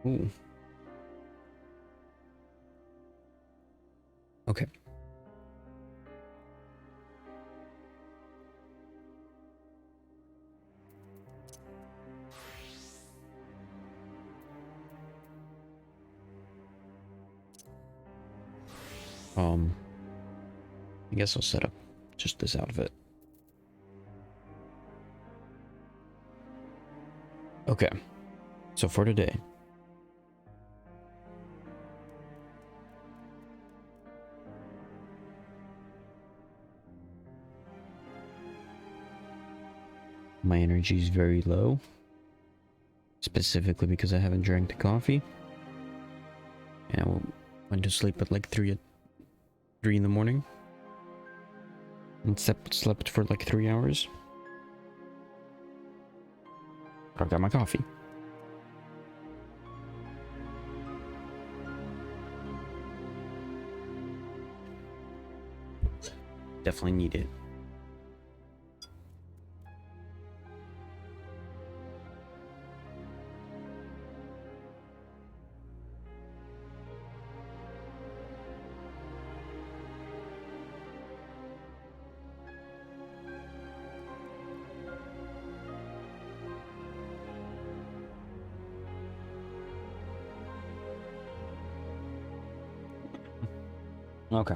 Ooh. Okay. I guess I'll set up just this outfit. Okay. So for today, my energy is very low, specifically because I haven't drank the coffee, and I went to sleep at like 3 in the morning, and slept for like 3 hours. But I've got my coffee. Definitely need it. Okay.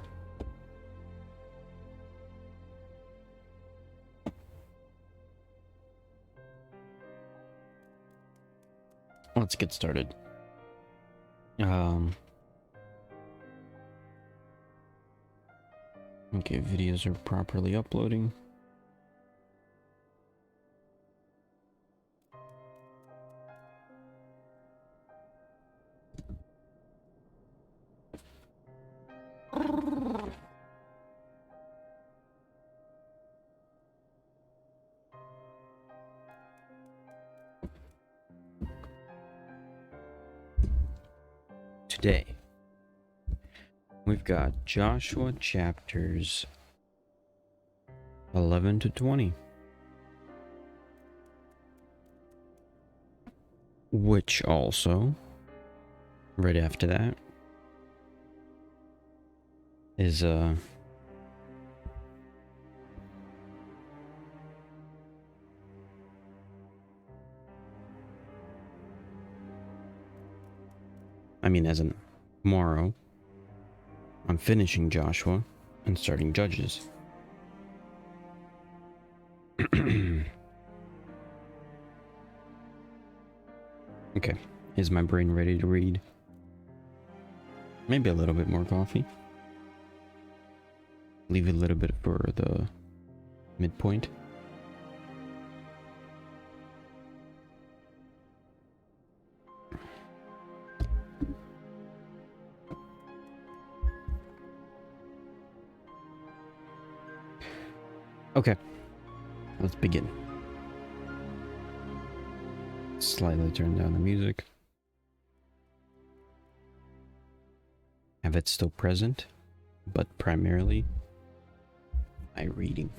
Let's get started. Okay, videos are properly uploading. Today, we've got Joshua chapters 11 to 20. Which also, right after that, is as in tomorrow, I'm finishing Joshua and starting Judges. Okay, is my brain ready to read? Maybe a little bit more coffee. Leave a little bit for the midpoint. Okay, let's begin. Slightly turn down the music. Have it still present, but primarily my reading.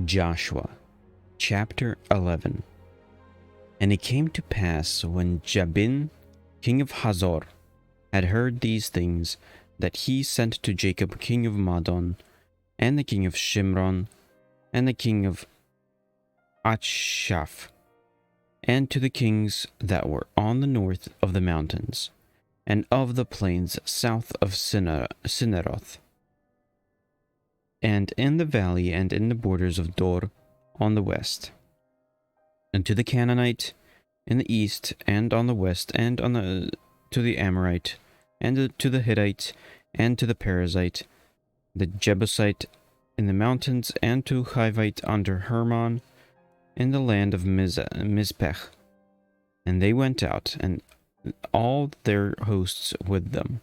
Joshua, chapter 11. And it came to pass when Jabin, king of Hazor, had heard these things, that he sent to Jacob, king of Madon, and the king of Shimron, and the king of Achshaph, and to the kings that were on the north of the mountains, and of the plains south of Cinneroth, and in the valley and in the borders of Dor on the west, and to the Canaanite in the east and on the west, and to the Amorite, and to the Hittite, and to the Perizzite, the Jebusite in the mountains, and to Hivite under Hermon, in the land of Mizpech. And they went out, and all their hosts with them,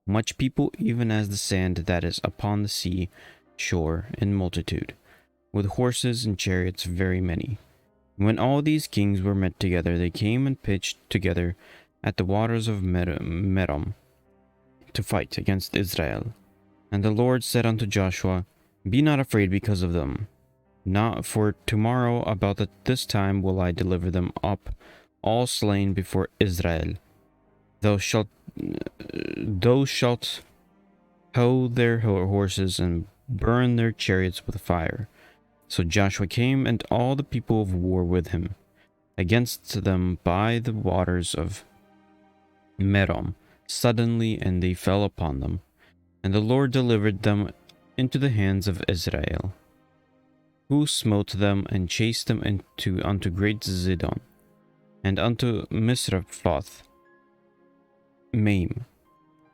much people even as the sand that is upon the sea shore in multitude, with horses and chariots very many. When all these kings were met together, they came and pitched together at the waters of Merom. to fight against Israel. And the Lord said unto Joshua, Be not afraid because of them. Not for tomorrow about this time will I deliver them up, all slain before Israel. Thou shalt hoe their horses and burn their chariots with fire. So Joshua came, and all the people of war with him, against them by the waters of Merom, suddenly, and they fell upon them. And the Lord delivered them into the hands of Israel, who smote them and chased them unto great Zidon, and unto Misrephoth Maim,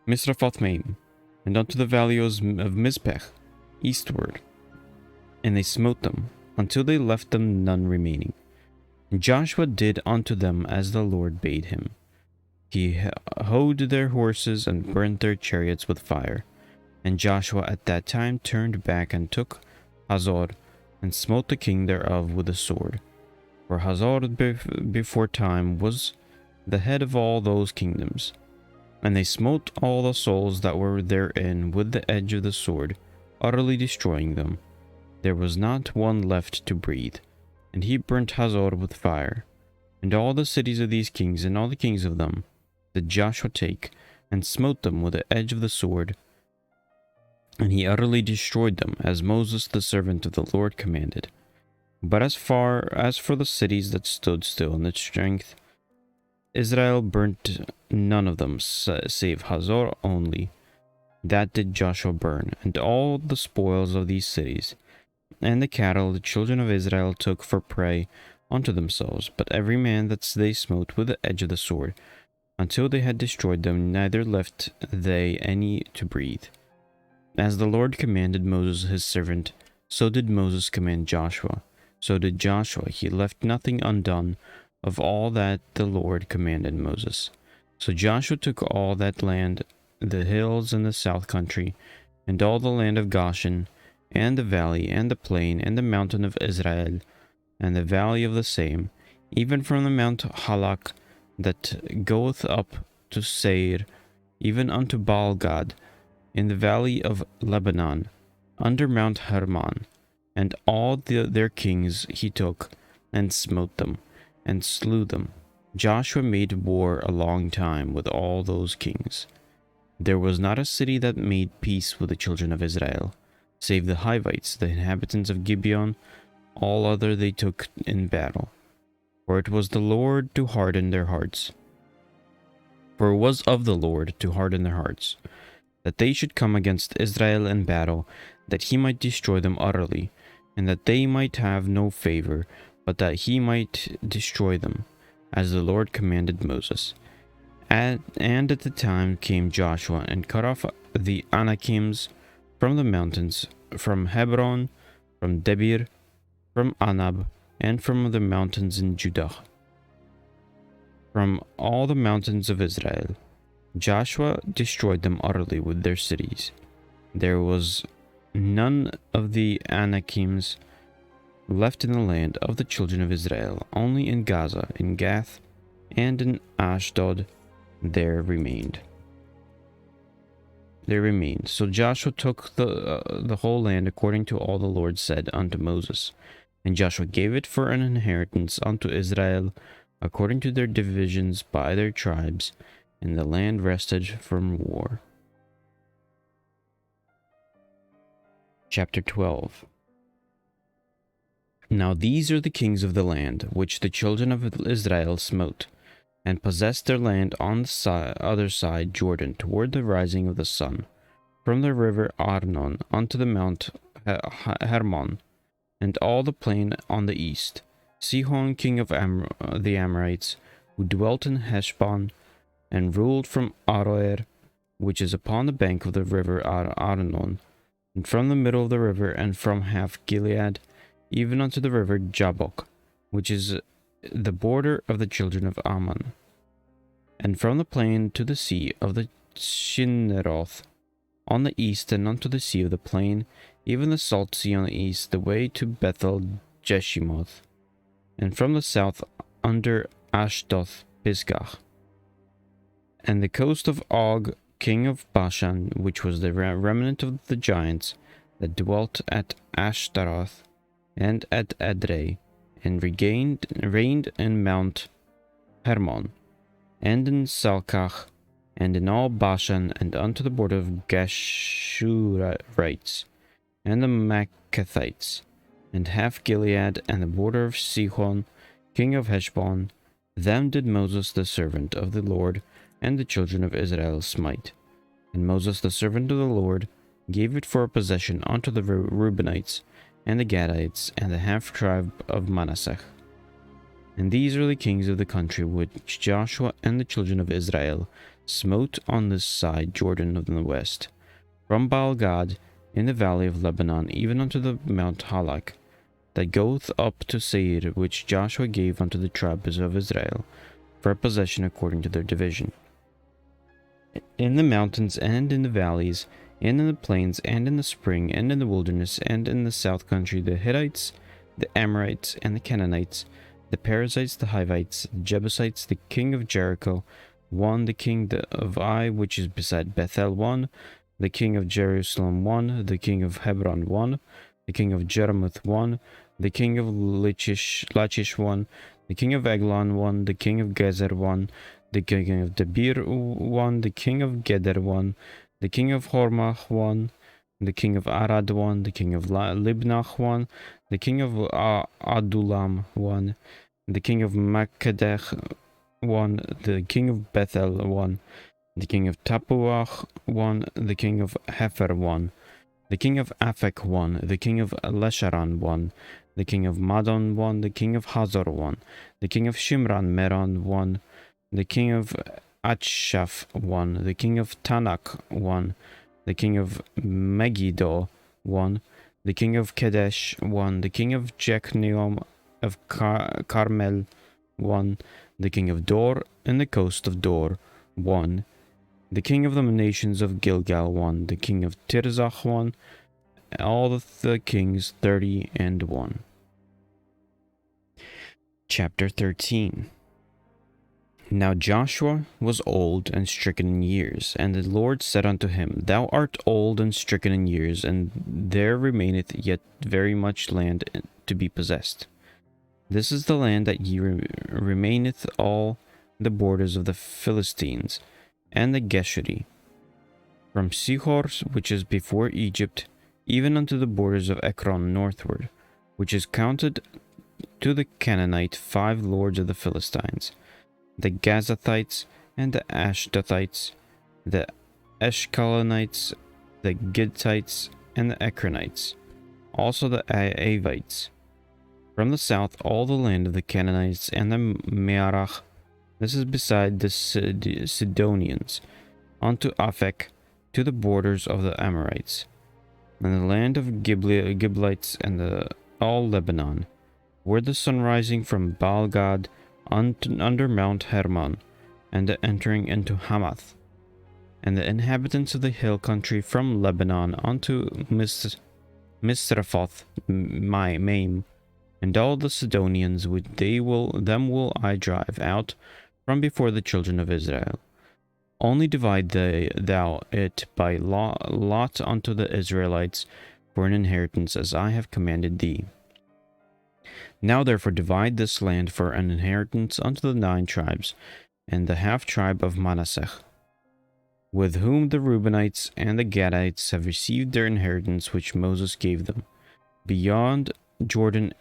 and unto the valleys of Mizpech, eastward. And they smote them, until they left them none remaining. And Joshua did unto them as the Lord bade him. He hoed their horses and burnt their chariots with fire. And Joshua at that time turned back and took Hazor, and smote the king thereof with the sword. For Hazor before time was the head of all those kingdoms. And they smote all the souls that were therein with the edge of the sword, utterly destroying them. There was not one left to breathe. And he burnt Hazor with fire. And all the cities of these kings, and all the kings of them, did Joshua take, and smote them with the edge of the sword. And he utterly destroyed them, as Moses the servant of the Lord commanded. But as far as for the cities that stood still in its strength, Israel burnt none of them, save Hazor only. That did Joshua burn, and all the spoils of these cities, and the cattle the children of Israel took for prey unto themselves, but every man that they smote with the edge of the sword, until they had destroyed them, neither left they any to breathe. As the Lord commanded Moses his servant, so did Moses command Joshua. So did Joshua, he left nothing undone of all that the Lord commanded Moses. So Joshua took all that land, the hills and the south country, and all the land of Goshen, and the valley, and the plain, and the mountain of Israel, and the valley of the same, even from the Mount Halak that goeth up to Seir, even unto Baal-gad, in the valley of Lebanon, under Mount Hermon, and all their kings he took, and smote them, and slew them. Joshua made war a long time with all those kings. There was not a city that made peace with the children of Israel, save the Hivites, the inhabitants of Gibeon. All other they took in battle. For it was the Lord to harden their hearts. For it was of the Lord to harden their hearts, that they should come against Israel in battle, that he might destroy them utterly, and that they might have no favor, but that he might destroy them, as the Lord commanded Moses. And at the time came Joshua, and cut off the Anakims from the mountains, from Hebron, from Debir, from Anab, and from the mountains in Judah, from all the mountains of Israel. Joshua destroyed them utterly with their cities. There was none of the Anakims left in the land of the children of Israel, only in Gaza, in Gath, and in Ashdod there remained. So Joshua took the whole land according to all the Lord said unto Moses. And Joshua gave it for an inheritance unto Israel, according to their divisions by their tribes, and the land rested from war. Chapter 12. Now these are the kings of the land, which the children of Israel smote, and possessed their land on the other side Jordan, toward the rising of the sun, from the river Arnon unto the Mount Hermon, and all the plain on the east. Sihon king of the Amorites, who dwelt in Heshbon, and ruled from Aroer, which is upon the bank of the river Arnon, and from the middle of the river, and from half Gilead, even unto the river Jabbok, which is the border of the children of Ammon, and from the plain to the sea of the Shinneroth on the east, and unto the sea of the plain, even the salt sea on the east, the way to Bethel Jeshimoth, and from the south under Ashdoth Pisgah, and the coast of Og king of Bashan, which was the remnant of the giants that dwelt at Ashtaroth and at Edrei, and reigned in Mount Hermon, and in Salcach, and in all Bashan, and unto the border of Geshurites, and the Maccathites, and half Gilead, and the border of Sihon, king of Heshbon. Them did Moses the servant of the Lord and the children of Israel smite. And Moses the servant of the Lord gave it for a possession unto the Reubenites, and the Gadites, and the half tribe of Manasseh. And these are the kings of the country which Joshua and the children of Israel smote on this side Jordan of the west, from Baal-gad in the valley of Lebanon, even unto the Mount Halak, that goeth up to Seir, which Joshua gave unto the tribes of Israel, for a possession according to their division. In the mountains and in the valleys, and in the plains, and in the spring, and in the wilderness, and in the south country, the Hittites, the Amorites, and the Canaanites, the Perizzites, the Hivites, the Jebusites, the king of Jericho, one, the king of Ai, which is beside Bethel, one, the king of Jerusalem, one, the king of Hebron, one, the king of Jeremoth, one, the king of Lachish, one, the king of Eglon, one, the king of Gezer, one, the king of Debir, one, the king of Geder, one, the king of Hormah, one, the king of Arad, one, the king of Libnah, one, the king of Adulam, one, the king of Makkedech, one, the king of Bethel, one, the king of Tapuach, one, the king of Hefer, one, the king of Aphek, one, the king of Lesharan, one, the king of Madon, one, the king of Hazor, one, the king of Shimran Meron, one, the king of Achshaph, one, the king of Tanak, one, the king of Megiddo, one, the king of Kedesh, one, the king of Jekneam of Carmel, one, the king of Dor and the coast of Dor, one, the king of the nations of Gilgal, one, the king of Tirzah, one, all the kings 30. Chapter 13. Now Joshua was old and stricken in years, and the Lord said unto him, Thou art old and stricken in years, and there remaineth yet very much land to be possessed. This is the land that ye remaineth all the borders of the Philistines, and the Geshuri, from Sihor, which is before Egypt, even unto the borders of Ekron northward, which is counted to the Canaanite 5 lords of the Philistines, the Gazathites, and the Ashdothites, the Eshkalonites, the Gittites, and the Ekronites, also the Avites. From the south, all the land of the Canaanites and the Mearach, this is beside the Sidonians, unto Aphek, to the borders of the Amorites, and the land of Giblites, and all Lebanon, where the sun rising from Baal-gad under Mount Hermon, and the entering into Hamath, and the inhabitants of the hill country from Lebanon unto Misrephoth Maim, and all the Sidonians, them will I drive out from before the children of Israel. Only divide thou it by lot unto the Israelites for an inheritance, as I have commanded thee. Now therefore divide this land for an inheritance unto the 9 tribes, and the half tribe of Manasseh, with whom the Reubenites and the Gadites have received their inheritance which Moses gave them, beyond Jordan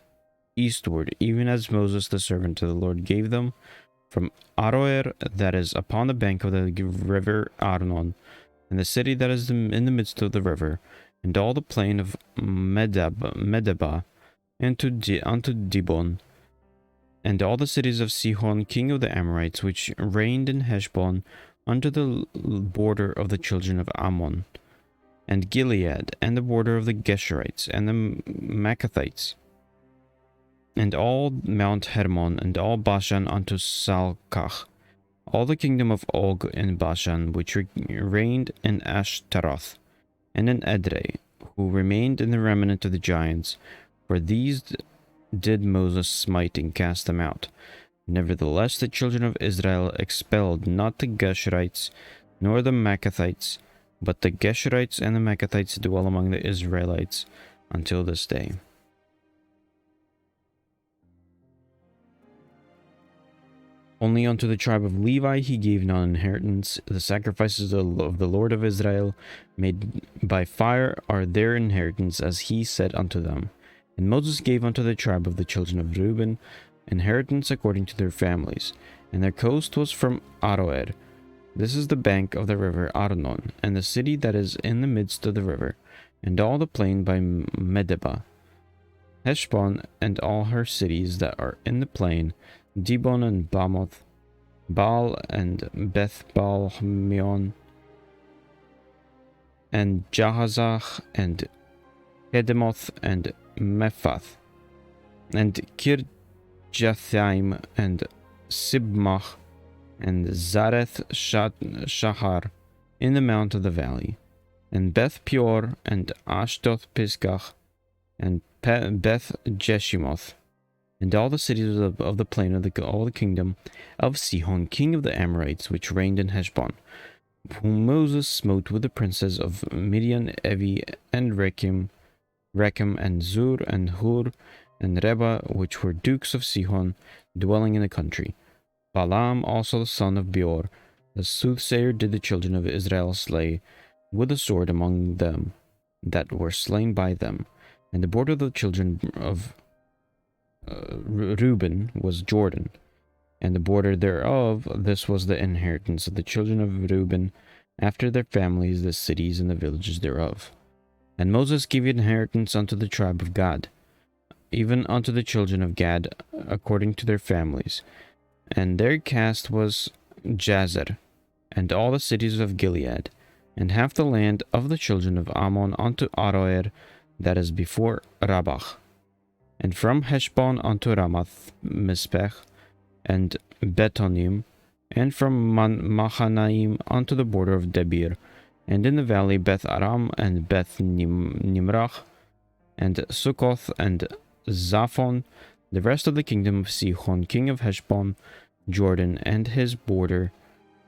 eastward, even as Moses the servant of the Lord gave them, from Aroer, that is upon the bank of the river Arnon, and the city that is in the midst of the river, and all the plain of Medeba, unto Dibon, and all the cities of Sihon king of the Amorites, which reigned in Heshbon, unto the border of the children of Ammon, and Gilead, and the border of the Geshurites, and the Maccathites, and all Mount Hermon, and all Bashan unto Salcach, all the kingdom of Og in Bashan, which reigned in Ashtaroth, and in Edrei, who remained in the remnant of the giants, for these did Moses smite and cast them out. Nevertheless the children of Israel expelled not the Geshurites, nor the Maccathites, but the Geshurites and the Maccathites dwell among the Israelites until this day. Only unto the tribe of Levi he gave none inheritance. The sacrifices of the Lord of Israel made by fire are their inheritance, as he said unto them. And Moses gave unto the tribe of the children of Reuben inheritance according to their families. And their coast was from Aroer. This is the bank of the river Arnon, and the city that is in the midst of the river, and all the plain by Medeba. Heshbon and all her cities that are in the plain, Dibon and Bamoth, Baal and Beth Baal-meon, and Jahazah and Kedemoth and Mephath, and Kirjathaim and Sibmach, and Zareth Shahar in the mount of the valley, and Beth Peor and Ashdoth Pisgah, and Beth Jeshimoth, and all the cities of the plain of all the kingdom of Sihon, king of the Amorites, which reigned in Heshbon, whom Moses smote with the princes of Midian, Evi, and Rechem, and Zur, and Hur, and Reba, which were dukes of Sihon, dwelling in the country. Balaam also the son of Beor, the soothsayer, did the children of Israel slay with the sword among them that were slain by them. And the border of the children of Reuben was Jordan, and the border thereof, this was the inheritance of the children of Reuben, after their families, the cities and the villages thereof. And Moses gave inheritance unto the tribe of Gad, even unto the children of Gad, according to their families. And their caste was Jazer, and all the cities of Gilead, and half the land of the children of Ammon unto Aroer, that is before Rabach, and from Heshbon unto Ramath Mispech, and Betonim, and from Mahanaim unto the border of Debir, and in the valley Beth Aram, and Beth Nimrach, and Sukkoth, and Zaphon, the rest of the kingdom of Sihon, king of Heshbon, Jordan, and his border,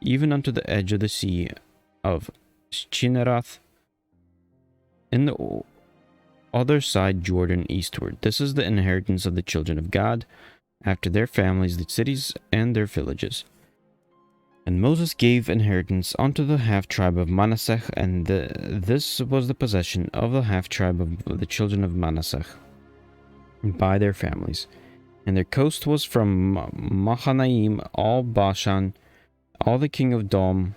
even unto the edge of the sea of Chinerath, in the other side Jordan eastward. This is the inheritance of the children of Gad, after their families, the cities and their villages. And Moses gave inheritance unto the half-tribe of Manasseh, and this was the possession of the half-tribe of the children of Manasseh, by their families. And their coast was from Mahanaim, all Bashan, all the kingdom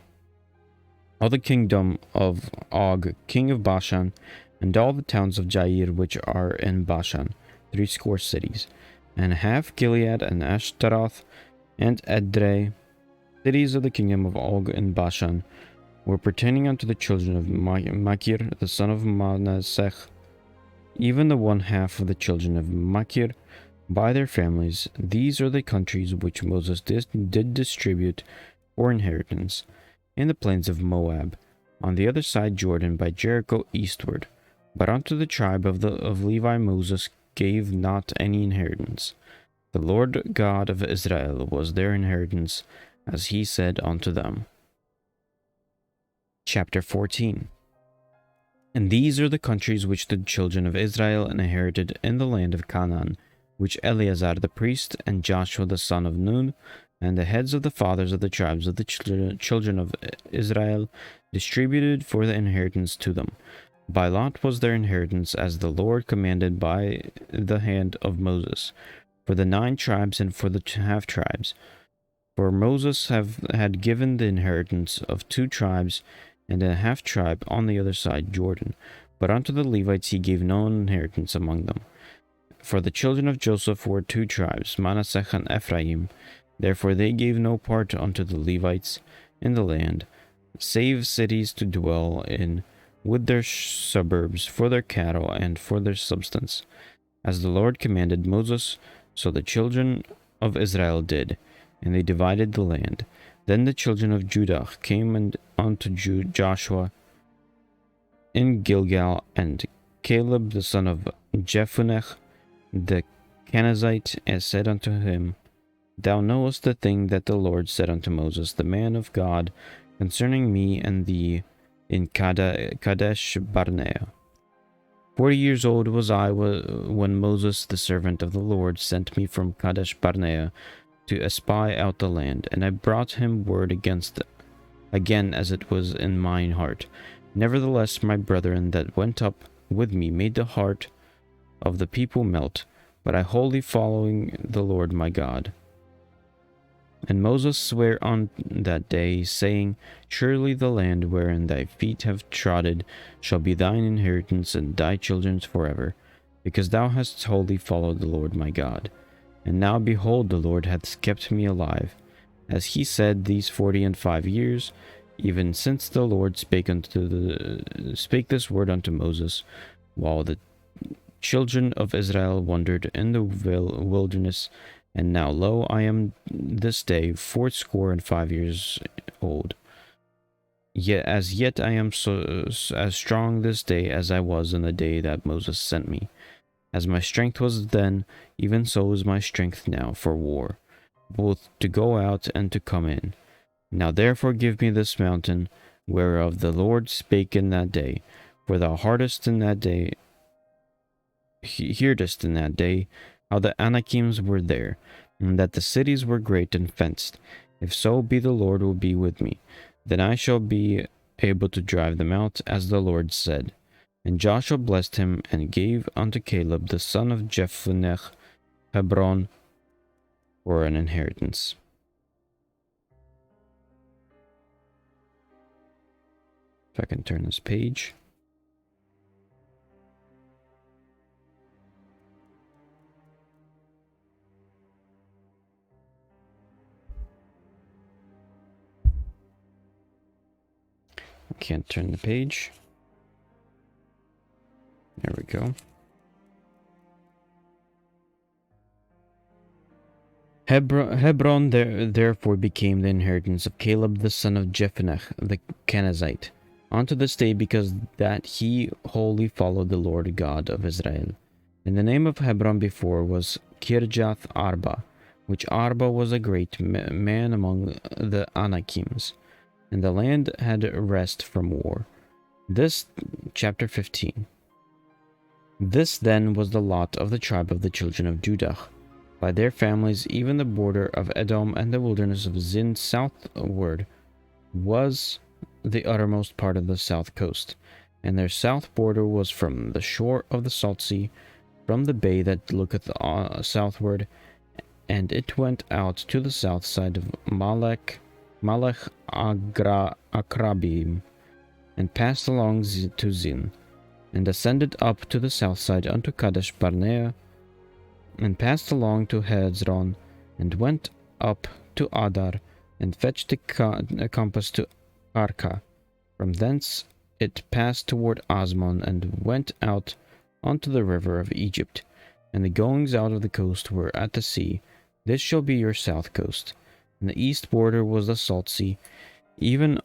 of Og, king of Bashan, and all the towns of Jair which are in Bashan, 80 cities, and half Gilead, and Ashtaroth, and Edrei, cities of the kingdom of Og in Bashan, were pertaining unto the children of Machir, the son of Manasseh, even the one half of the children of Machir, by their families. These are the countries which Moses did distribute for inheritance, in the plains of Moab, on the other side Jordan, by Jericho eastward. But unto the tribe of Levi Moses gave not any inheritance. The Lord God of Israel was their inheritance, as he said unto them. Chapter 14. And these are the countries which the children of Israel inherited in the land of Canaan, which Eleazar the priest, and Joshua the son of Nun, and the heads of the fathers of the tribes of the children of Israel, distributed for the inheritance to them. By lot was their inheritance, as the Lord commanded by the hand of Moses, for the 9 tribes and for the half-tribes. For Moses had given the inheritance of 2 tribes and a half-tribe on the other side Jordan, but unto the Levites he gave no inheritance among them. For the children of Joseph were 2 tribes, Manasseh and Ephraim. Therefore they gave no part unto the Levites in the land, save cities to dwell in, with their suburbs, for their cattle and for their substance. As the Lord commanded Moses, so the children of Israel did, and they divided the land. Then the children of Judah came unto Joshua in Gilgal, and Caleb the son of Jephunneh the Kenizzite, and said unto him, Thou knowest the thing that the Lord said unto Moses, the man of God, concerning me and thee in Kadesh Barnea. 40 years old was I when Moses, the servant of the Lord, sent me from Kadesh Barnea to espy out the land, and I brought him word again as it was in mine heart. Nevertheless, my brethren that went up with me made the heart of the people melt, but I wholly following the Lord my God. And Moses sware on that day, saying, Surely the land wherein thy feet have trodden shall be thine inheritance and thy children's forever, because thou hast wholly followed the Lord my God. And now behold, the Lord hath kept me alive, as he said, these 45 years, even since the Lord spake this word unto Moses, while the children of Israel wandered in the wilderness. And now, lo, I am this day 85 years old. Yet I am as strong this day as I was in the day that Moses sent me. As my strength was then, even so is my strength now for war, both to go out and to come in. Now therefore give me this mountain, whereof the Lord spake in that day, for thou heardest in that day how the Anakims were there, and that the cities were great and fenced. If so be the Lord will be with me, then I shall be able to drive them out, as the Lord said. And Joshua blessed him, and gave unto Caleb the son of Jephunneh Hebron for an inheritance. If I can turn this page. Can't turn the page. There we go. Hebron therefore became the inheritance of Caleb the son of Jephunneh the Kenizzite, unto this day, because that he wholly followed the Lord God of Israel. And the name of Hebron before was Kirjath Arba, which Arba was a great man among the Anakims, and the land had rest from war. This, chapter 15. This then was the lot of the tribe of the children of Judah, by their families, even the border of Edom and the wilderness of Zin southward was the uttermost part of the south coast, and their south border was from the shore of the salt sea, from the bay that looketh southward, and it went out to the south side of Malech Akrabim, and passed along to Zin, and ascended up to the south side unto Kadesh Barnea, and passed along to Hezron, and went up to Adar, and fetched a compass to Arka. From thence it passed toward Asmon, and went out unto the river of Egypt. And the goings out of the coast were at the sea. This shall be your south coast. And the east border was the salt sea, even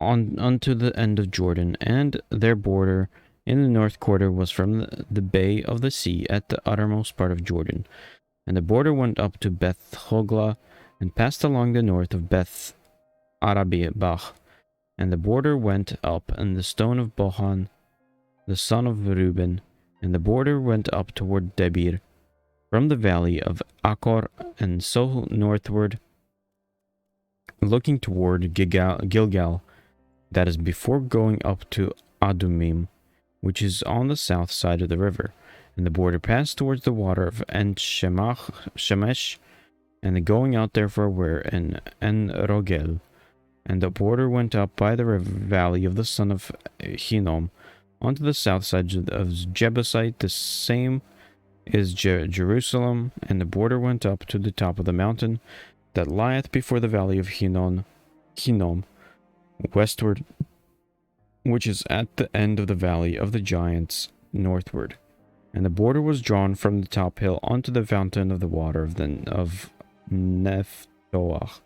unto the end of Jordan, and their border in the north quarter was from the bay of the sea at the uttermost part of Jordan. And the border went up to Beth Hogla, and passed along the north of Beth Arabiah. And the border went up in the stone of Bohan, the son of Reuben, and the border went up toward Debir, from the valley of Achor, and so northward, looking toward Gilgal, that is before going up to Adumim, which is on the south side of the river. And the border passed towards the water of En-Shemesh, and the going out therefore were in En-Rogel. And the border went up by the valley of the son of Hinnom, onto the south side of Jebusite, the same is Jerusalem, and the border went up to the top of the mountain that lieth before the valley of Hinnom, westward, which is at the end of the valley of the giants, northward. And the border was drawn from the top hill unto the fountain of the water of Nephtoah,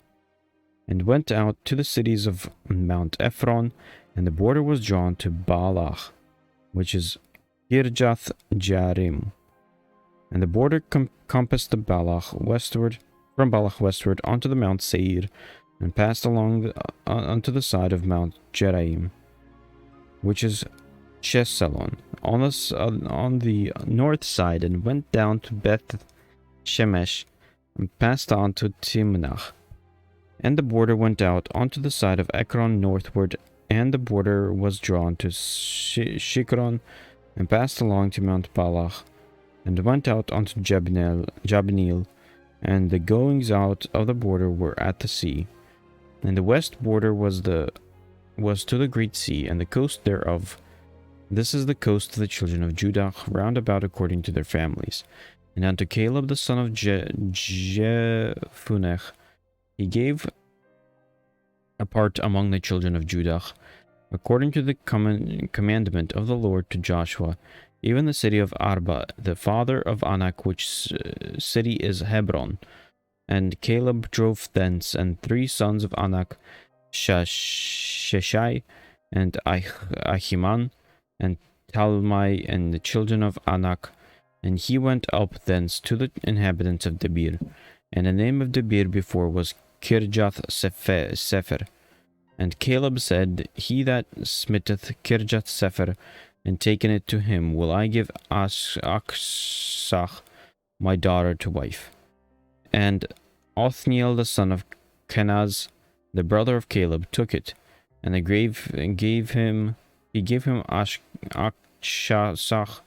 and went out to the cities of Mount Ephron, and the border was drawn to Baalach, which is Kirjath Jearim. And the border compassed the Baalach westward, from Baalach westward onto the Mount Seir, and passed along unto the side of Mount Jeraim, which is Chesalon, on the north side, and went down to Beth Shemesh, and passed on to Timnach. And the border went out onto the side of Ekron northward, and the border was drawn to Shikron, and passed along to Mount Balach, and went out onto Jabneel, and the goings out of the border were at the sea. And the west border was to the Great Sea, and the coast thereof. This is the coast of the children of Judah, round about according to their families. And unto Caleb the son of Jephunneh he gave a part among the children of Judah, according to the commandment of the Lord to Joshua, even the city of Arba, the father of Anak, which city is Hebron. And Caleb drove thence, and 3 sons of Anak, Sheshai, and Ahiman, and Talmai, and the children of Anak. And he went up thence to the inhabitants of Debir. And the name of Debir before was Kirjath Sefer. And Caleb said, He that smitteth Kirjath Sefer, and taken it to him, will I give Aksach, my daughter, to wife. And Othniel the son of Kenaz, the brother of Caleb, took it, and gave him Akshasach,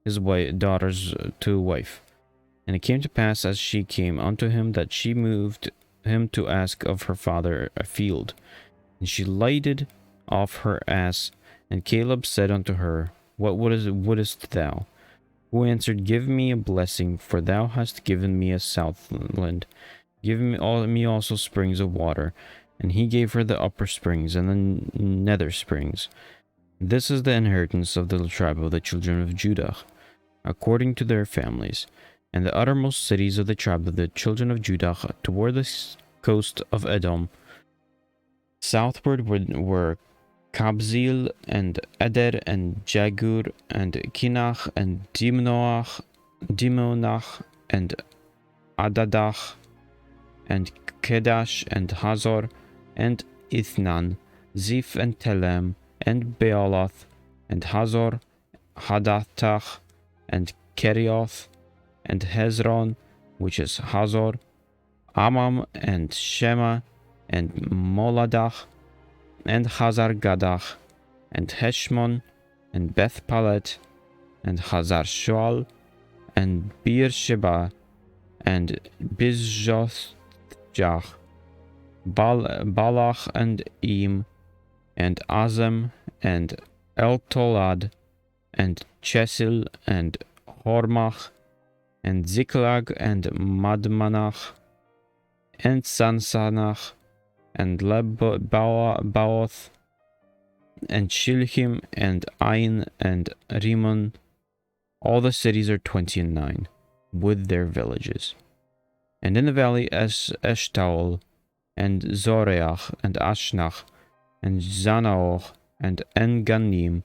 his daughters, to wife. And it came to pass, as she came unto him, that she moved him to ask of her father a field. And she lighted off her ass, and Caleb said unto her, What wouldest thou? Who answered, Give me a blessing, for thou hast given me a southland. Give me also springs of water. And he gave her the upper springs and the nether springs. This is the inheritance of the tribe of the children of Judah, according to their families. And the uttermost cities of the tribe of the children of Judah toward the coast of Edom, southward were Kabzeel, and Eder, and Jagur, and Kinach, and Dimonach, and Adadach, and Kedash, and Hazor, and Ithnan, Ziph, and Telem, and Bealoth, and Hazor, Hadathach, and Kerioth, and Hezron, which is Hazor, Amam, and Shema, and Moladach, and Hazar Gadach, and Heshmon, and Beth Palet, and Hazar Shual, and Beersheba, and Bizjothjach, Balach, and Im, and Azem, and Eltolad, and Chesil, and Hormach, and Ziklag, and Madmanach, and Sansanach, and Lebaoth, and Shilhim, and Ain, and Rimmon. All the cities are 29, with their villages. And in the valley Eshtaol, and Zoreach, and Ashnach, and Zanaoch, and Enganim,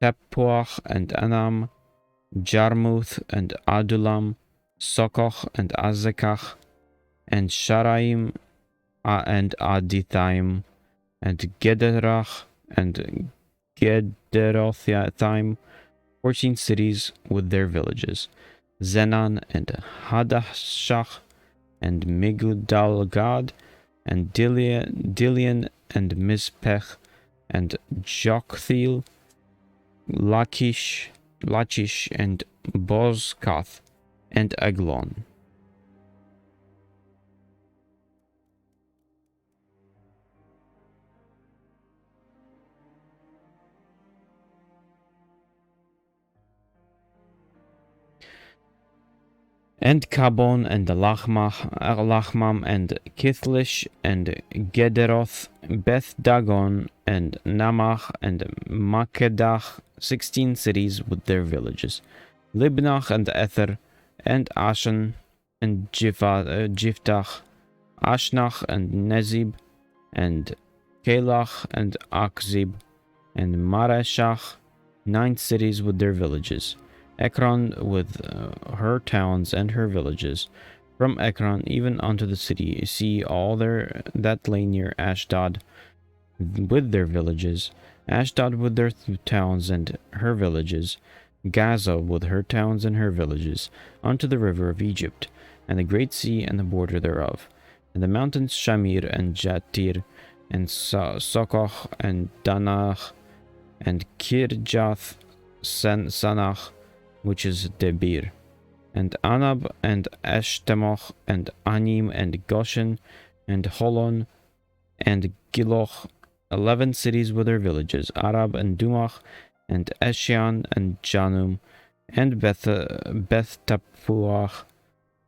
Tepuach, and Anam, Jarmuth, and Adulam, Sokoch, and Azekach, and Sharaim, and Adithaim, and Gederach, and Gederothaim, 14 cities with their villages. Zenan, and Hadashach, and Migudalgad, and Dilian, and Mispech, and Joktheel, Lachish, and Bozkath, and Eglon. And Kabon, and Lachmam, and Kithlish, and Gederoth, Beth Dagon, and Namach, and Makedach, 16 cities with their villages. Libnach, and Ether, and Ashan, and Jiftach, Ashnach, and Nezib, and Kelach, and Akzib, and Mareshach, 9 cities with their villages. Ekron with her towns and her villages. from Ekron even unto the city. See all that lay near Ashdod with their villages, Ashdod with their towns and her villages, Gaza with her towns and her villages, unto the river of Egypt, and the great sea and the border thereof, and the mountains Shamir and Jatir, and Sokoch and Danach, and Kirjath Sanach, which is Debir, and Anab and Eshtemoch, and Anim and Goshen, and Holon, and Giloch, 11 cities with their villages, Arab and Dumach, and Eshion and Janum, and Beth Tapuach,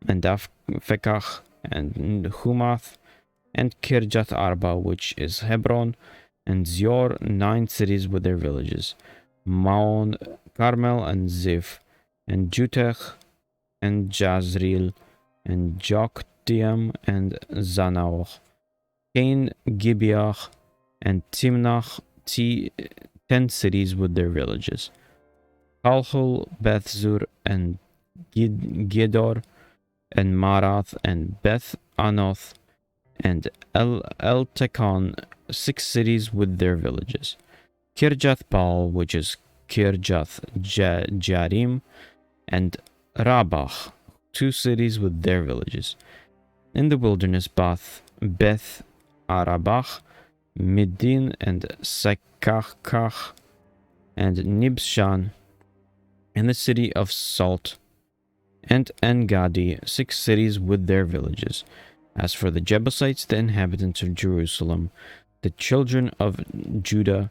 and Fekach, and Humath, and Kirjath Arba, which is Hebron, and Zior, 9 cities with their villages, Maon, Carmel, and Ziph, and Jutech, and Jazreel, and Joktiam, and Zanaoch, Cain, Gibeah, and Timnach, 10 cities with their villages, Halhul, Bethzur, and Gedor, and Marath, and Beth Anoth, and El-Tekon, 6 cities with their villages, Kirjath Baal, which is Kirjath Jarim, and Rabach, 2 cities with their villages. In the wilderness, Beth Arabach, Midin, and Sekachach, and Nibshan, and the city of Salt, and Engadi, 6 cities with their villages. As for the Jebusites, the inhabitants of Jerusalem, the children of Judah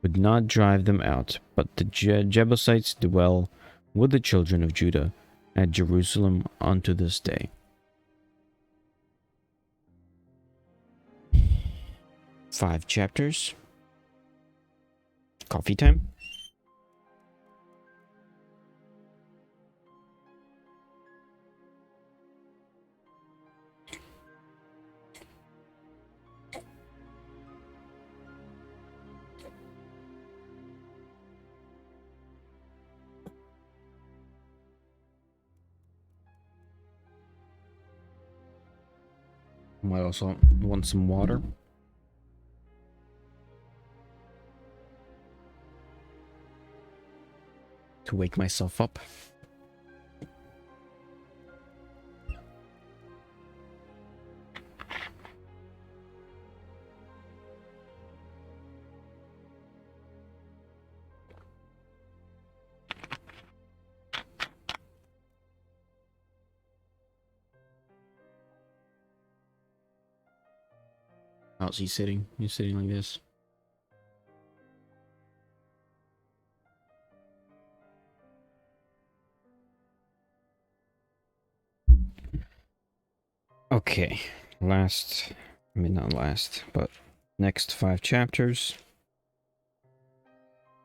would not drive them out, but the Jebusites dwell with the children of Judah at Jerusalem unto this day. 5 chapters. Coffee time. Might also want some water. To wake myself up. How's he sitting? He's sitting like this. Okay, not last, but next 5 chapters.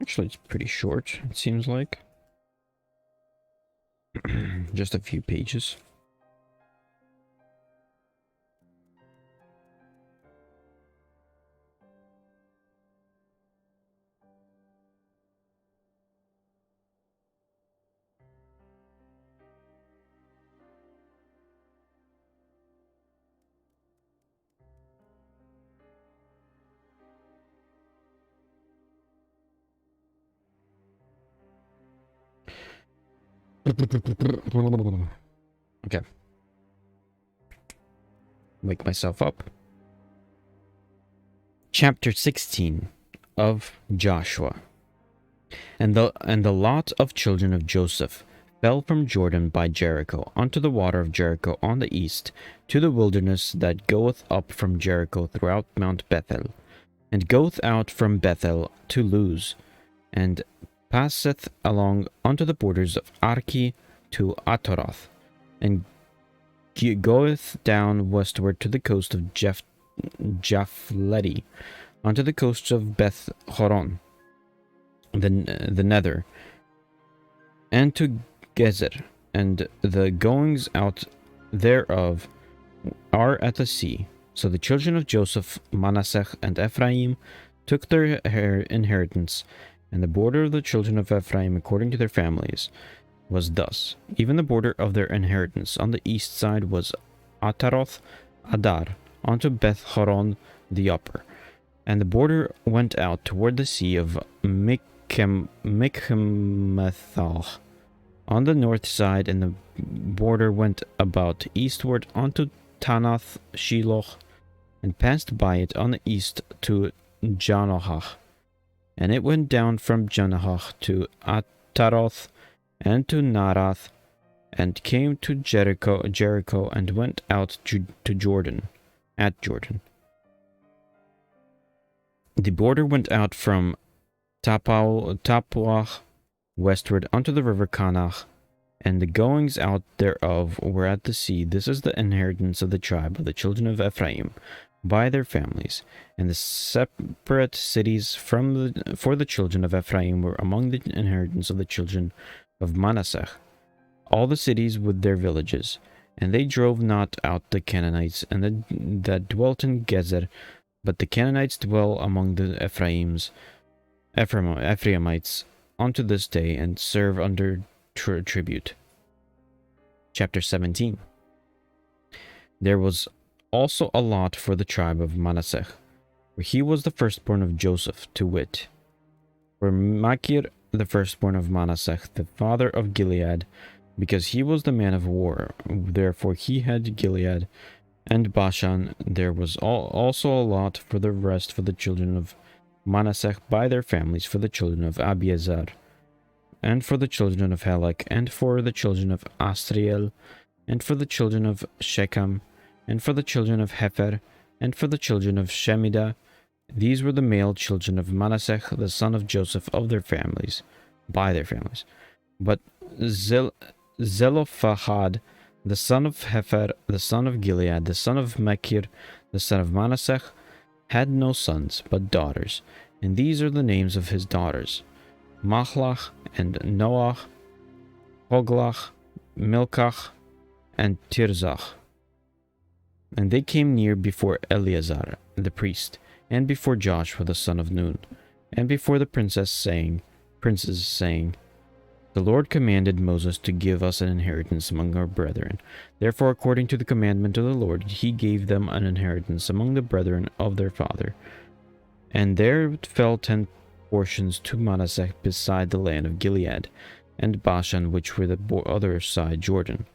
Actually, it's pretty short, it seems like. Just a few pages. Okay. Wake myself up. Chapter 16 of Joshua. And the lot of children of Joseph fell from Jordan by Jericho unto the water of Jericho on the east, to the wilderness that goeth up from Jericho throughout Mount Bethel, and goeth out from Bethel to Luz, and passeth along unto the borders of Arki to Atoroth, and goeth down westward to the coast of Japhleti, unto the coast of Beth Horon, the nether, and to Gezer, and the goings out thereof are at the sea. So the children of Joseph, Manasseh, and Ephraim took their inheritance, and the border of the children of Ephraim according to their families. was thus. Even the border of their inheritance on the east side was Ataroth Adar, unto Beth Horon the upper. And the border went out toward the sea of Michmethal on the north side, and the border went about eastward unto Tanath Shiloh, and passed by it on the east to Janohah. And it went down from Janohah to Ataroth, and to Narath, and came to Jericho, and went out to Jordan, at Jordan. The border went out from Tappuah westward unto the river Kanach, and the goings out thereof were at the sea. This is the inheritance of the tribe of the children of Ephraim, by their families. And the separate cities for the children of Ephraim were among the inheritance of the children of Manasseh, all the cities with their villages. And they drove not out the Canaanites, and that dwelt in Gezer, but the Canaanites dwell among the Ephraimites unto this day, and serve under tribute. Chapter 17. There was also a lot for the tribe of Manasseh, for he was the firstborn of Joseph, to wit, for Machir the firstborn of Manasseh, the father of Gilead, because he was the man of war. Therefore he had Gilead and Bashan. There was also a lot for the rest for the children of Manasseh by their families, for the children of Abiezer, and for the children of Helek, and for the children of Asriel, and for the children of Shechem, and for the children of Hefer, and for the children of Shemidah. These were the male children of Manasseh, the son of Joseph, of their families, by their families. But Zelophehad, the son of Hefer, the son of Gilead, the son of Machir, the son of Manasseh, had no sons, but daughters. And these are the names of his daughters: Machlach, and Noach, Hoglach, Milcach, and Tirzach. And they came near before Eleazar the priest, and before Joshua the son of Nun, and before the princes, saying, The Lord commanded Moses to give us an inheritance among our brethren. Therefore, according to the commandment of the Lord, he gave them an inheritance among the brethren of their father. And there fell 10 portions to Manasseh beside the land of Gilead, and Bashan, which were the other side Jordan,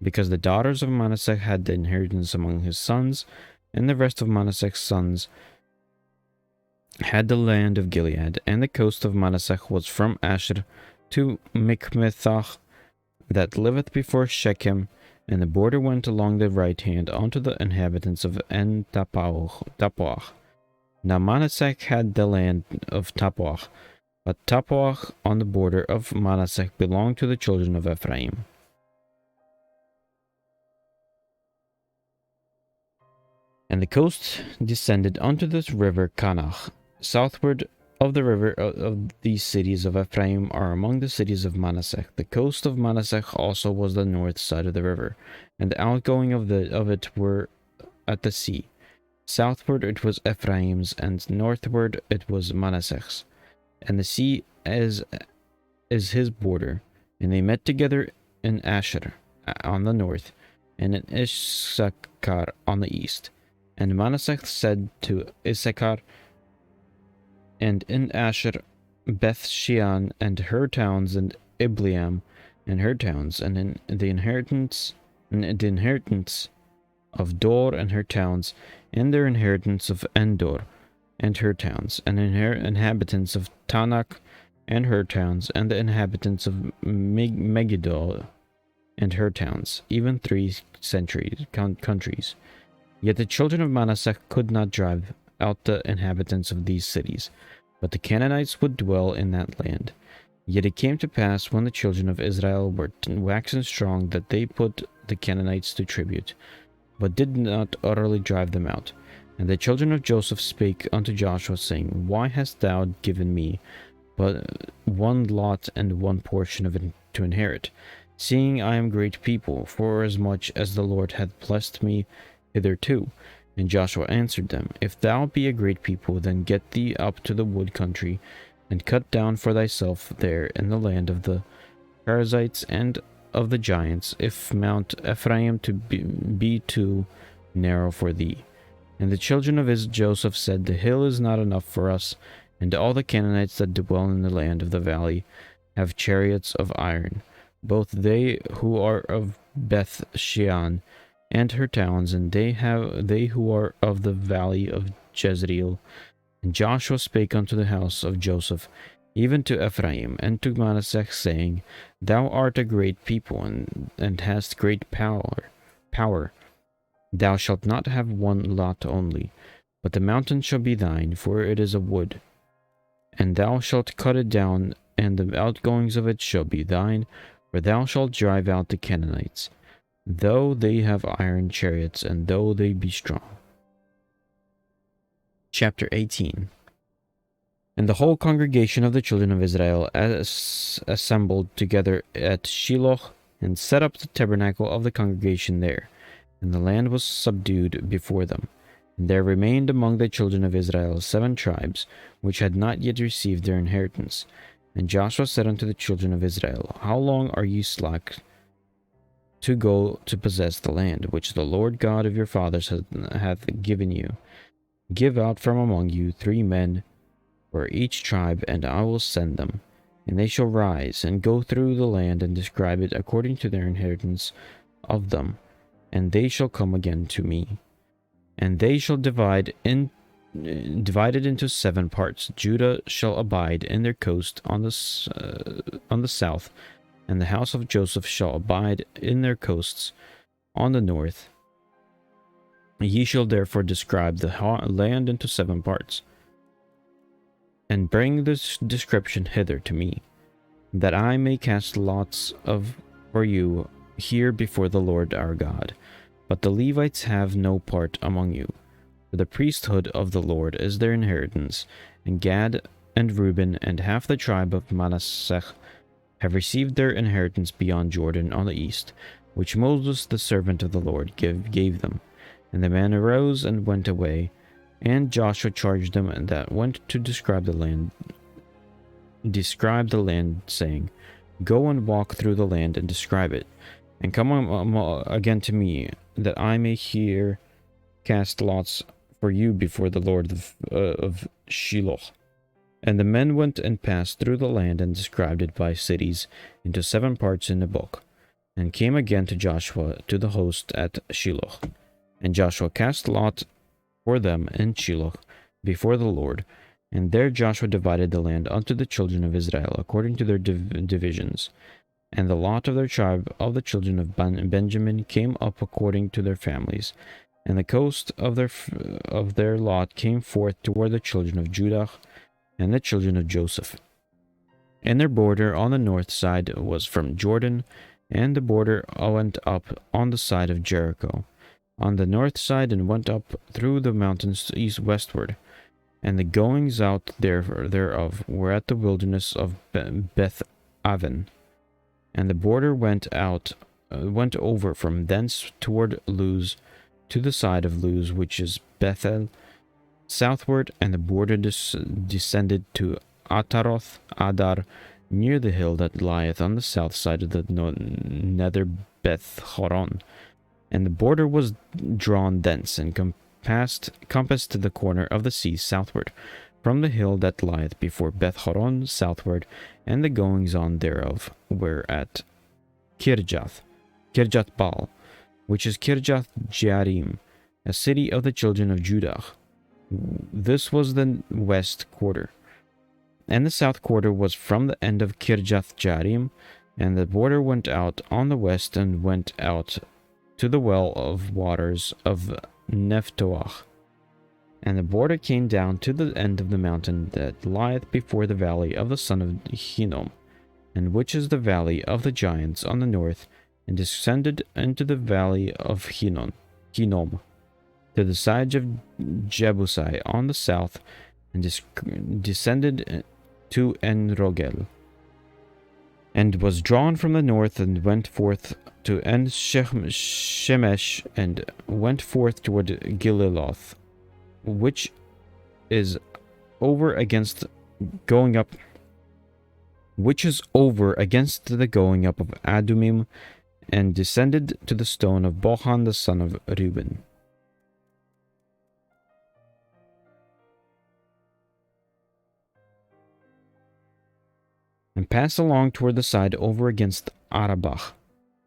because the daughters of Manasseh had the inheritance among his sons, and the rest of Manasseh's sons had the land of Gilead. And the coast of Manasseh was from Asher to Michmethach, that liveth before Shechem, and the border went along the right hand unto the inhabitants of En Tappuah. Now Manasseh had the land of Tappuah, but Tappuah on the border of Manasseh belonged to the children of Ephraim. And the coast descended unto the river Kanach, southward of the river. Of these cities of Ephraim are among the cities of Manasseh. The coast of Manasseh also was the north side of the river, and the outgoing of it were at the sea. Southward it was Ephraim's, and northward it was Manasseh's. And the sea is his border. And they met together in Asher on the north, and in Issachar on the east. And Manasseh said to Issachar, and in Asher, Beth Shean and her towns, and Ibleam and her towns, and in the inheritance of Dor and her towns, and their inheritance of Endor and her towns, and inhabitants of Tanakh and her towns, and the inhabitants of Megiddo and her towns, even 3 countries. Yet the children of Manasseh could not drive out the inhabitants of these cities, but the Canaanites would dwell in that land. Yet it came to pass, when the children of Israel were waxen strong, that they put the Canaanites to tribute, but did not utterly drive them out. And the children of Joseph spake unto Joshua, saying, Why hast thou given me but one lot and one portion of it to inherit, seeing I am great people, forasmuch as the Lord hath blessed me hitherto? And Joshua answered them, If thou be a great people, then get thee up to the wood country, and cut down for thyself there in the land of the Perizzites, and of the giants, if Mount Ephraim to be too narrow for thee. And the children of Joseph said, The hill is not enough for us, and all the Canaanites that dwell in the land of the valley have chariots of iron, both they who are of Beth Shean and her towns, and they who are of the valley of Jezreel. And Joshua spake unto the house of Joseph, even to Ephraim and to Manasseh, saying, Thou art a great people, and hast great power. Thou shalt not have one lot only, but the mountain shall be thine, for it is a wood. And thou shalt cut it down, and the outgoings of it shall be thine, for thou shalt drive out the Canaanites, though they have iron chariots, and though they be strong. Chapter 18. And the whole congregation of the children of Israel assembled together at Shiloh, and set up the tabernacle of the congregation there. And the land was subdued before them. And there remained among the children of Israel 7 tribes, which had not yet received their inheritance. And Joshua said unto the children of Israel, How long are ye slack to go to possess the land, which the Lord God of your fathers hath given you? Give out from among you 3 men for each tribe, and I will send them. And they shall rise, and go through the land, and describe it according to their inheritance of them. And they shall come again to me. And they shall divide it into 7 parts. Judah shall abide in their coast on the south, and the house of Joseph shall abide in their coasts on the north. Ye shall therefore describe the land into 7 parts, and bring this description hither to me, that I may cast lots for you here before the Lord our God. But the Levites have no part among you, for the priesthood of the Lord is their inheritance, and Gad and Reuben and half the tribe of Manasseh have received their inheritance beyond Jordan on the east, which Moses the servant of the Lord gave them. And the man arose and went away, and Joshua charged them that went to describe the land, saying, Go and walk through the land and describe it, and come again to me, that I may here cast lots for you before the Lord of Shiloh. And the men went and passed through the land and described it by cities into 7 parts in a book, and came again to Joshua to the host at Shiloh. And Joshua cast lot for them in Shiloh before the Lord, and there Joshua divided the land unto the children of Israel according to their divisions. And the lot of their tribe of the children of Benjamin came up according to their families, and the coast of their lot came forth toward the children of Judah and the children of Joseph. And their border on the north side was from Jordan, and the border went up on the side of Jericho, on the north side, and went up through the mountains east westward. And the goings out thereof were at the wilderness of Beth Aven. And the border went over from thence toward Luz, to the side of Luz, which is Bethel, southward, and the border descended to Ataroth Adar, near the hill that lieth on the south side of the nether Beth Horon. And the border was drawn thence, and compassed the corner of the sea southward, from the hill that lieth before Beth Horon southward, and the goings on thereof were at Kirjath Baal, which is Kirjath Jearim, a city of the children of Judah. This was the west quarter. And the south quarter was from the end of Kirjath Jearim, and the border went out on the west, and went out to the well of waters of Nephtoah. And the border came down to the end of the mountain that lieth before the valley of the son of Hinnom, and which is the valley of the giants on the north, and descended into the valley of Hinnom, to the side of Jebusai on the south, and descended to En-Rogel, and was drawn from the north, and went forth to En-Shemesh, and went forth toward Gililoth, which is over against going up which is over against the going up of Adumim, and descended to the stone of Bohan the son of Reuben. And passed along toward the side over against Arabach,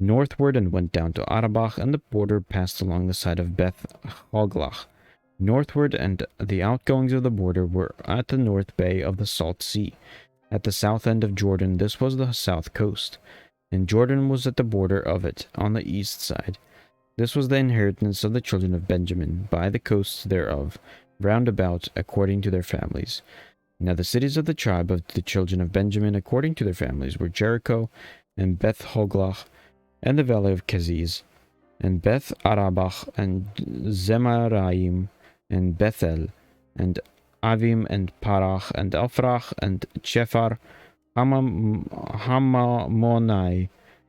northward, and went down to Arabach, and the border passed along the side of Beth Hoglach, northward, and the outgoings of the border were at the north bay of the Salt Sea, at the south end of Jordan. This was the south coast, and Jordan was at the border of it, on the east side. This was the inheritance of the children of Benjamin, by the coasts thereof, round about, according to their families. Now the cities of the tribe of the children of Benjamin, according to their families, were Jericho, and Beth Hoglach, and the valley of Keziz, and Beth Arabach, and Zemaraim, and Bethel, and Avim, and Parach, and Elfrach, and Chephar, Hamamonai,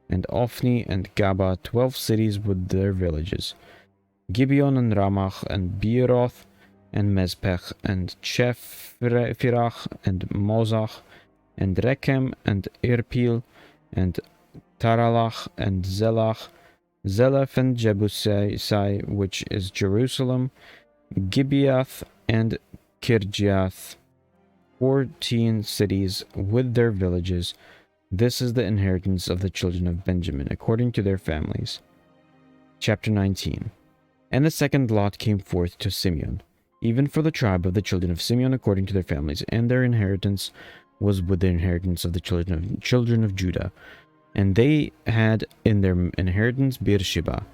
and Ophni, and Gaba, 12 cities with their villages. Gibeon, and Ramach, and Beeroth, and Mezpech, and Chephirach, and Mozach, and Rechem, and Irpil, and Taralach, and Zelach, Zeleph, and Jebusai, which is Jerusalem, Gibeath, and Kirjath, 14 cities with their villages. This is the inheritance of the children of Benjamin, according to their families. Chapter 19. And the second lot came forth to Simeon, even for the tribe of the children of Simeon, according to their families, and their inheritance was with the inheritance of the children of Judah. And they had in their inheritance Beersheba,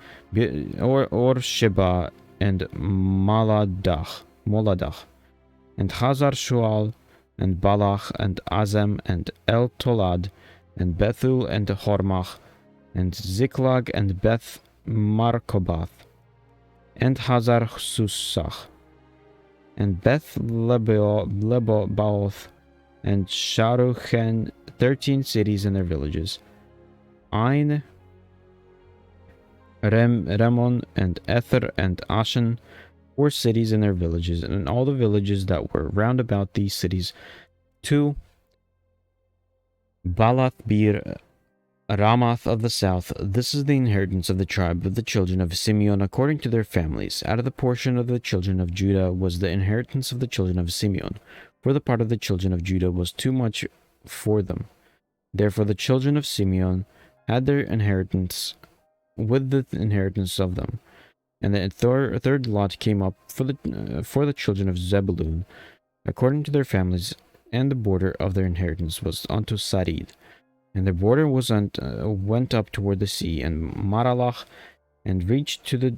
or Sheba, and Moladach, and Hazar Shual, and Balach, and Azem, and El Tolad, and Bethul, and Hormach, and Ziklag, and Beth Markobath, and Hazar Susach, and Beth Lebobaoth, and Sharuchen, 13 cities and their villages. Ain, Remon, and Ether, and Ashen, 4 cities and their villages, and all the villages that were round about these cities, 2 Balath Bir, Ramath of the south. This is the inheritance of the tribe of the children of Simeon, according to their families. Out of the portion of the children of Judah was the inheritance of the children of Simeon, for the part of the children of Judah was too much for them. Therefore the children of Simeon had their inheritance with the inheritance of them. And the third lot came up for the children of Zebulun, according to their families, and the border of their inheritance was unto Sarid. And the border was went up toward the sea, and Maralach, and reached to the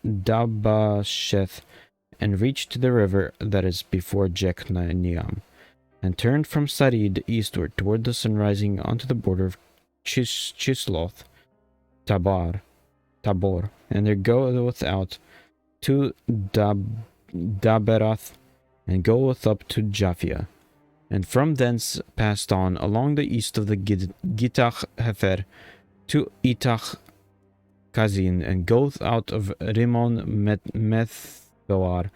Dabasheth, and reached to the river that is before Jechneam, and turned from Sarid eastward toward the sun-rising unto the border of Chisloth, Tabor, and there goeth out to Daberath, and goeth up to Japhia, and from thence passed on along the east of the Gitach Hefer to Itach Kazin, and goeth out of Rimon Methoar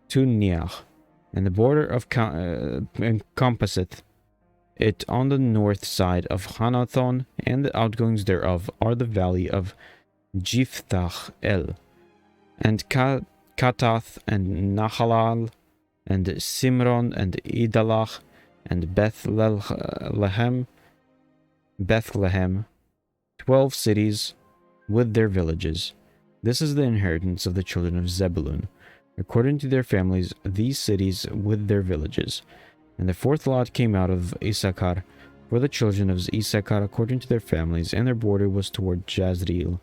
to Neach, and the border of encompasseth it on the north side of Hanathon, and the outgoings thereof are the valley of Jiphthach El, and Katath, and Nahalal, and Simron, and Idalach, and Bethlehem, 12 cities with their villages. This is the inheritance of the children of Zebulun, according to their families, these cities with their villages. And the fourth lot came out of Issachar, for the children of Issachar, according to their families, and their border was toward Jezreel,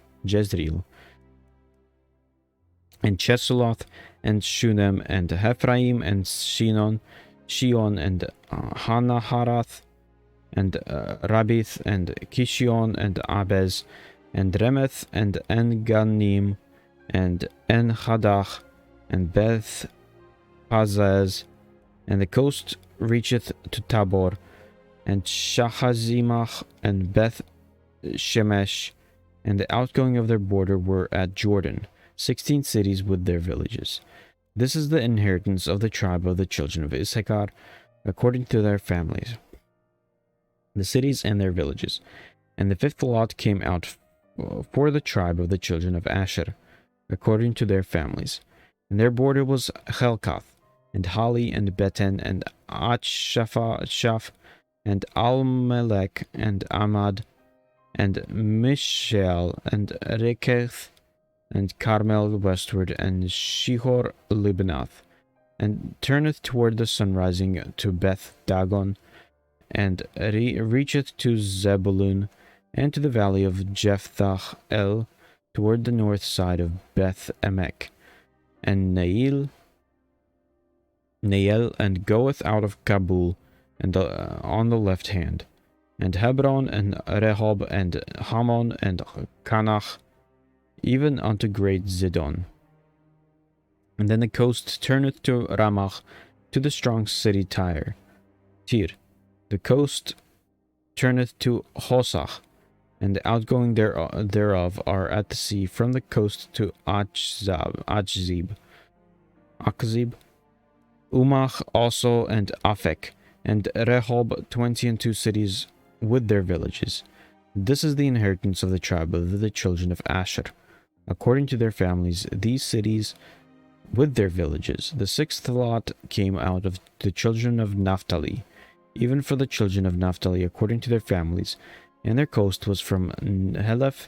and Chesuloth, and Shunem, and Ephraim, and Shion, and Hanaharath, and Rabith, and Kishion, and Abez, and Remeth, and En-Ganim, and En-Hadach, and Beth Pazaz, and the coast reacheth to Tabor, and Shahazimach, and Beth Shemesh, and the outgoing of their border were at Jordan, 16 cities with their villages. This is the inheritance of the tribe of the children of Issachar, according to their families. the cities and their villages. And the fifth lot came out for the tribe of the children of Asher, according to their families. And their border was Helkath, and Hali, and Beten, and Achshaph, and Almelech, and Amad, and Mishael, and Reketh, and Carmel westward, and Shihor Libnath, and turneth toward the sunrising to Beth Dagon, and reacheth to Zebulun, and to the valley of Jephthah El, toward the north side of Beth Emek, and Nael, and goeth out of Kabul, and on the left hand, and Hebron, and Rehob, and Hamon, and Kanach, even unto great Zidon. And then the coast turneth to Ramach, to the strong city Tyre. The coast turneth to Hosach, and the outgoing thereof are at the sea from the coast to Achzib, Umach also, and Aphek, and Rehob, 22 cities with their villages. This is the inheritance of the tribe of the children of Asher, according to their families, these cities with their villages. The sixth lot came out of the children of Naphtali, even for the children of Naphtali, according to their families, and their coast was from Heleph,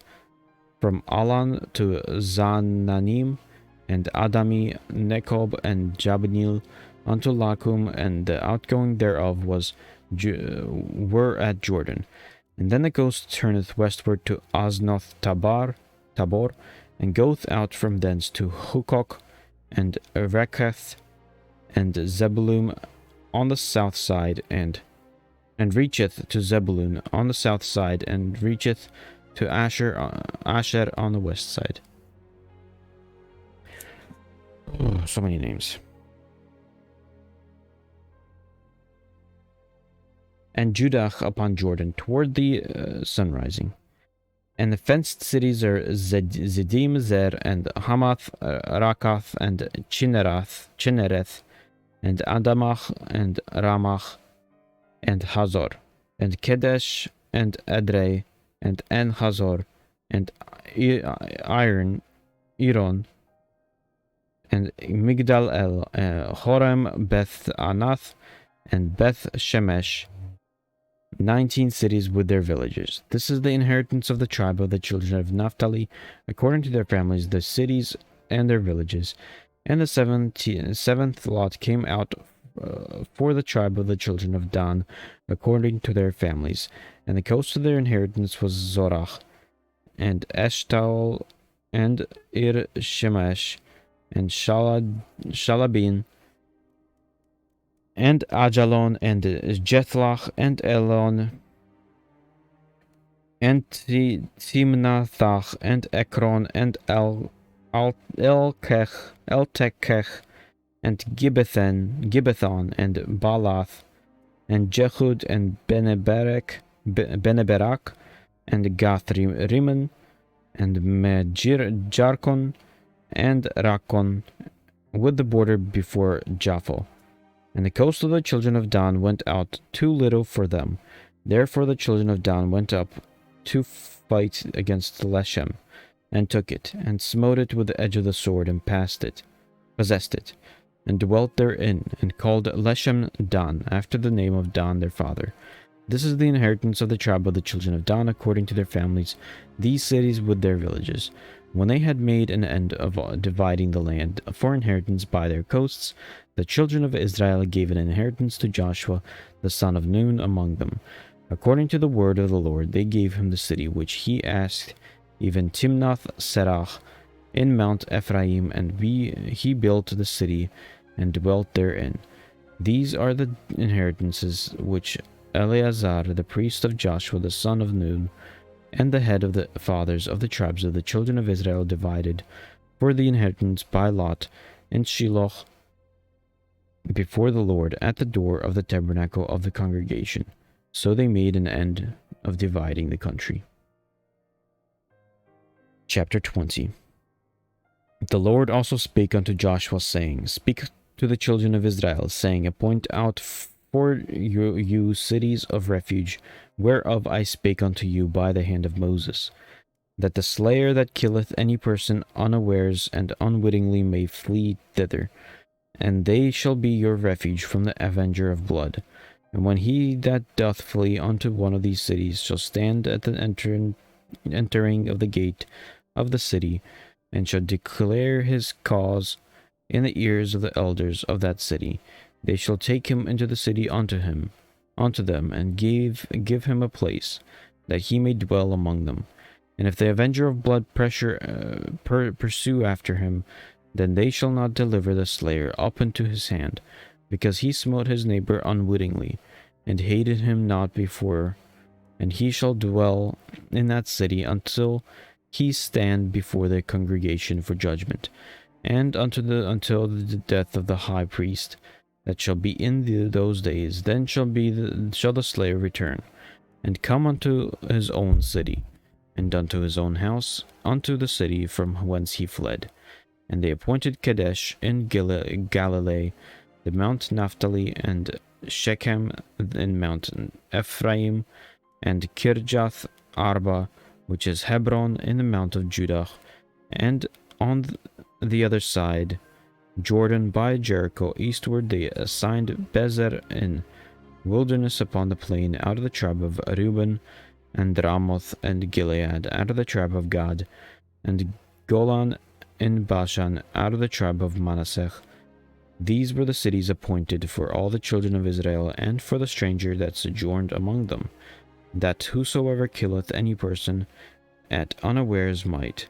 from Alan to Zananim, and Adami, Nekob, and Jabneel, unto Lakum, and the outgoing thereof were at Jordan. And then the coast turneth westward to Aznoth Tabor, and goeth out from thence to Hukok, and Reketh, and Zebulun on the south side, and reacheth to Zebulun on the south side, and reacheth to Asher on the west side. Oh, so many names. And Judah upon Jordan, toward the sunrising. And the fenced cities are Zidim, Zer, and Hamath, Rakath, and Chinnereth, and Adamach, and Ramach, and Hazor, and Kedesh, and Edrei, and En Hazor, and Iron, and Migdal El, Horem, Beth Anath, and Beth Shemesh, 19 cities with their villages. This is the inheritance of the tribe of the children of Naphtali, according to their families, the cities and their villages. And the seventh lot came out for the tribe of the children of Dan, according to their families. And the coast of their inheritance was Zorach, and Eshtaol, and Ir Shemesh, and Shalabin, and Ajalon, and Jethlach, and Elon, and Timnathach, and Ekron, and Eltekech, and Gibbethon, and Balath, and Jehud, and Beneberak, and Gath Rimmon, and Jarkon, and Rakon, with the border before Japhel. And the coast of the children of Dan went out too little for them. Therefore the children of Dan went up to fight against Leshem, and took it, and smote it with the edge of the sword, and possessed it, and dwelt therein, and called Leshem Dan, after the name of Dan their father. This is the inheritance of the tribe of the children of Dan, according to their families, these cities with their villages. When they had made an end of dividing the land for inheritance by their coasts, the children of Israel gave an inheritance to Joshua, the son of Nun, among them. According to the word of the Lord, they gave him the city which he asked, even Timnath Serach, in Mount Ephraim, and he built the city, and dwelt therein. These are the inheritances which Eleazar, the priest of Joshua, the son of Nun, and the head of the fathers of the tribes of the children of Israel divided for the inheritance by lot in Shiloh before the Lord at the door of the tabernacle of the congregation. So they made an end of dividing the country. Chapter 20. The Lord also spake unto Joshua, saying, Speak to the children of Israel, saying, Appoint out for you cities of refuge whereof I spake unto you by the hand of Moses, that the slayer that killeth any person unawares and unwittingly may flee thither, and they shall be your refuge from the avenger of blood. And when he that doth flee unto one of these cities shall stand at the entering of the gate of the city, and shall declare his cause in the ears of the elders of that city, they shall take him into the city unto them, and give him a place, that he may dwell among them. And if the avenger of blood pursue after him, then they shall not deliver the slayer up into his hand, because he smote his neighbor unwittingly, and hated him not before. And he shall dwell in that city until he stand before the congregation for judgment, and until the death of the high priest that shall be in those days. Then shall the slayer return, and come unto his own city, and unto his own house, unto the city from whence he fled. And they appointed Kadesh in Galilee, the Mount Naphtali, and Shechem in Mount Ephraim, and Kirjath Arba, which is Hebron, in the Mount of Judah, and on the other side Jordan by Jericho eastward they assigned Bezer in wilderness upon the plain out of the tribe of Reuben, and Ramoth and Gilead out of the tribe of Gad, and Golan in Bashan out of the tribe of Manasseh. These were the cities appointed for all the children of Israel, and for the stranger that sojourned among them, that whosoever killeth any person at unawares might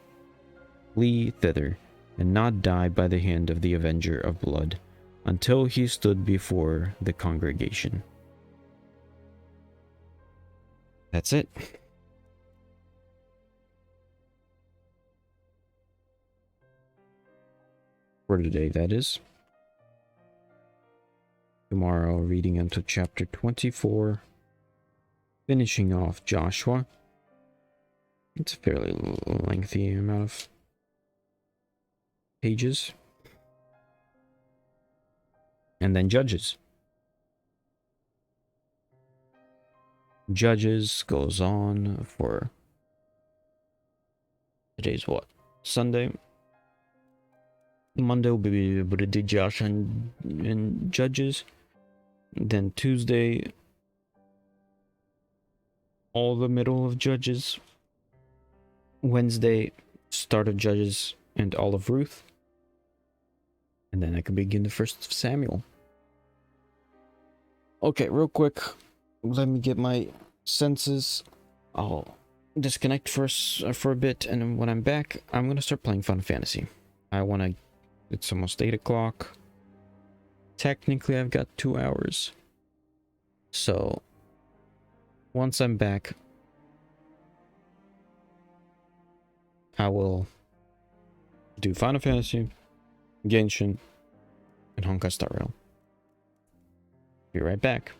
flee thither, and not die by the hand of the avenger of blood, until he stood before the congregation. That's it. For today, that is. Tomorrow, reading into chapter 24, finishing off Joshua. It's a fairly lengthy amount of pages. And then Judges. Judges goes on for today's what? Sunday. Monday will be able to do Josh and Judges. Then Tuesday, all the middle of Judges. Wednesday, start of Judges and all of Ruth. And then I can begin the first of Samuel. Okay, real quick, let me get my senses. I'll disconnect for a bit, and when I'm back, I'm gonna start playing Final Fantasy. It's almost 8 o'clock. Technically, I've got 2 hours. So, once I'm back, I will do Final Fantasy, Genshin, and Honkai Star Rail. Be right back.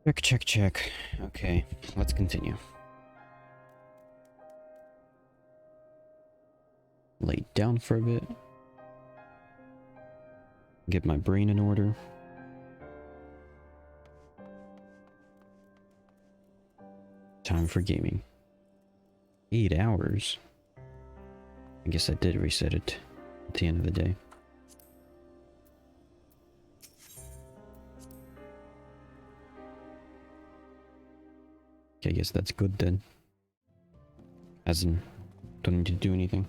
Check, check, check. Okay, let's continue. Lay down for a bit. Get my brain in order. Time for gaming. 8 hours. I guess I did reset it at the end of the day. Okay, I guess that's good then. As in, don't need to do anything.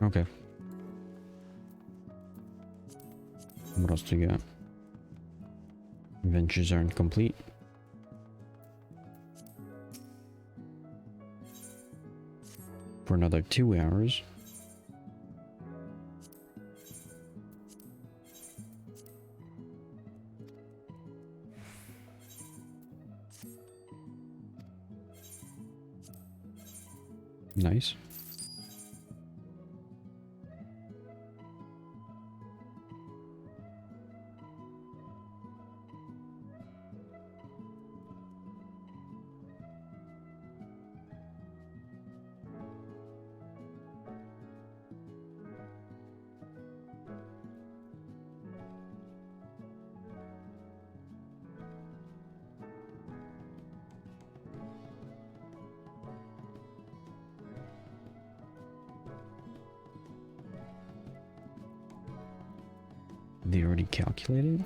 Okay. What else do you got? Adventures aren't complete. For another 2 hours. Nice. They already calculated?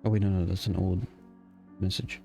Oh wait, no, that's an old message.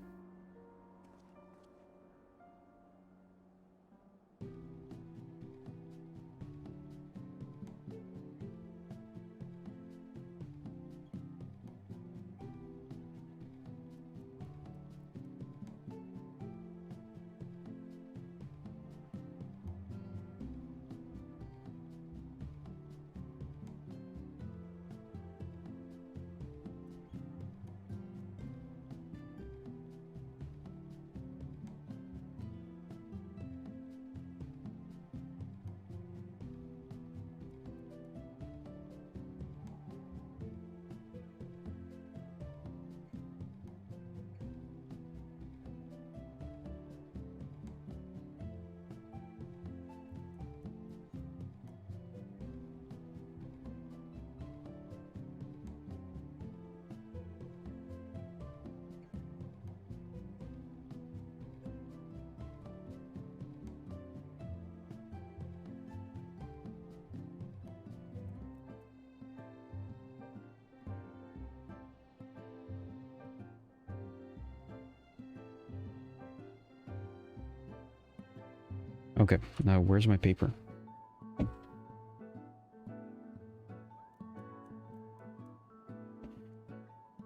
Okay, now where's my paper?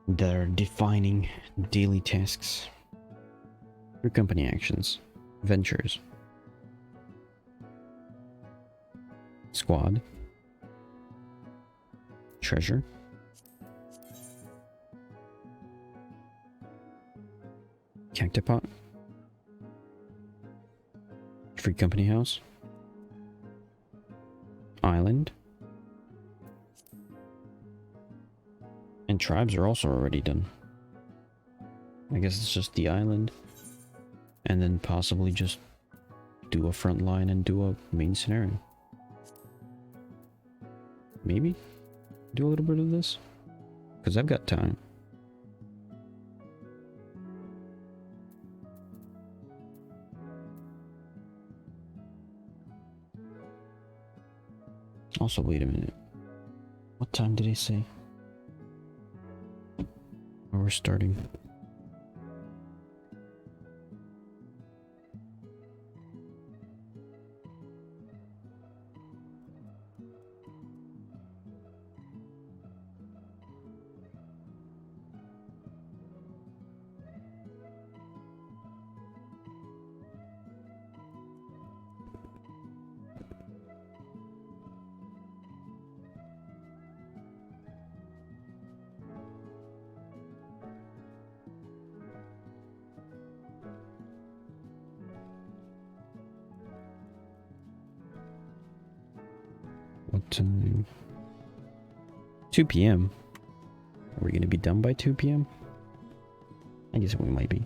They're defining daily tasks. Your company actions. Ventures. Squad. Treasure. Cactipot. Free company house. Island. And tribes are also already done. I guess it's just the island. And then possibly just do a front line and do a main scenario. Maybe? Do a little bit of this? Because I've got time. Also, wait a minute. What time did he say? Oh, we're starting. What time? 2 p.m. Are we going to be done by 2 p.m.? I guess we might be.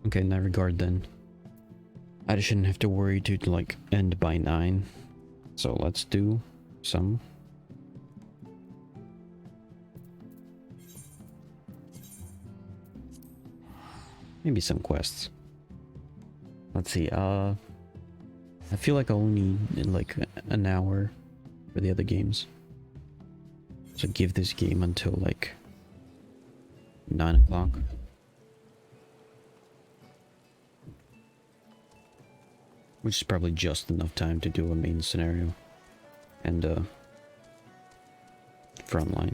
Okay, in that regard then, I shouldn't have to worry to like end by 9. So let's do some. Maybe some quests. Let's see, I feel like I'll only need like an hour for the other games. So give this game until like 9 o'clock. Which is probably just enough time to do a main scenario and frontline.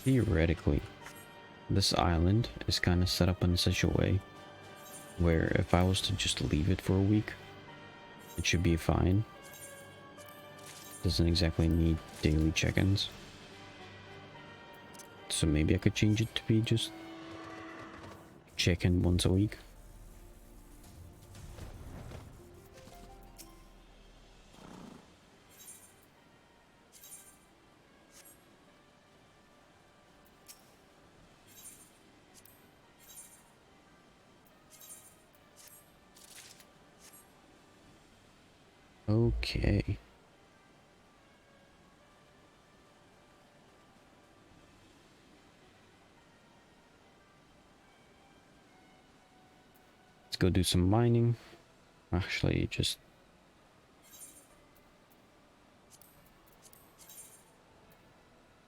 Theoretically, this island is kind of set up in such a way where if I was to just leave it for a week, it should be fine. Doesn't exactly need daily check-ins. So maybe I could change it to be just check-in once a week. Okay. Let's go do some mining. Actually, just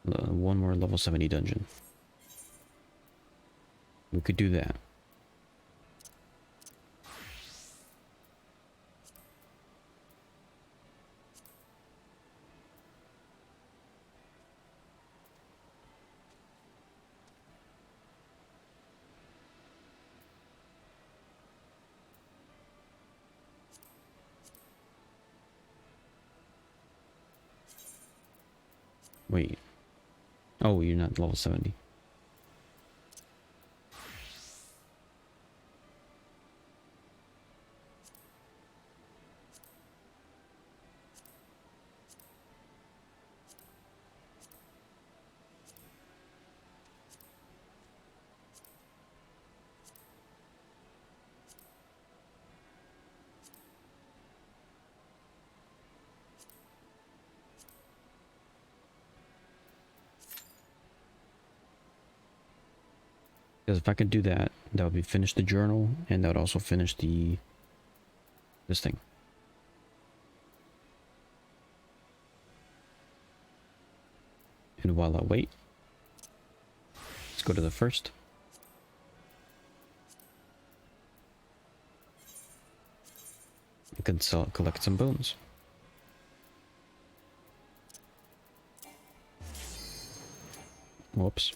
one more level 70 dungeon. We could do that. Wait. Oh, you're not level 70. Because if I could do that, that would be finish the journal, and that would also finish this thing. And while I wait, let's go to the first. You can collect some bones. Whoops.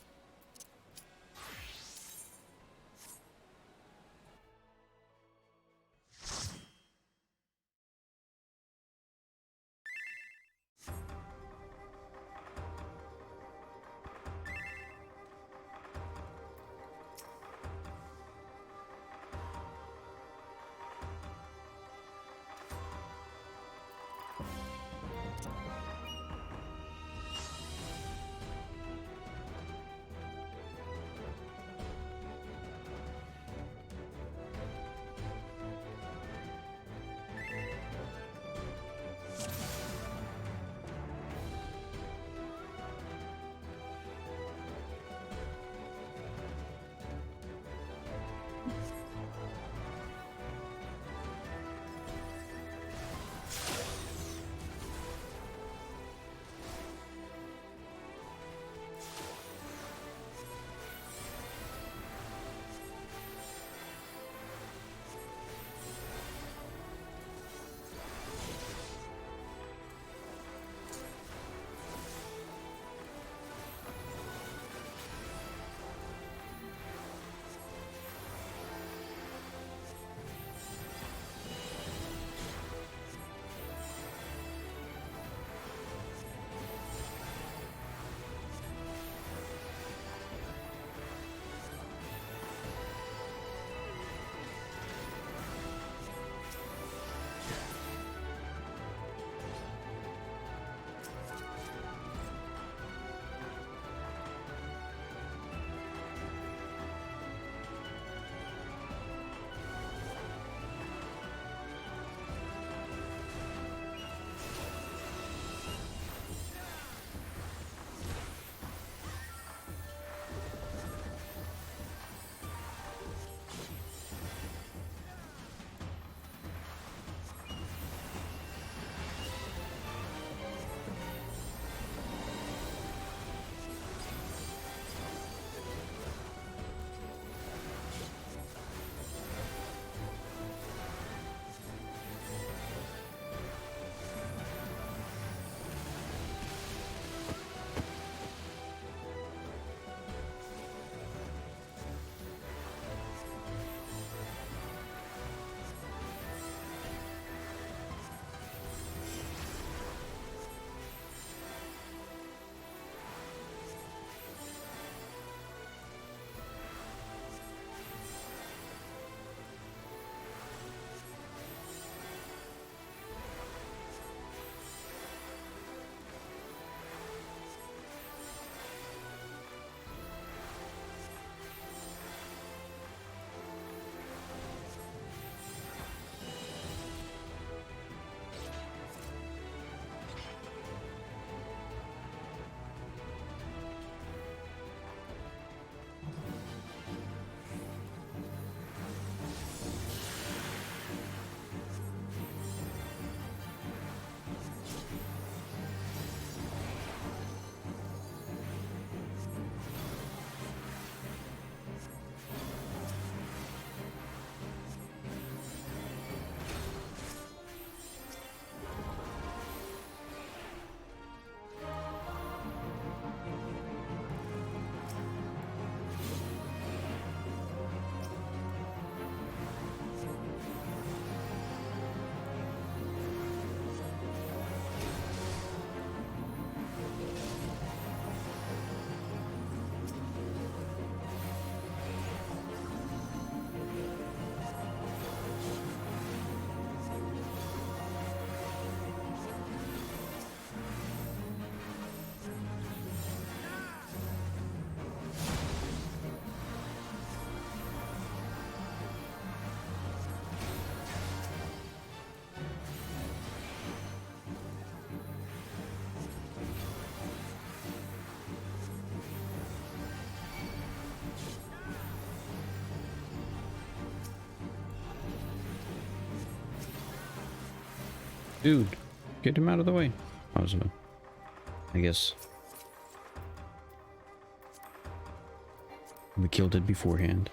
Dude, get him out of the way. I guess We killed it beforehand.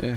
Yeah.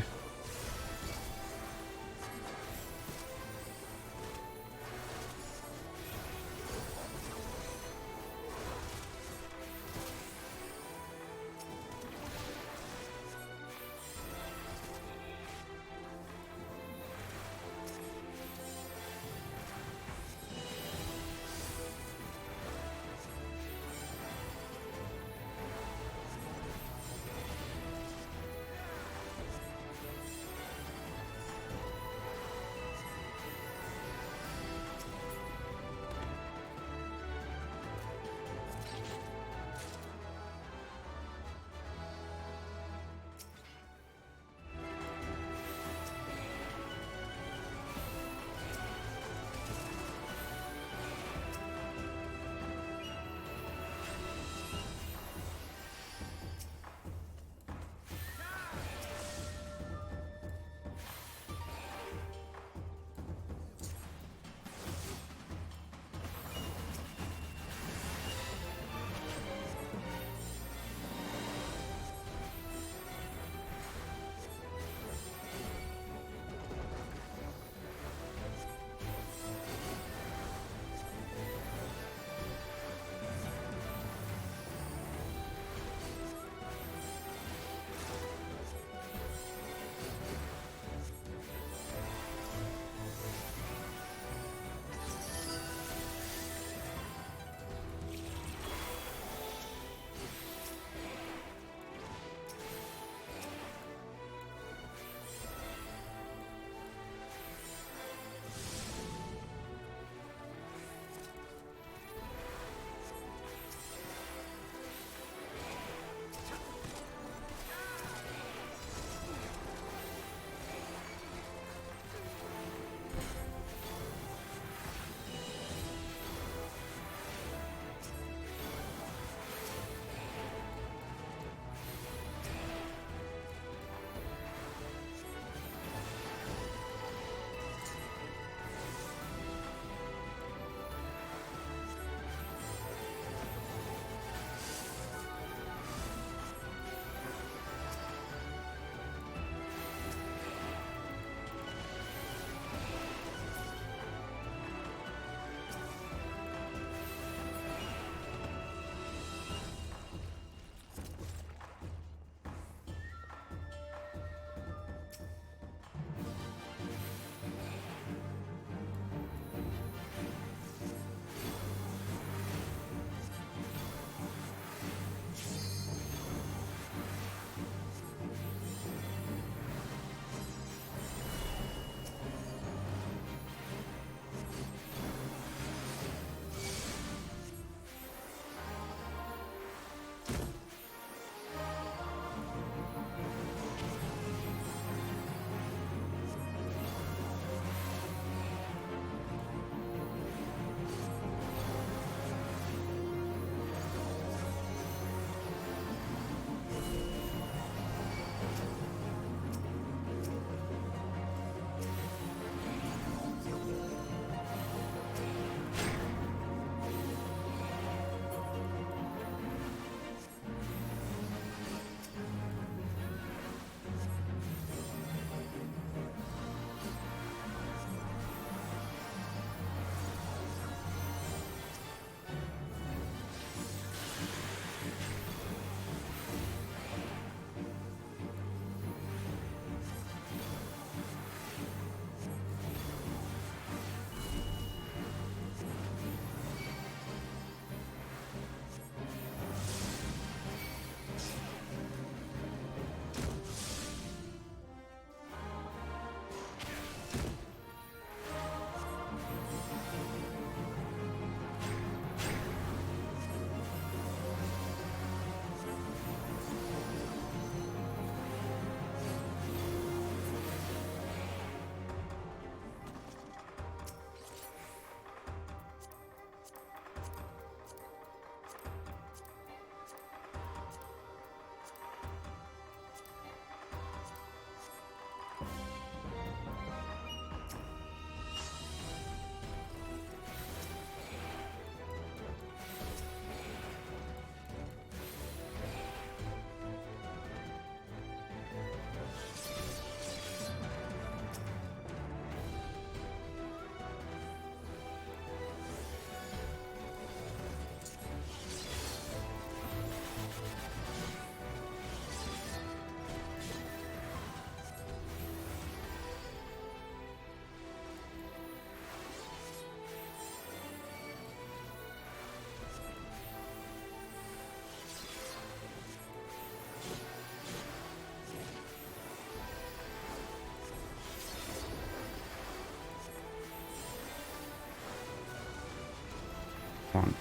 Come on.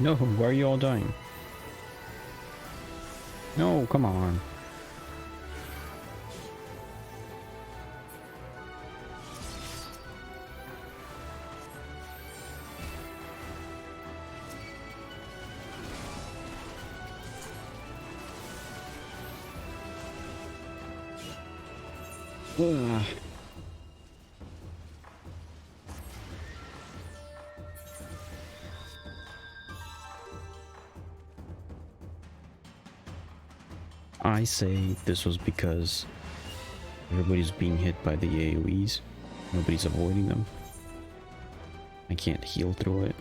No, why are you all dying? No, come on. Ugh. I say this was because everybody's being hit by the AoEs. Nobody's avoiding them. I can't heal through it.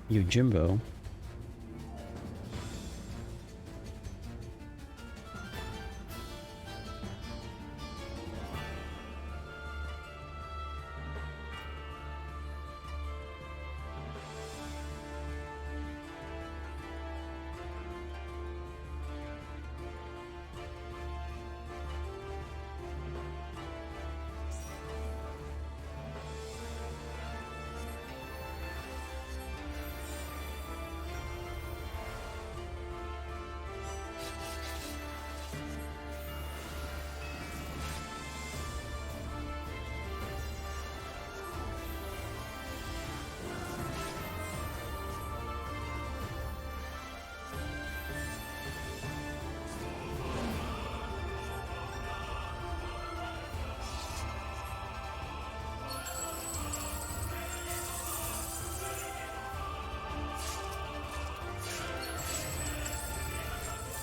You Jimbo.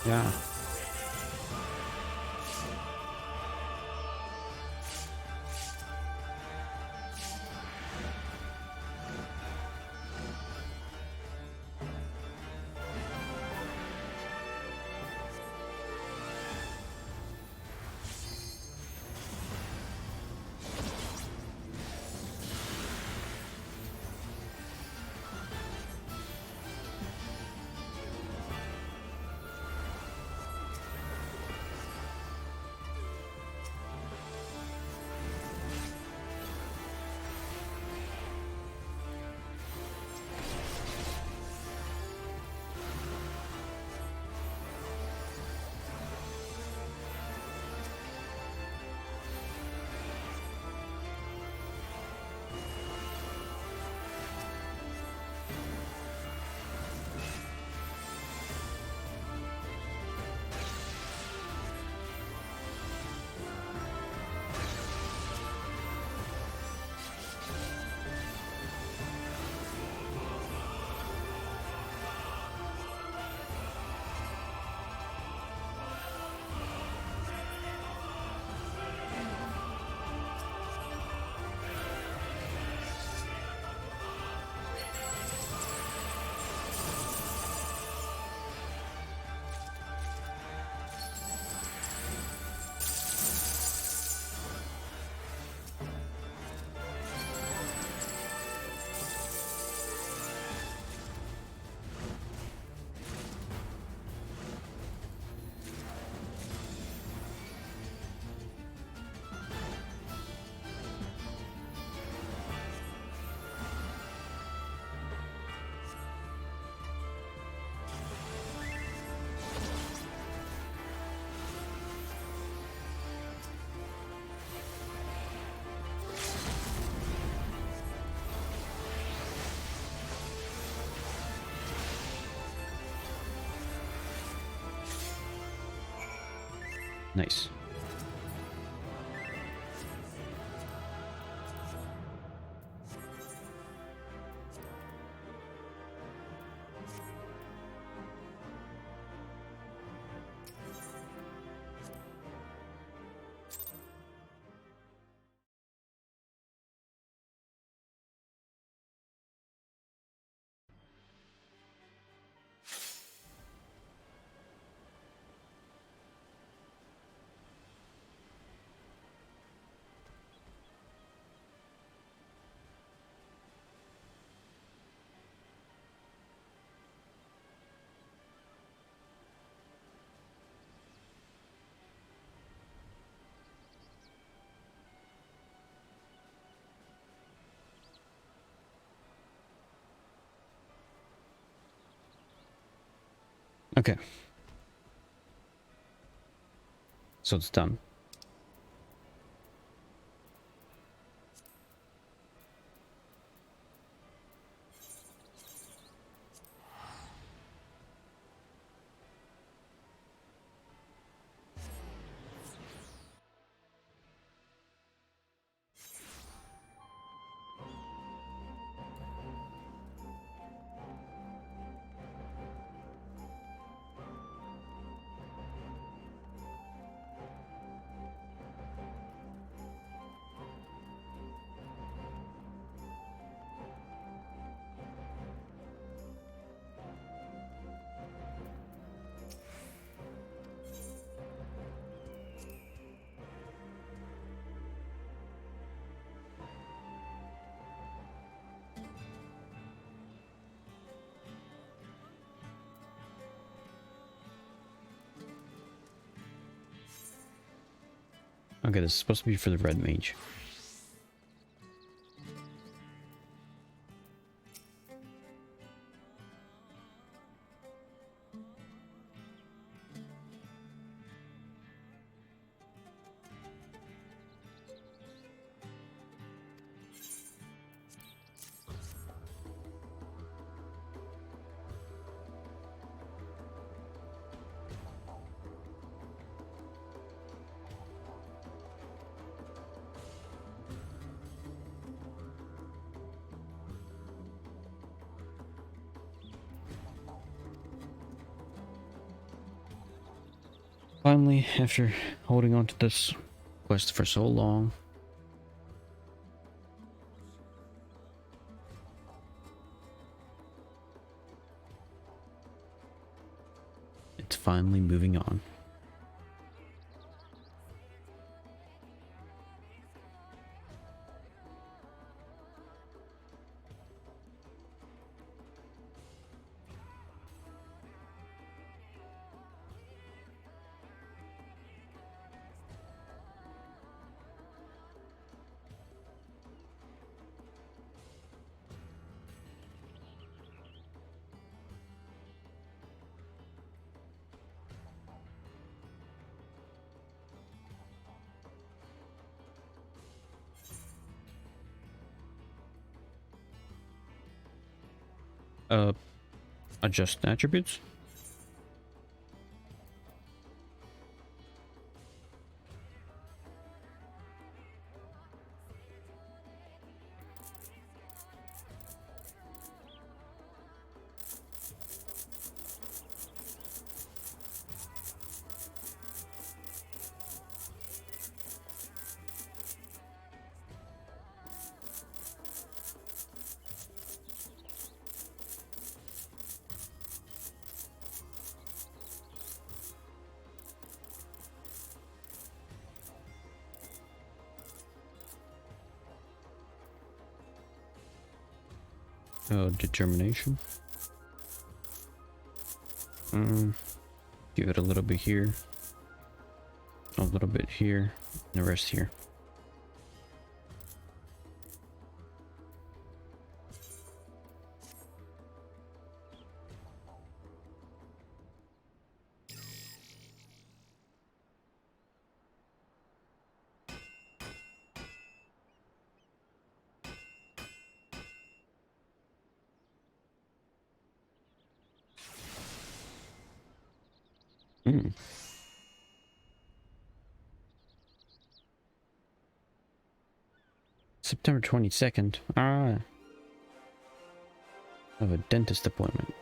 Yeah. Nice. Okay. So it's done. Okay, this is supposed to be for the red mage. Finally, after holding on to this quest for so long, it's finally moving on. Uh, adjust attributes? Determination. Give it a little bit here, a little bit here, and the rest here. Hmm. September 22nd. Ah. I have a dentist appointment.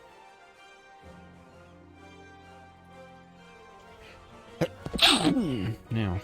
Now.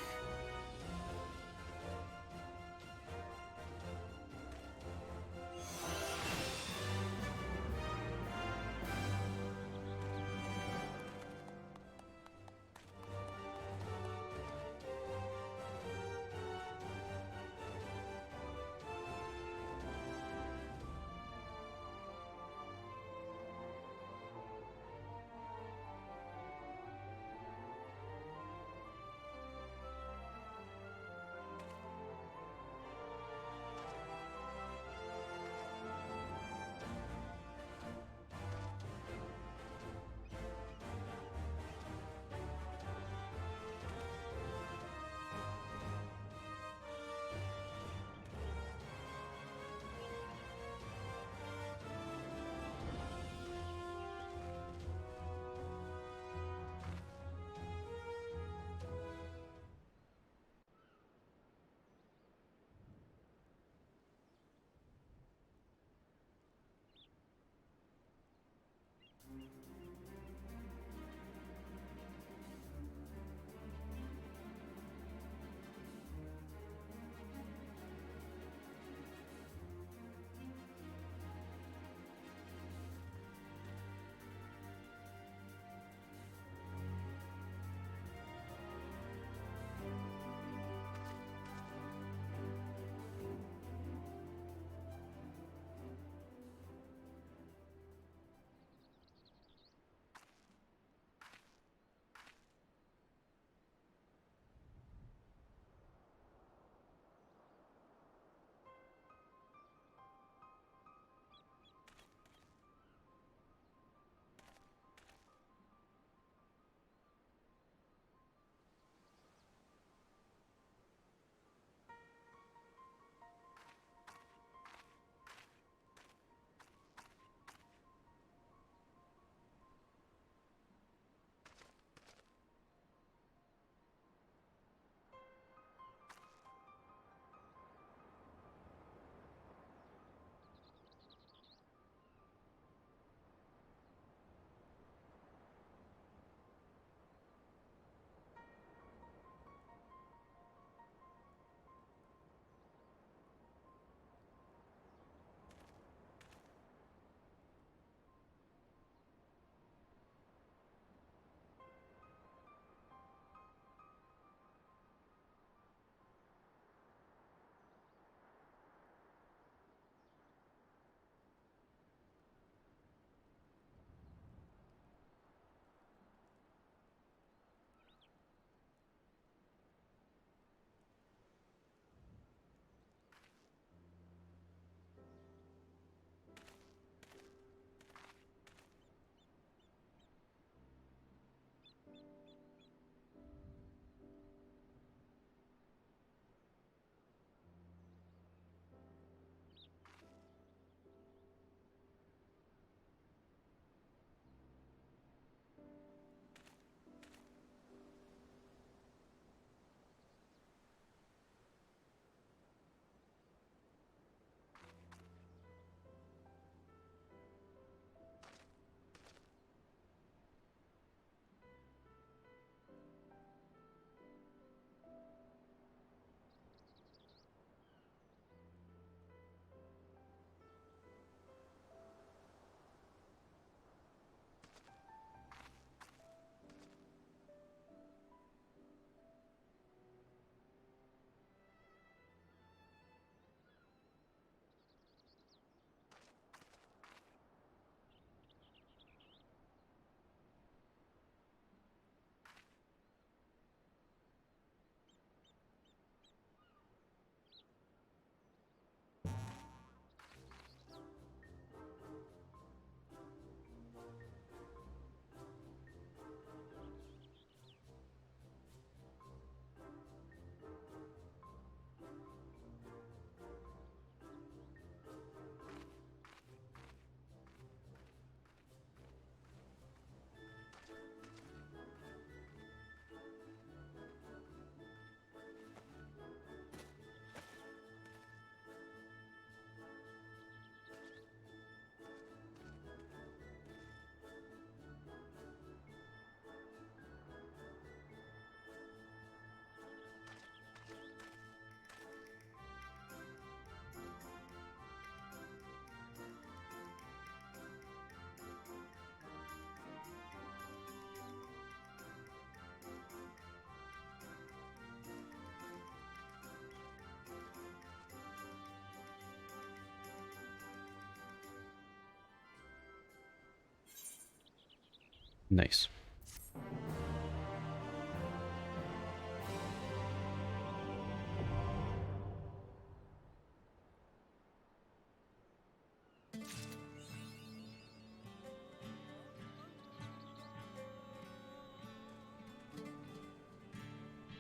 Nice.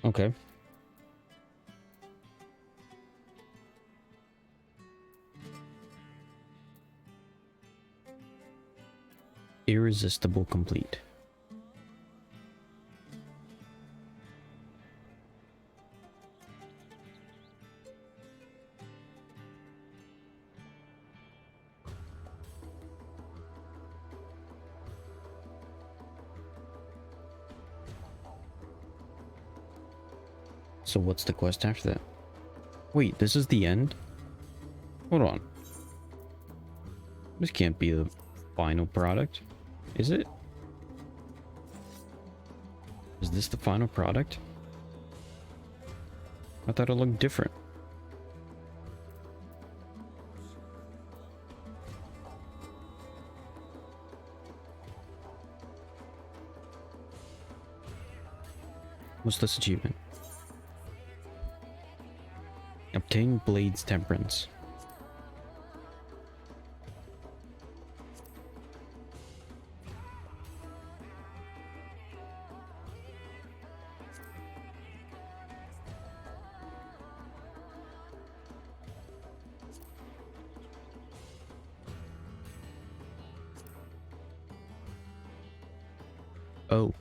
Okay. Irresistible complete. So what's the quest after that? Wait, this is the end? Hold on. This can't be the final product, is it? Is this the final product? I thought it looked different. What's this achievement? Obtain Blade's Temperance. Oh.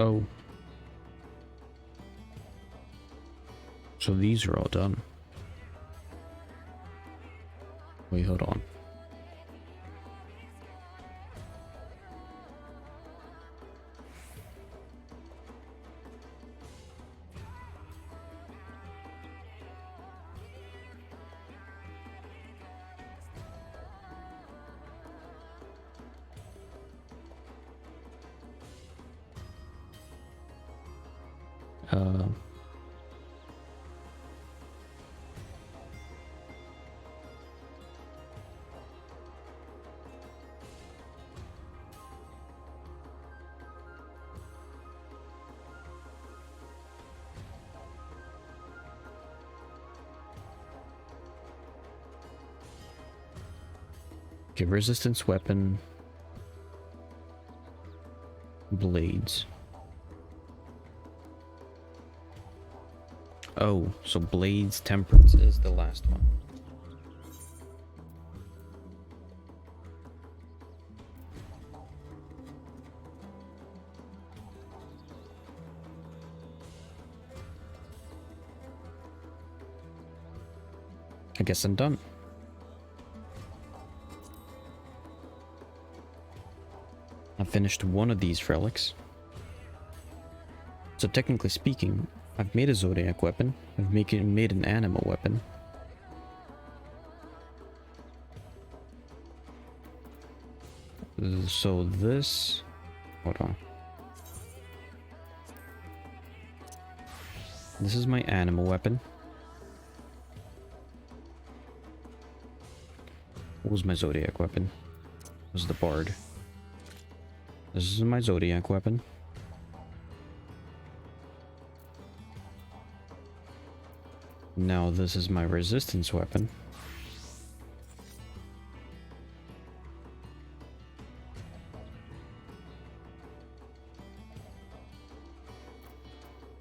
Oh. So these are all done. Wait, hold on. Okay, resistance weapon. Blades. Oh, so Blade's Temperance is the last one. I guess I'm done. I finished one of these relics. So technically speaking, I've made a Zodiac weapon. I've made an animal weapon. So this... Hold on. This is my animal weapon. What was my Zodiac weapon? It was the Bard. This is my Zodiac weapon. Now this is my resistance weapon.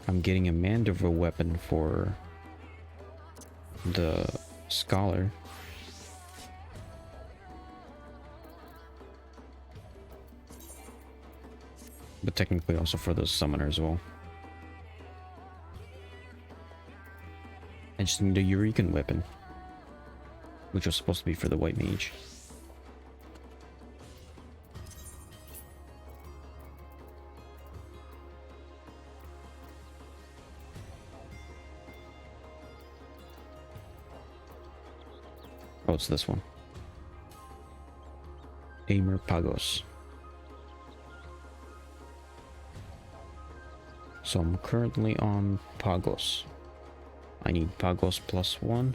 I'm getting a Mandiver weapon for the Scholar. But technically also for the Summoner as well. I just need a Eureka weapon, which was supposed to be for the White Mage. Oh, it's this one. Aimer Pagos. So I'm currently on Pagos. I need Pagos +1.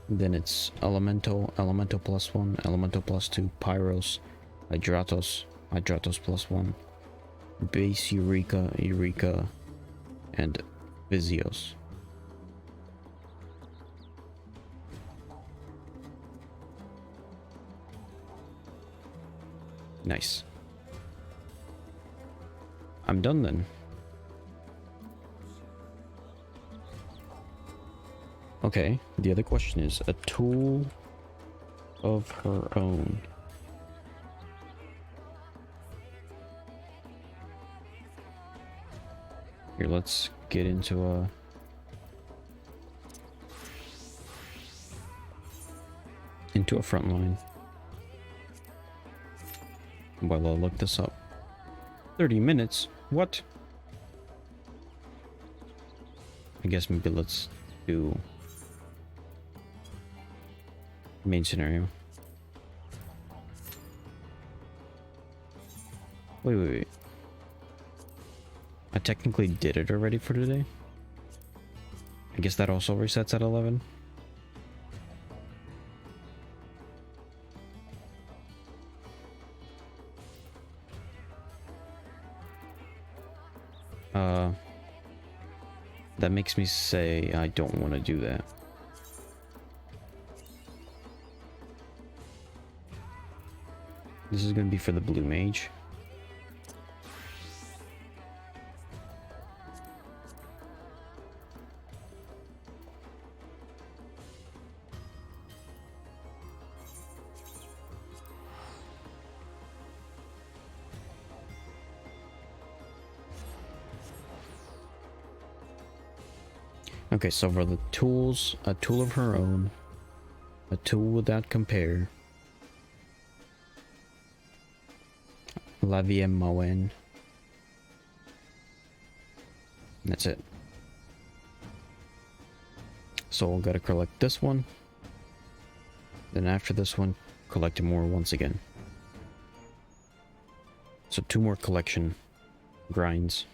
Then it's Elemental, Elemental +1, Elemental +2, Pyros, Hydratos, Hydratos +1, Base Eureka, Eureka, and Vizios. Nice. I'm done then. Okay, the other question is a tool of her own. Here, let's get into a... front line. While I look this up. 30 minutes? What? I guess maybe let's do main scenario. Wait. I technically did it already for today. I guess that also resets at 11. That makes me say I don't want to do that. This is going to be for the blue mage. Okay, so for the tools, a tool of her own, a tool without compare, Lavie Moen. That's it. So we'll gotta collect this one. Then after this one, collect more once again. So 2 more collection grinds.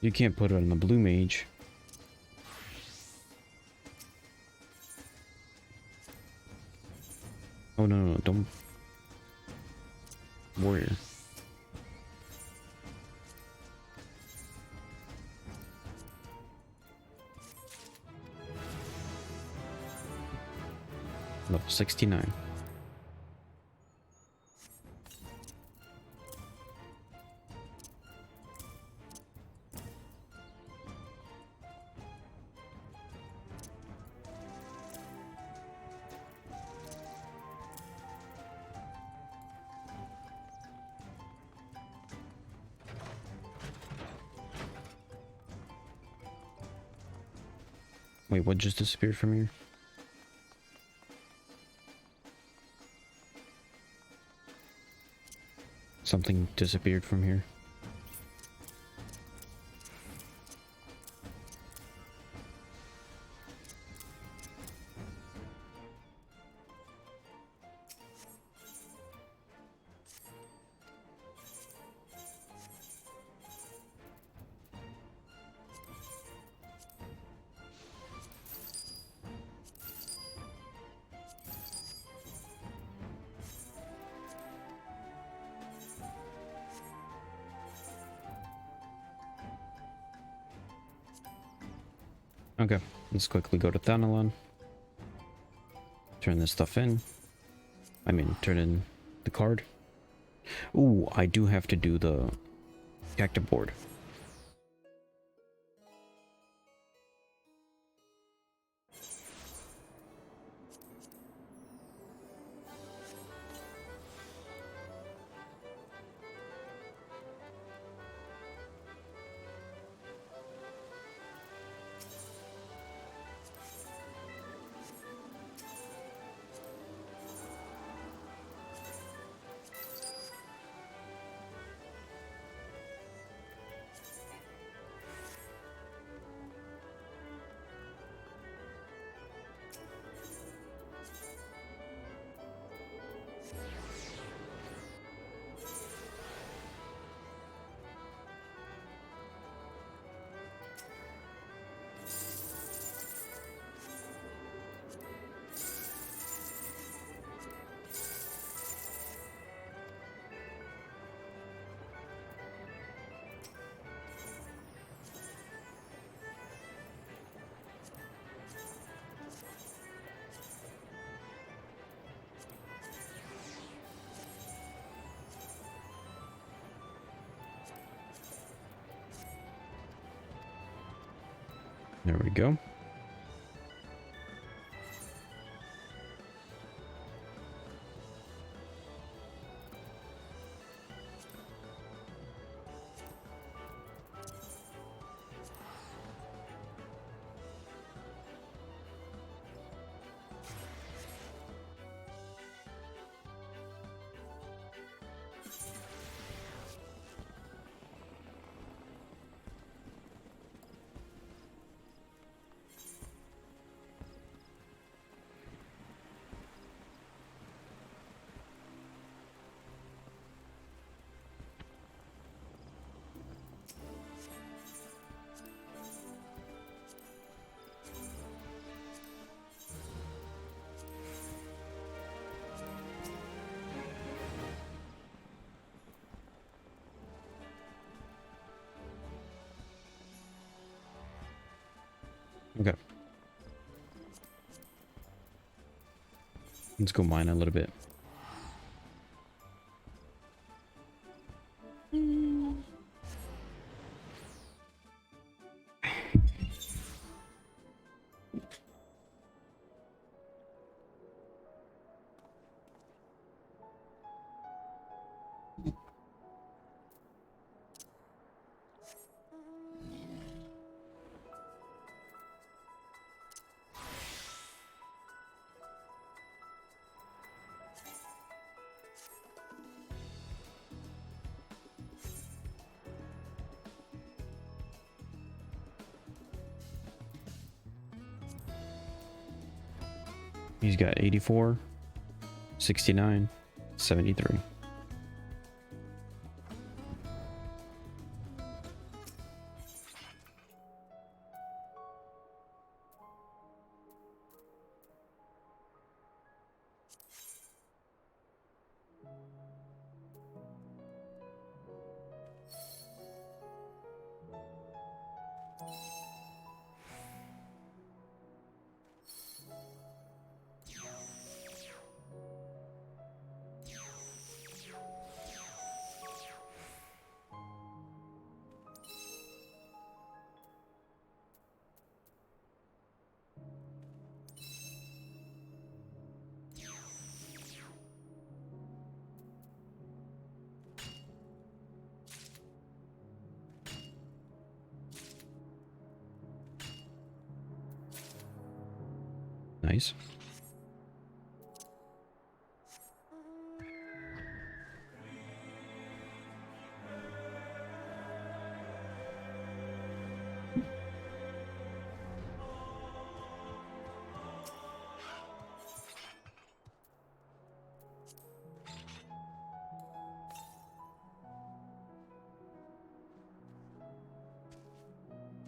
You can't put it on the blue mage. Oh no, don't. Warrior. Level 69. Wait, what just disappeared from here? Something disappeared from here. Okay, let's quickly go to Thanalon. Turn this stuff in. I mean, turn in the card. Ooh, I do have to do the cactus board. There we go. Okay. Let's go mine a little bit. He's got 84, 69, 73. Nice.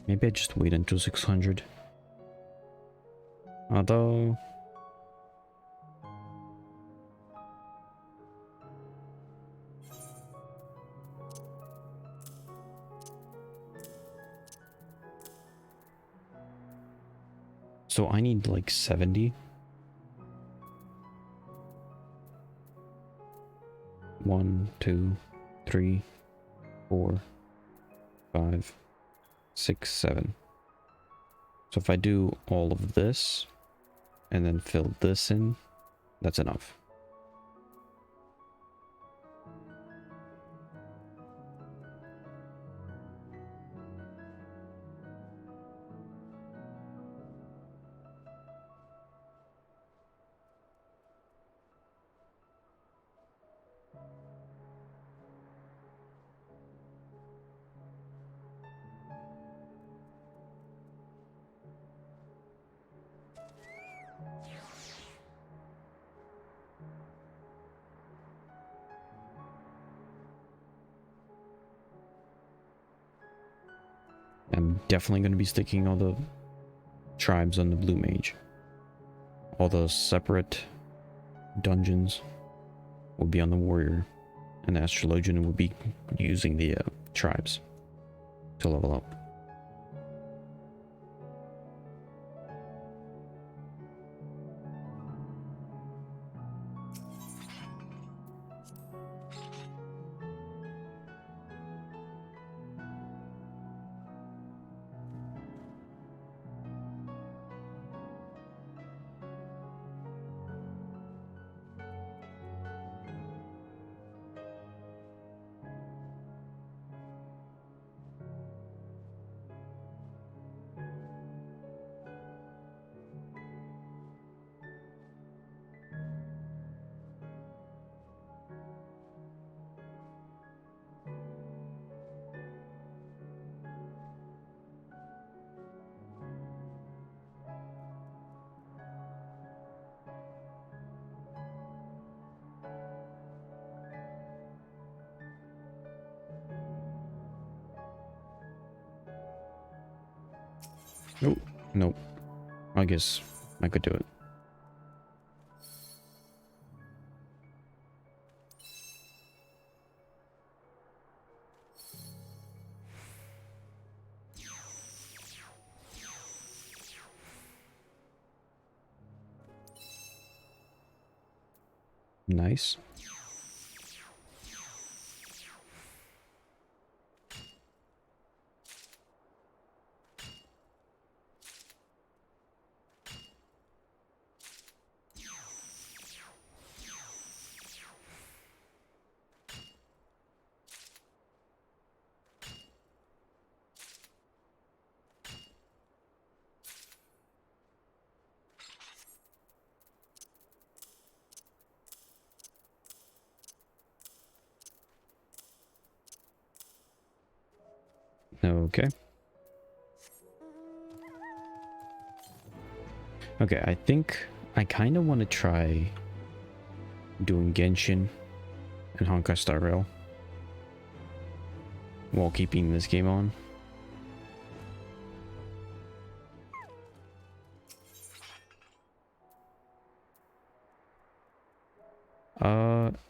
Maybe I just wait until 600. Although... So I need like 70. 1, 2, 3, 4, 5, 6, 7. So if I do all of this and then fill this in, that's enough. I'm definitely going to be sticking all the tribes on the blue mage. All those separate dungeons will be on the warrior, and the astrologian will be using the tribes to level up. Oh, nope. I guess I could do it. Nice. Okay. Okay, I think I kind of want to try doing Genshin and Honkai Star Rail while keeping this game on.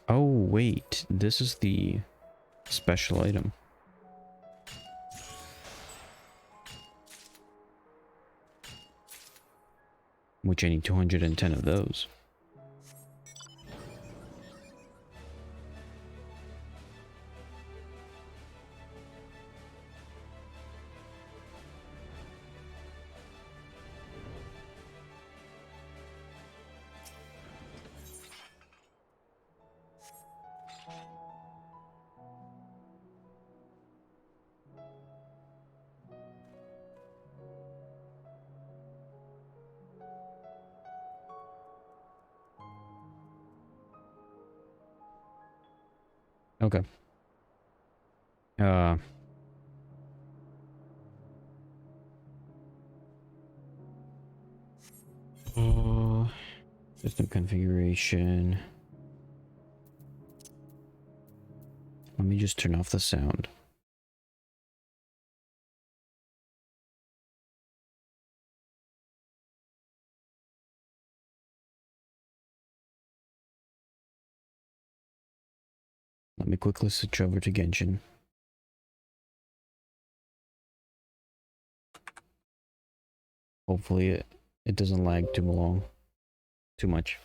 Oh wait, this is the special item. Which I need 210 of those. Okay. Uh, oh, system configuration. Let me just turn off the sound. Let me quickly switch over to Genshin. Hopefully it doesn't lag too much.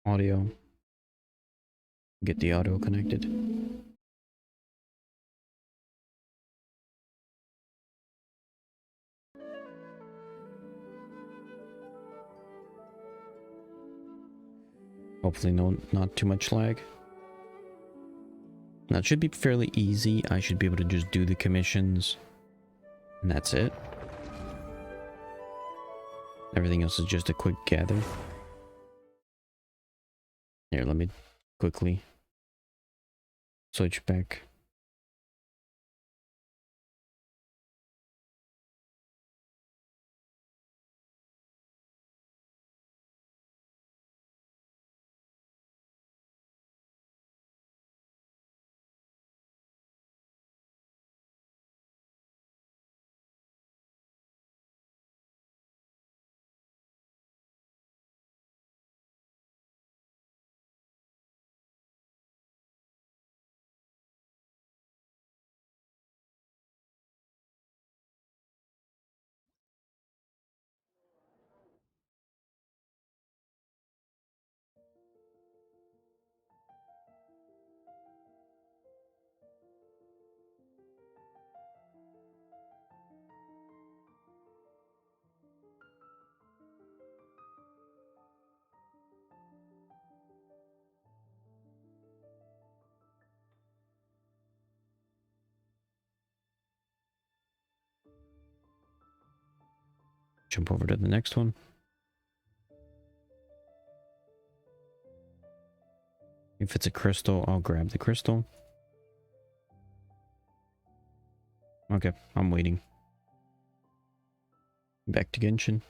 Audio. Get the audio connected. Hopefully not too much lag. That should be fairly easy. I should be able to just do the commissions. And that's it. Everything else is just a quick gather. Here, let me quickly switch back. Jump over to the next one. If it's a crystal, I'll grab the crystal. Okay, I'm waiting. Back to Genshin.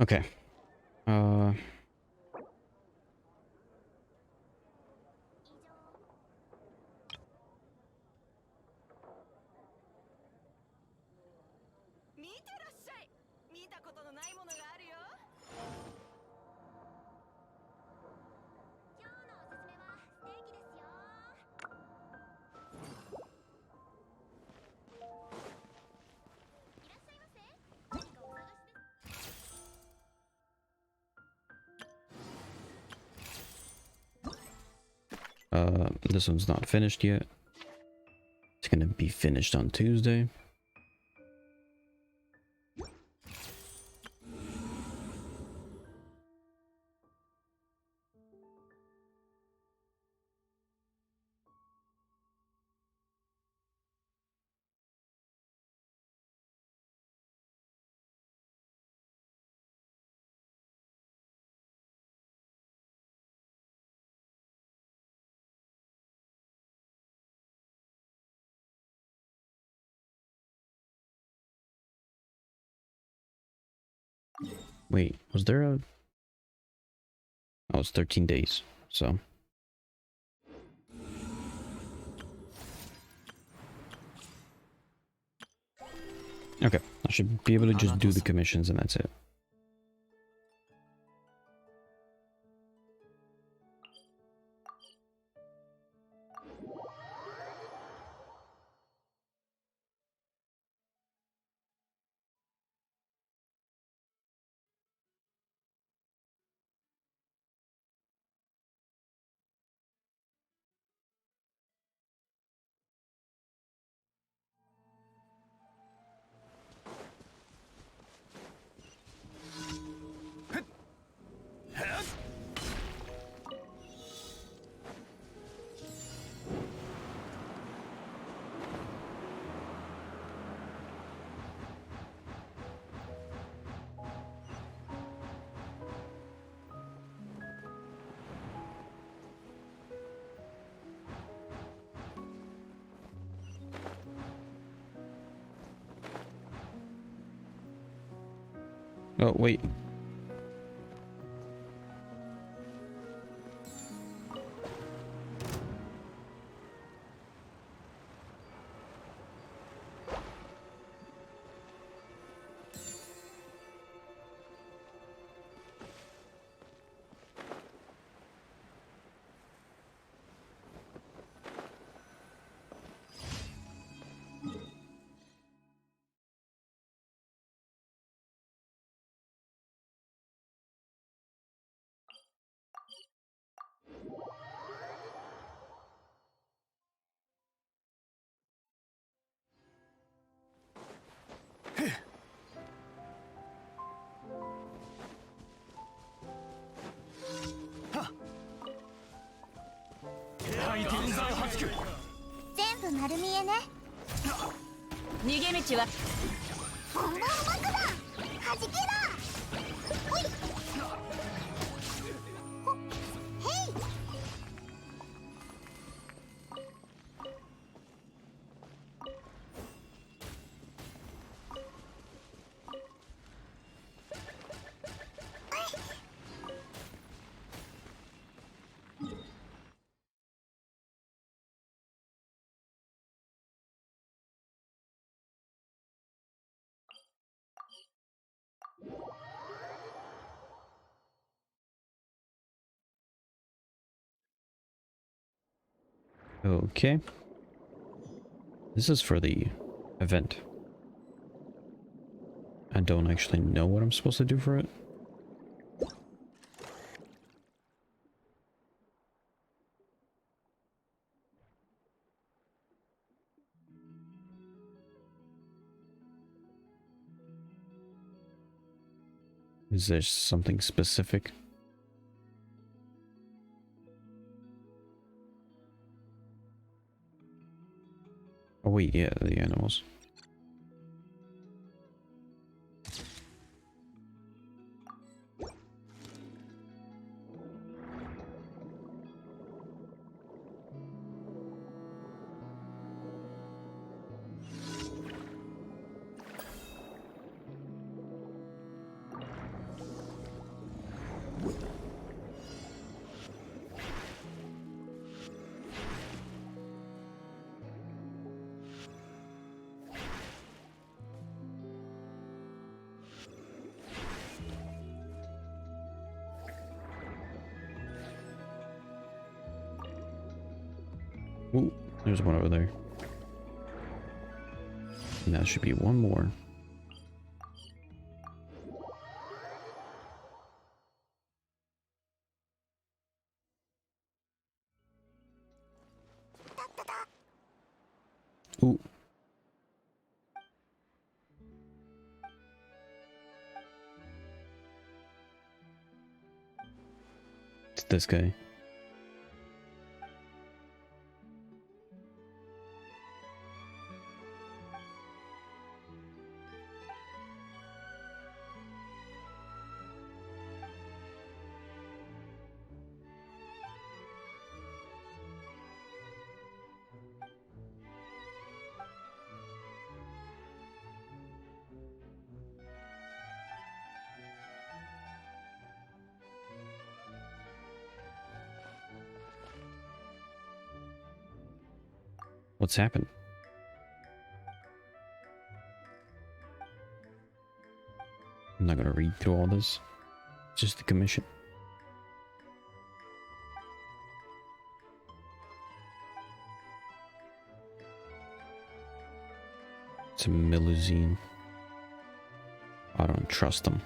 Okay. This one's not finished yet. It's gonna be finished on Tuesday. Wait, was there a... Oh, it's 13 days, so... Okay, I should be able to just do the commissions and that's it. Oh, wait. Okay. This is for the event. I don't actually know what I'm supposed to do for it. Is there something specific? Oh wait, yeah, the animals. Ooh, there's one over there. And that should be one more. Ooh. It's this guy. What's happened? I'm not gonna read through all this. Just the commission. It's a Melusine. I don't trust them.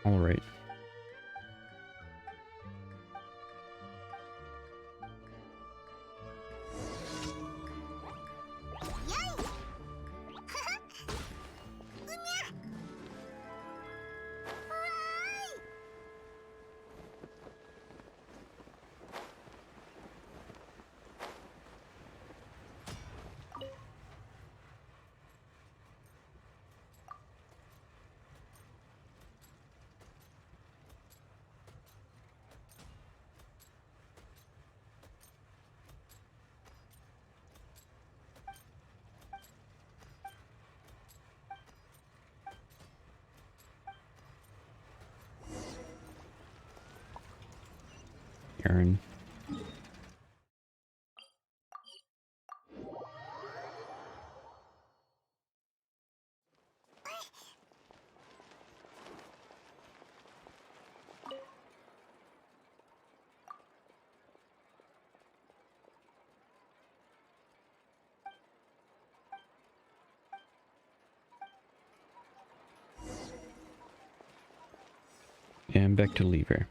All right. Aaron. And back to Lever.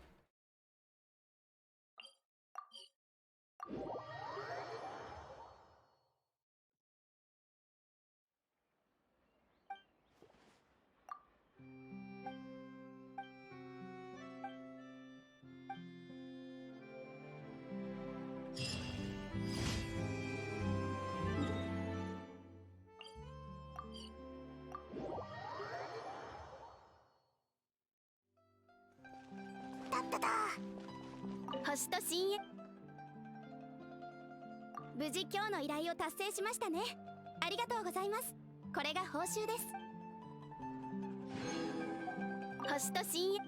星と深淵、無事今日の依頼を達成しましたね。ありがとうございます。これが報酬です。星と深淵、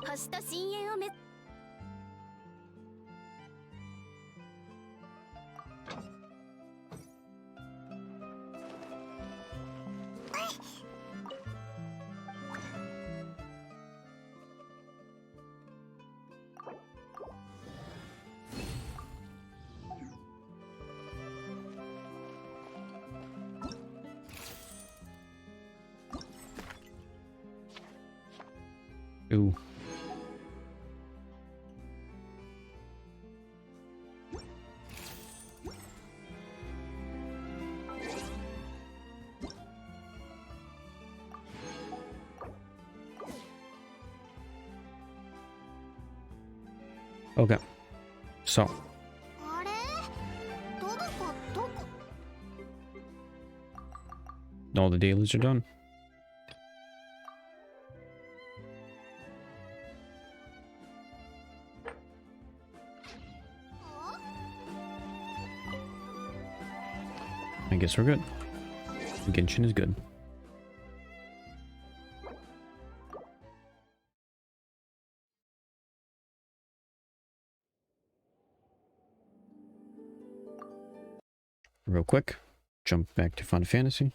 星と深淵をOoh. Okay. So. あれ、どこどこ。 All the dailies are done. I guess we're good. Genshin is good. Real quick, jump back to Final Fantasy.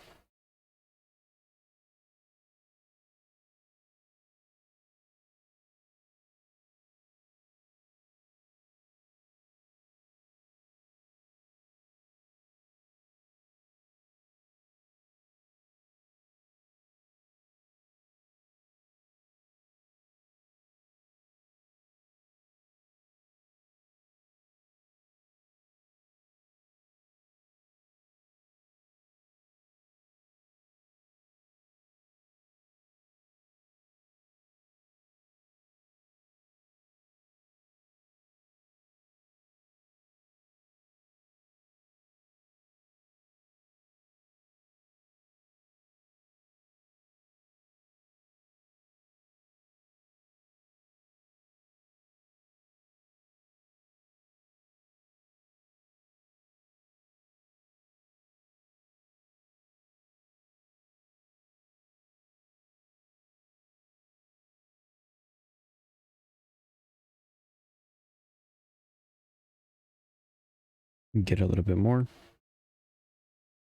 Get a little bit more.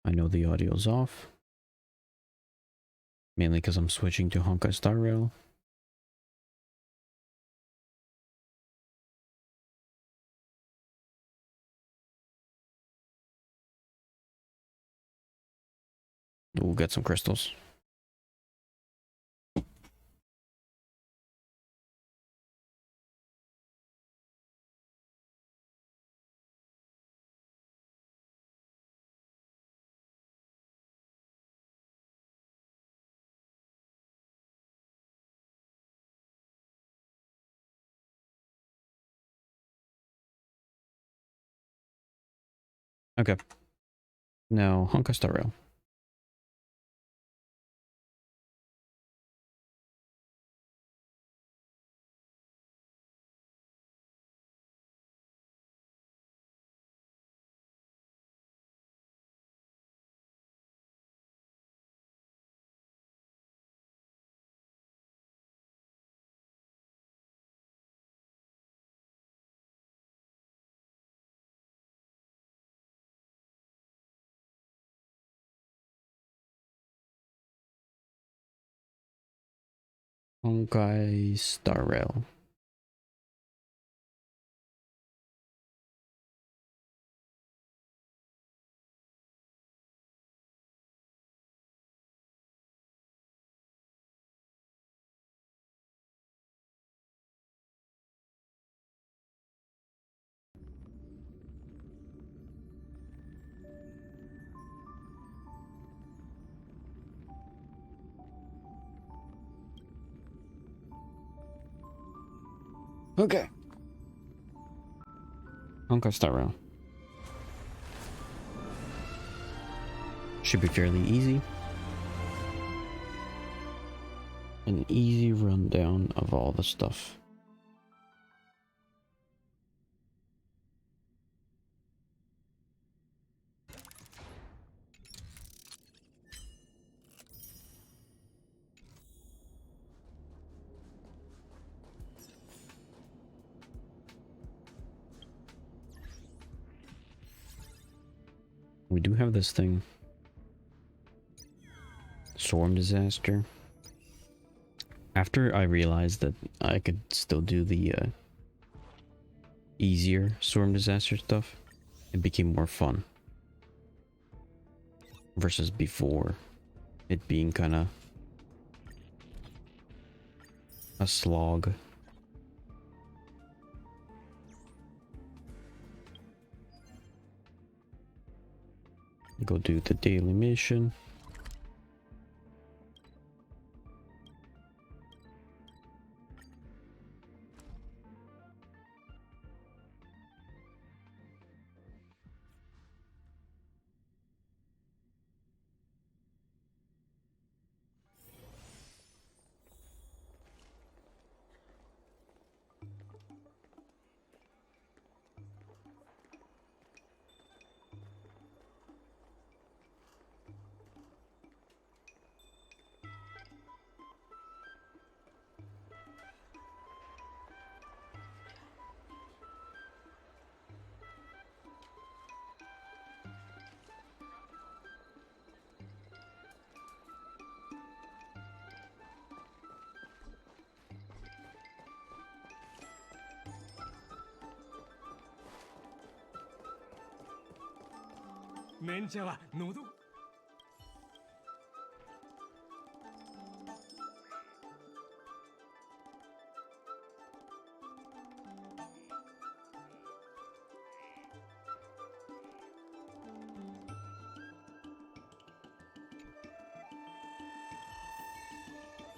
I know the audio's off. Mainly because I'm switching to Honkai Star Rail. We'll get some crystals. Okay. Now, Honkai Star Rail. Honkai Star Rail. Okay. Honkai start round. Should be fairly easy. An easy rundown of all the stuff. We do have this thing. Storm disaster. After I realized that I could still do the easier storm disaster stuff, it became more fun. Versus before it being kind of a slog. Go do the daily mission.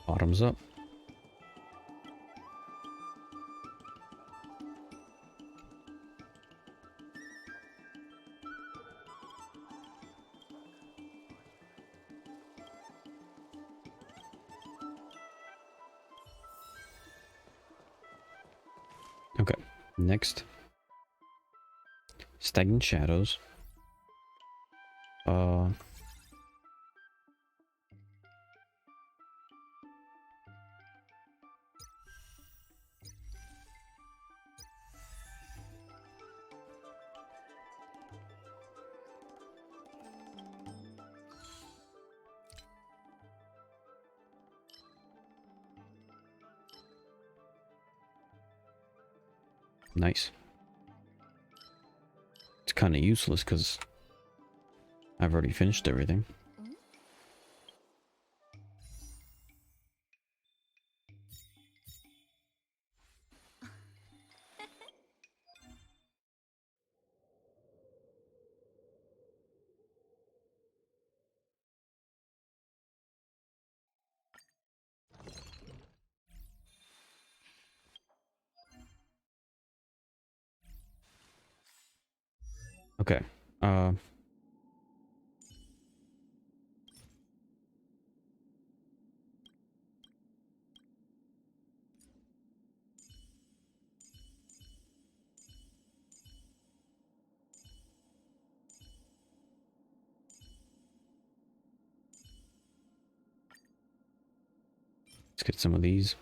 Bottoms up. Okay, next. Stagnant Shadows. Nice. It's kind of useless because I've already finished everything. Okay. Let's get some of these.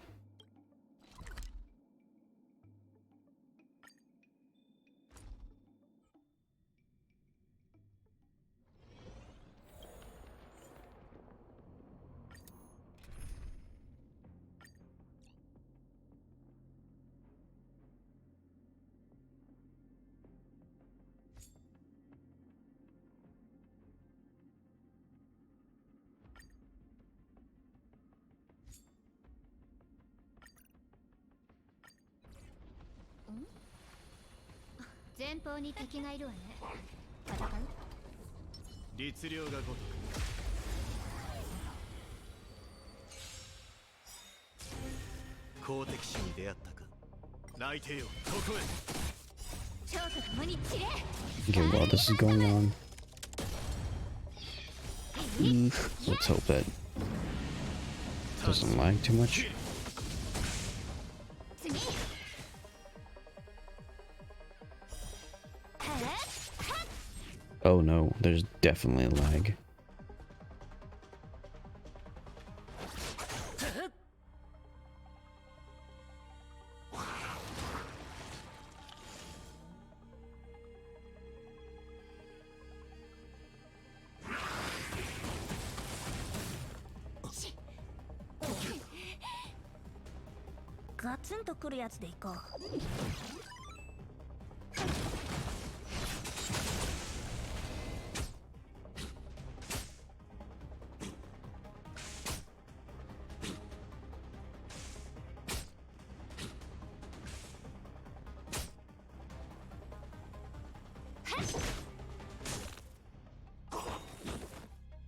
Okay, while this is going on, let's hope that doesn't lag too much. Oh no, there's definitely a lag.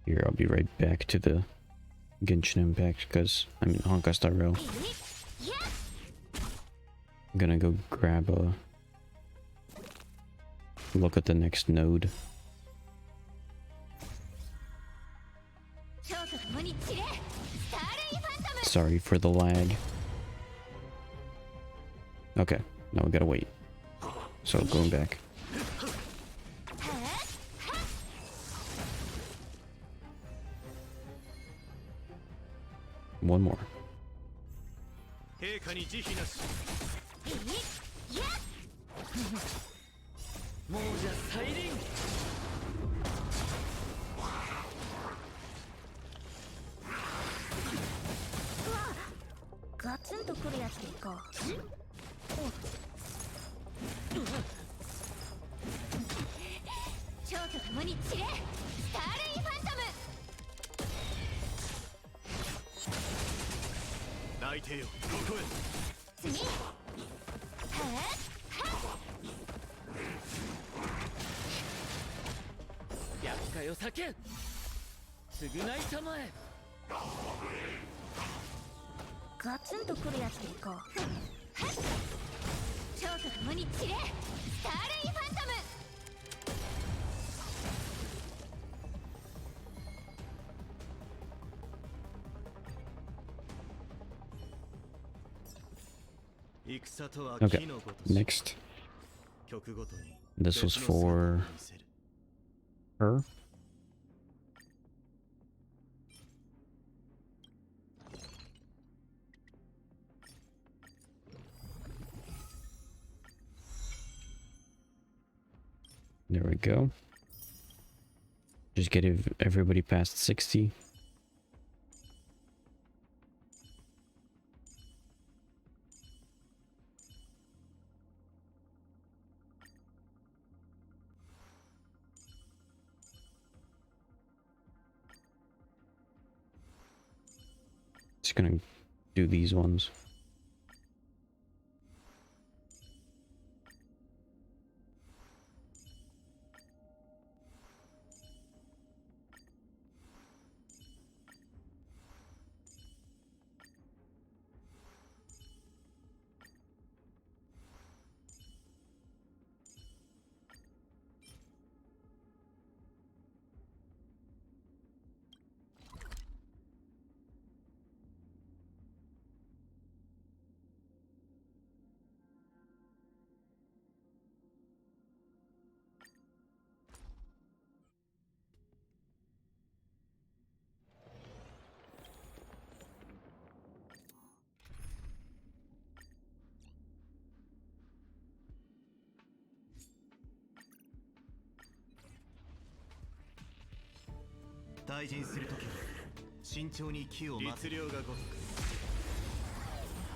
Here, I'll be right back to the Genshin Impact because I'm in Honkai Star Rail. I'm gonna go grab a look at the next node. Sorry for the lag. Okay, now we gotta wait. So going back. One more. Okay, next. This was for her. There we go. Just get everybody past 60. Just gonna do these ones.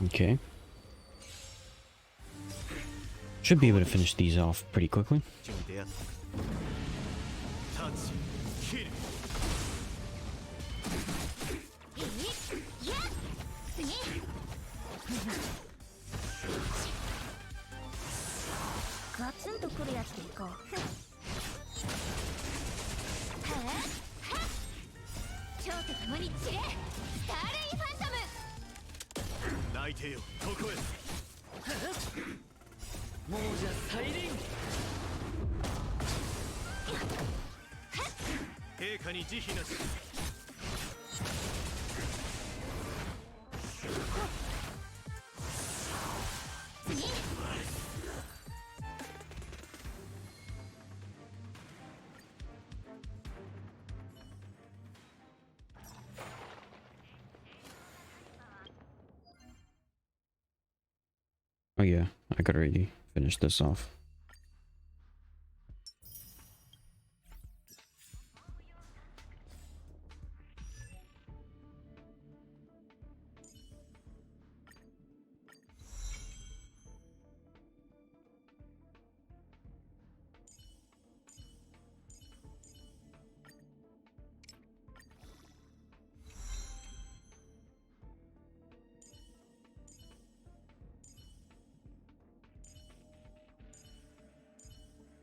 Okay. Should be able to finish these off pretty quickly. 亡者再臨。陛下に慈悲なし。Oh yeah, I could already finish this off.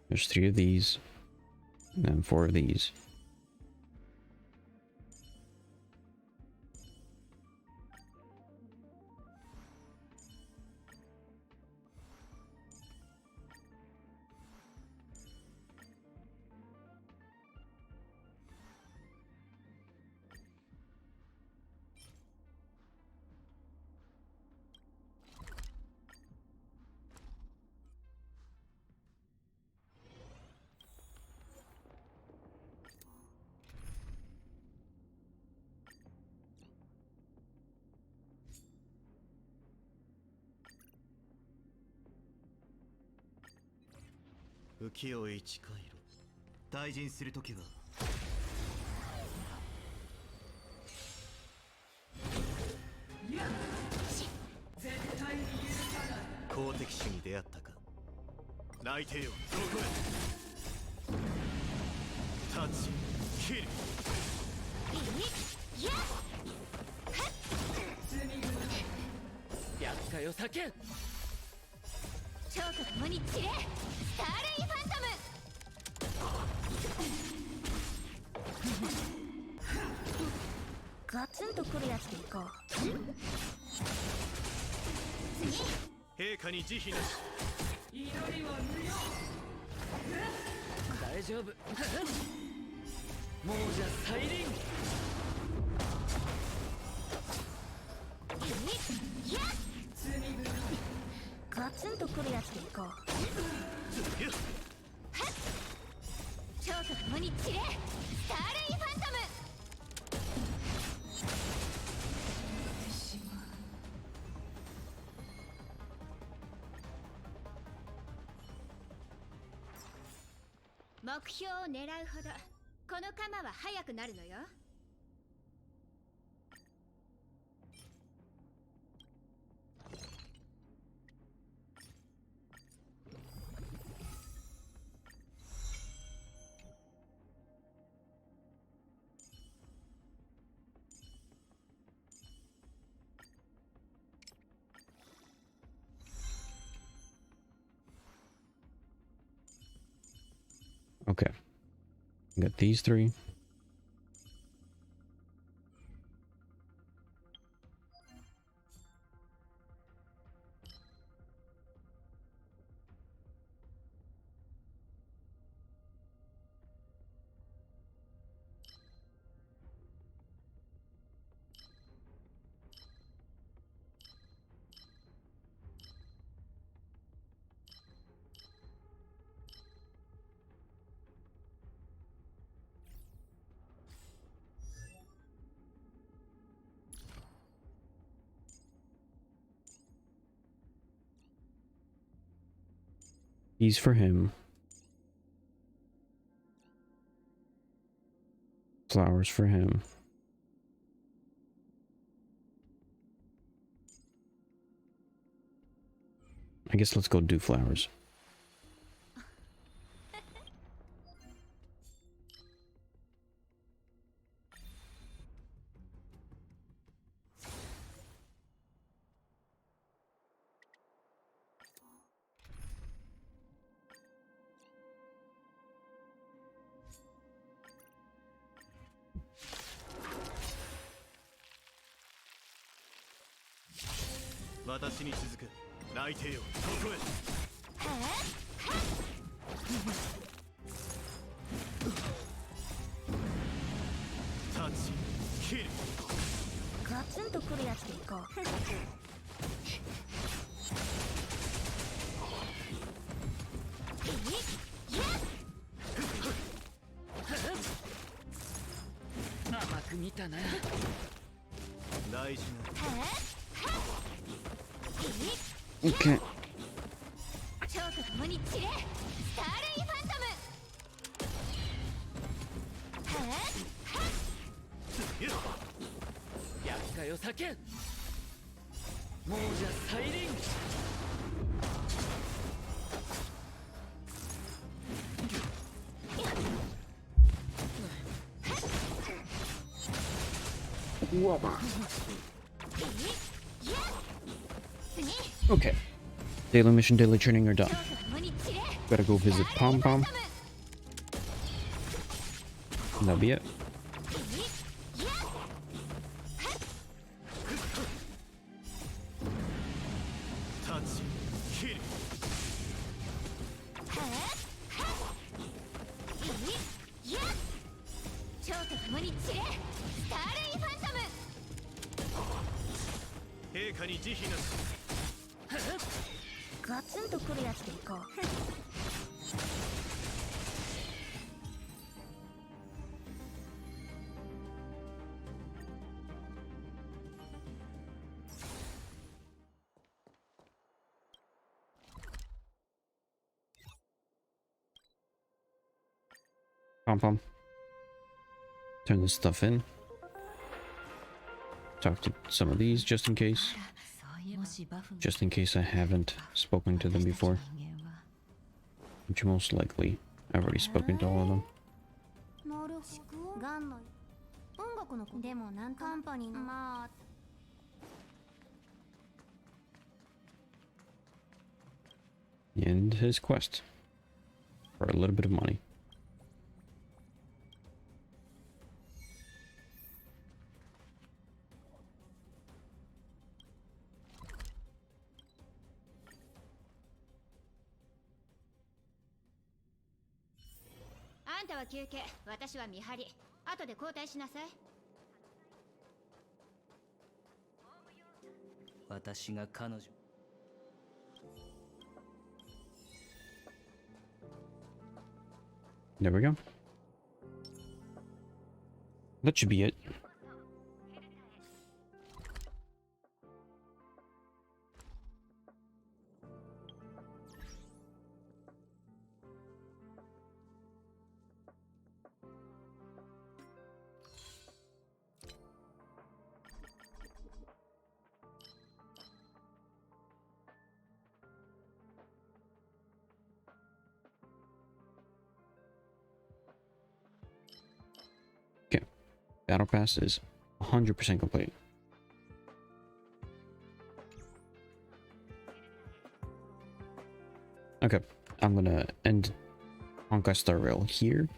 There's 3 of these, and then 4 of these.浮世一回路。退陣するときは。公敵種に出会ったか。内定よ、どこへ。タッチ、キル。厄介を避けん。超と共に散れ、スターレイファントム。ガツンとくるやつでいこう。陛下に慈悲なし。祈りは無用。大丈夫。亡者再臨。ガツンとくるやつでいこう。超と共に散れ、スターレイファントム。目標を狙うほどこの鎌は速くなるのよ。Okay. Got these 3. These for him. Flowers for him. I guess let's go do flowers.私に続く。泣いてよそこへタッチキルガツンとくるやつでいこう甘く見たな。大事な Okay. 超と共に散れスターレイファントム厄介を避けん。亡者再臨。Okay. Daily mission, daily training are done. 超と共に散れ Gotta go visit Pom Pom. And that'll be it. タッチキル超と共に散れスターレイファントム陛下に慈悲なしガツンとくるやつでいこう Pom Pom. Turn this stuff in. Talk to some of these just in case. Just in case I haven't spoken to them before. Which most likely I've already spoken to all of them. なるほどガンの音楽の子でもなんカンパニーのまあ And his quest. For a little bit of money.「あんたは休憩私は見張り後で交代しなさい」私が彼女。 There we go. That should be it. Battle Pass is 100% complete. Okay, I'm gonna end Honkai Star Rail here.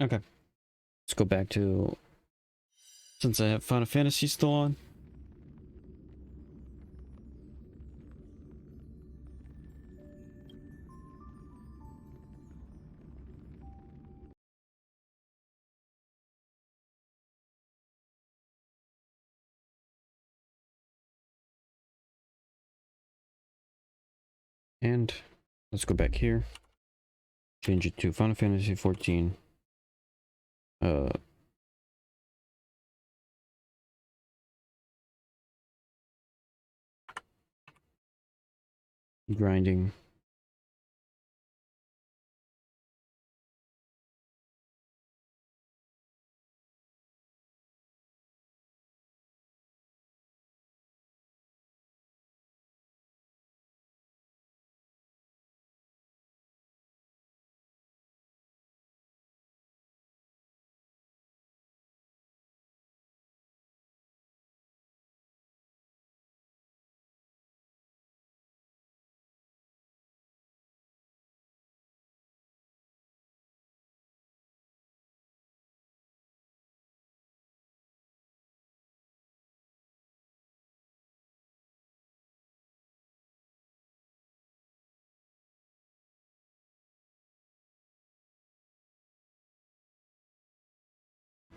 Okay, let's go back to, since I have Final Fantasy still on. And let's go back here. Change it to Final Fantasy 14. Grinding.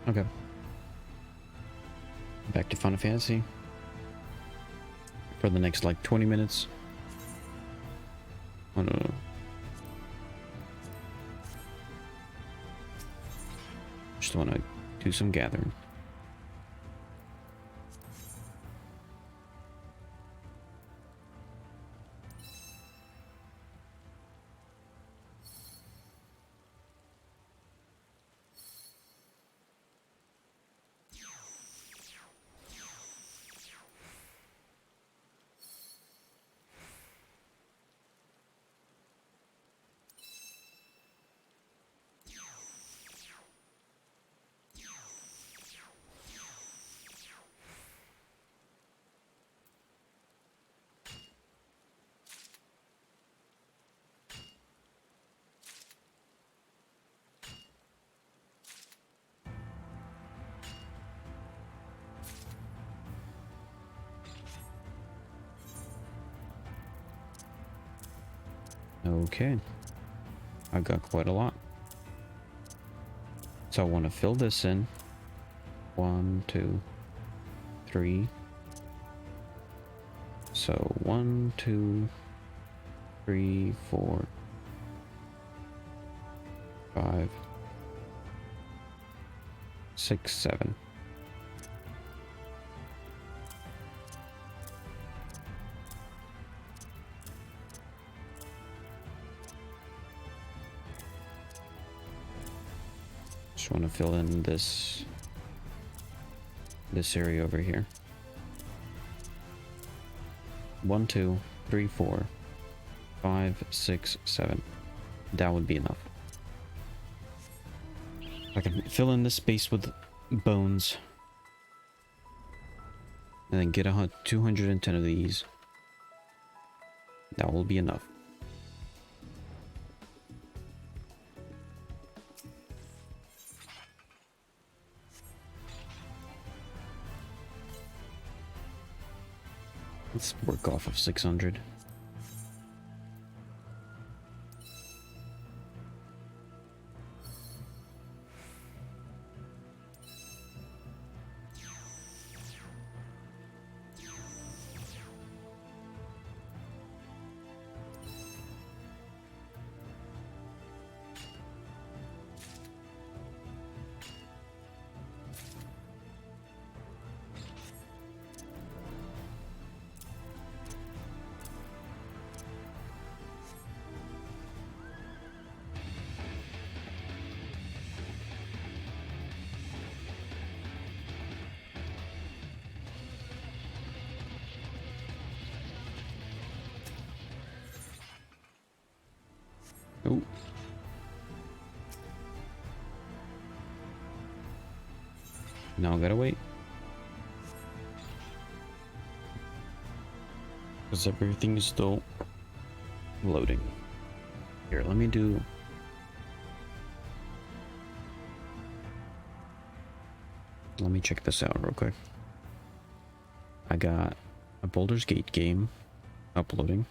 Okay. Back to Final Fantasy. For the next like 20 minutes. I don't know. Just want to do some gathering. Okay. I've got quite a lot. So I want to fill this in. 1, 2, 3. So 1, 2, 3, 4, 5, 6, 7. Just want to fill in this area over here. 1, 2, 3, 4, 5, 6, 7. That would be enough. I can fill in this space with bones. And then get 210 of these. That will be enough. Let's work off of 600. Oh. Now I gotta wait. Because everything is still loading. Here, let me check this out real quick. I got a Baldur's Gate game uploading.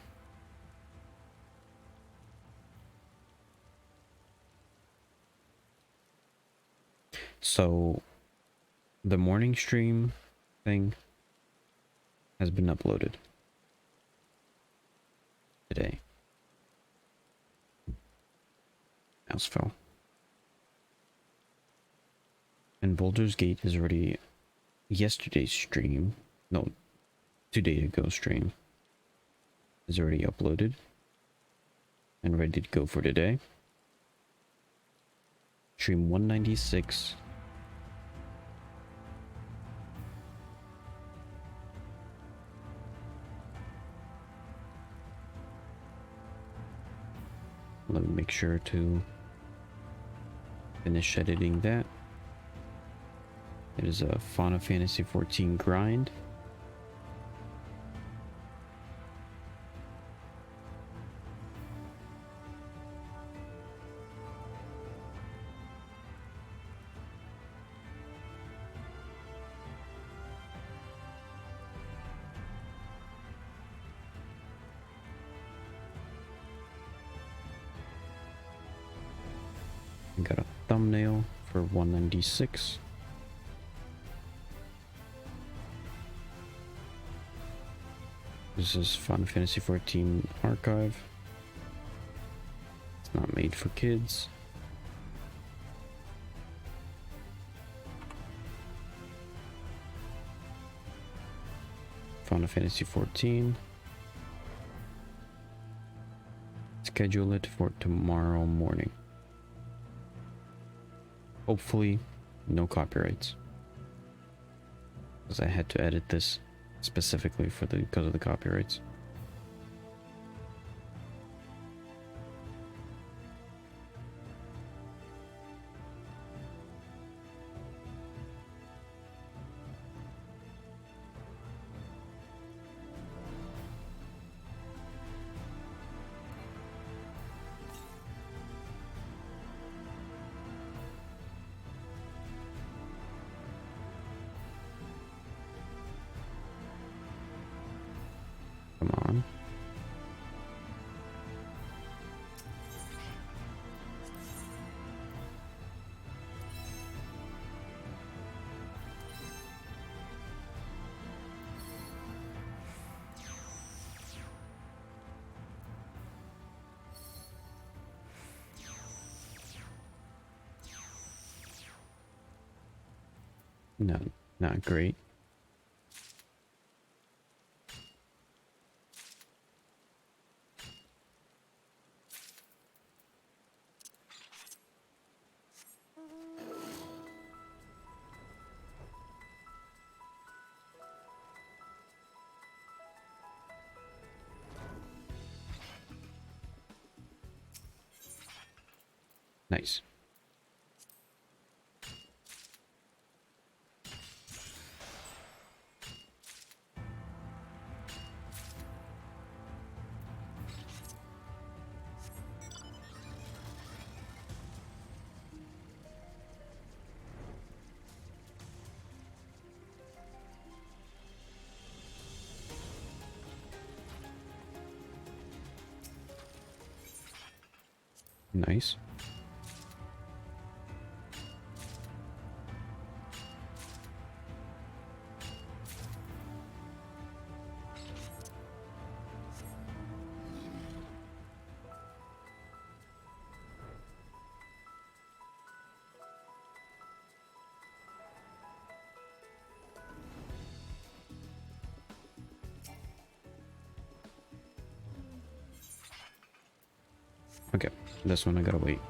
So the morning stream thing has been uploaded today. Mouse fell. And Baldur's Gate is already yesterday's stream. No, 2 days ago stream is already uploaded and ready to go for today. Stream 196. Let me make sure to finish editing that. It is a Final Fantasy 14 grind. Got a thumbnail for 196. This is Final Fantasy 14 Archive. It's not made for kids. Final Fantasy 14. Schedule it for tomorrow morning. Hopefully, no copyrights. Because I had to edit this specifically because of the copyrights. Come on. No, not great. Nice. Nice. Okay, this one I gotta wait.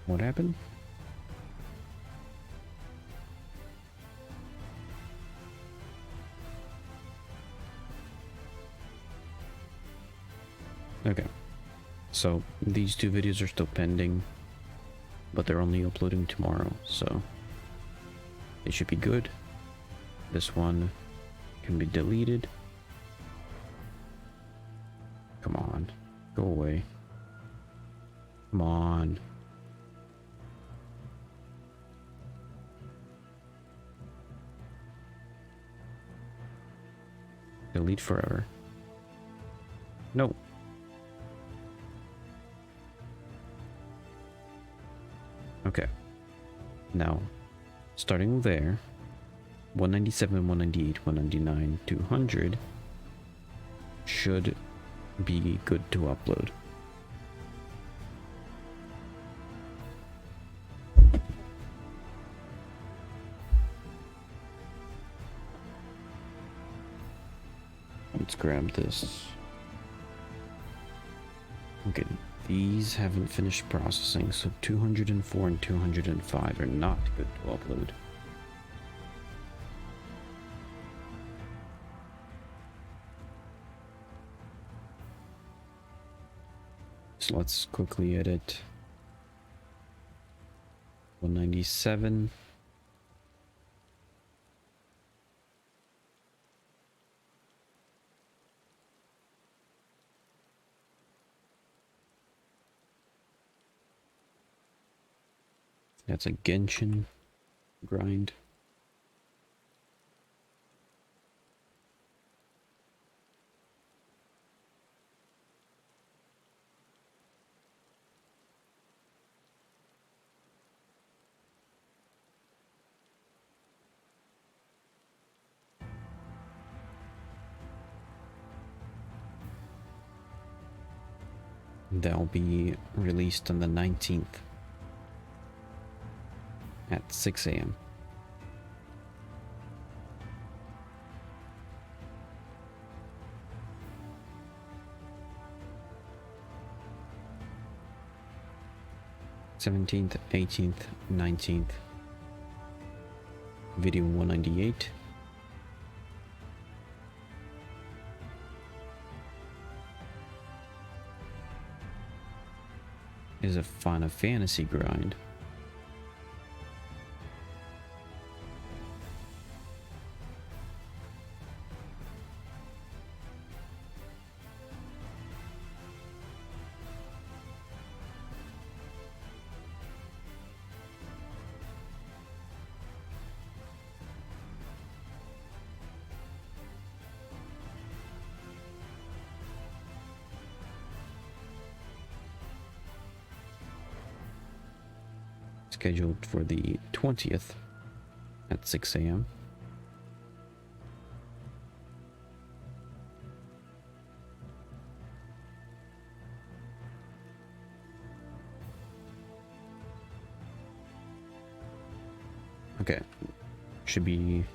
What happened? Okay, so these two videos are still pending, but they're only uploading tomorrow, so they should be good. This one can be deleted. Come on, go away. Come on. Delete forever. No. Okay. Now, starting there, 197, 198, 199, 200 should be good to upload. Let's grab this. Okay, these haven't finished processing, so 204 and 205 are not good to upload. So let's quickly edit 197. That's a Genshin grind. They'll be released on the 19th at 6 a.m. /17th, 18th, 19th. Video 198. Is a Final Fantasy grind. Scheduled for the 20th at 6 a.m. Okay, should be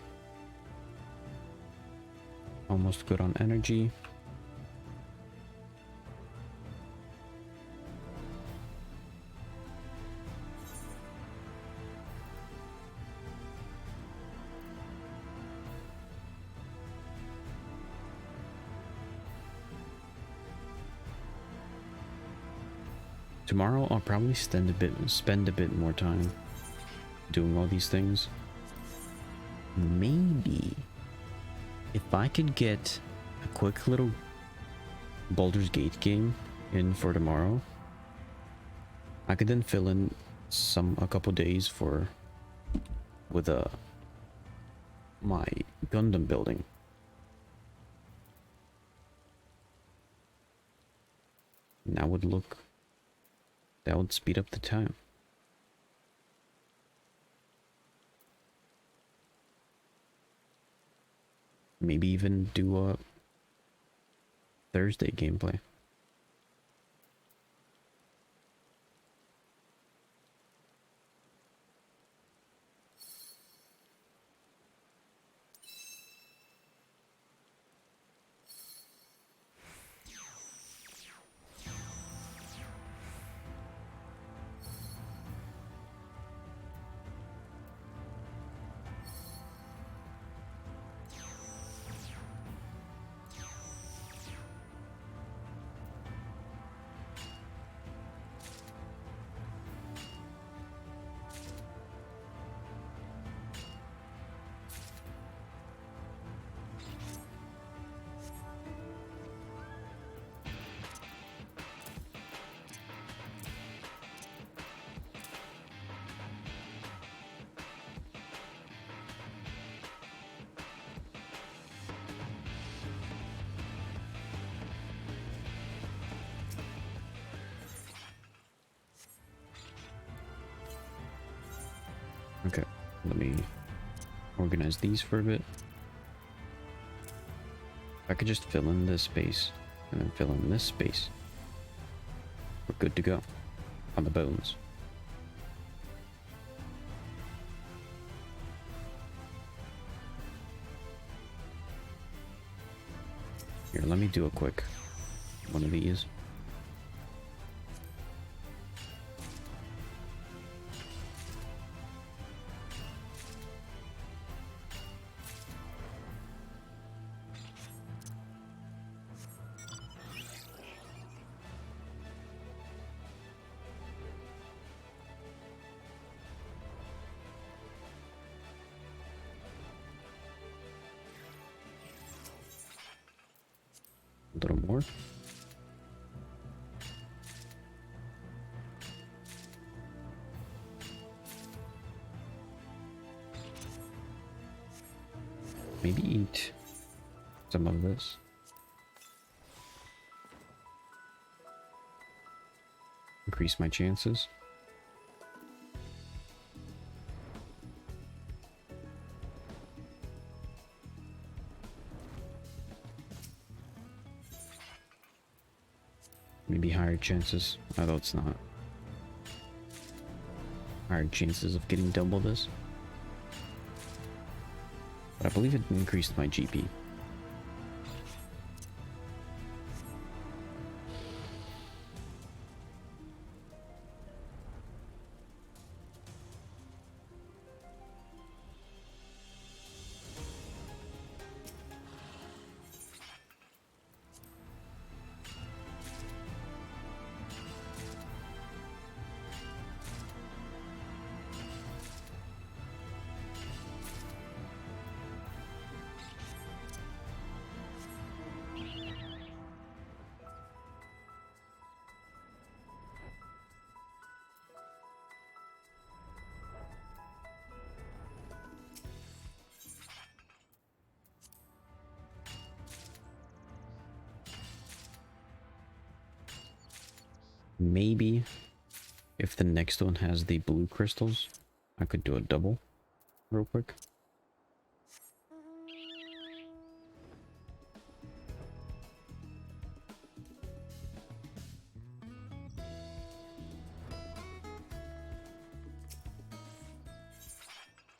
almost good on energy. Tomorrow I'll probably spend a bit more time doing all these things. Maybe if I could get a quick little Baldur's Gate game in for tomorrow, I could then fill in a couple days with my Gundam building. And that would speed up the time. Maybe even do a Thursday gameplay. Okay, let me organize these for a bit. If I could just fill in this space and then fill in this space, we're good to go on the bones. Here, let me do a quick one of these. A little more. Maybe eat some of this. Increase my chances. Maybe higher chances, although it's not. Higher chances of getting double this. But I believe it increased my GP. Maybe if the next one has the blue crystals, I could do a double real quick.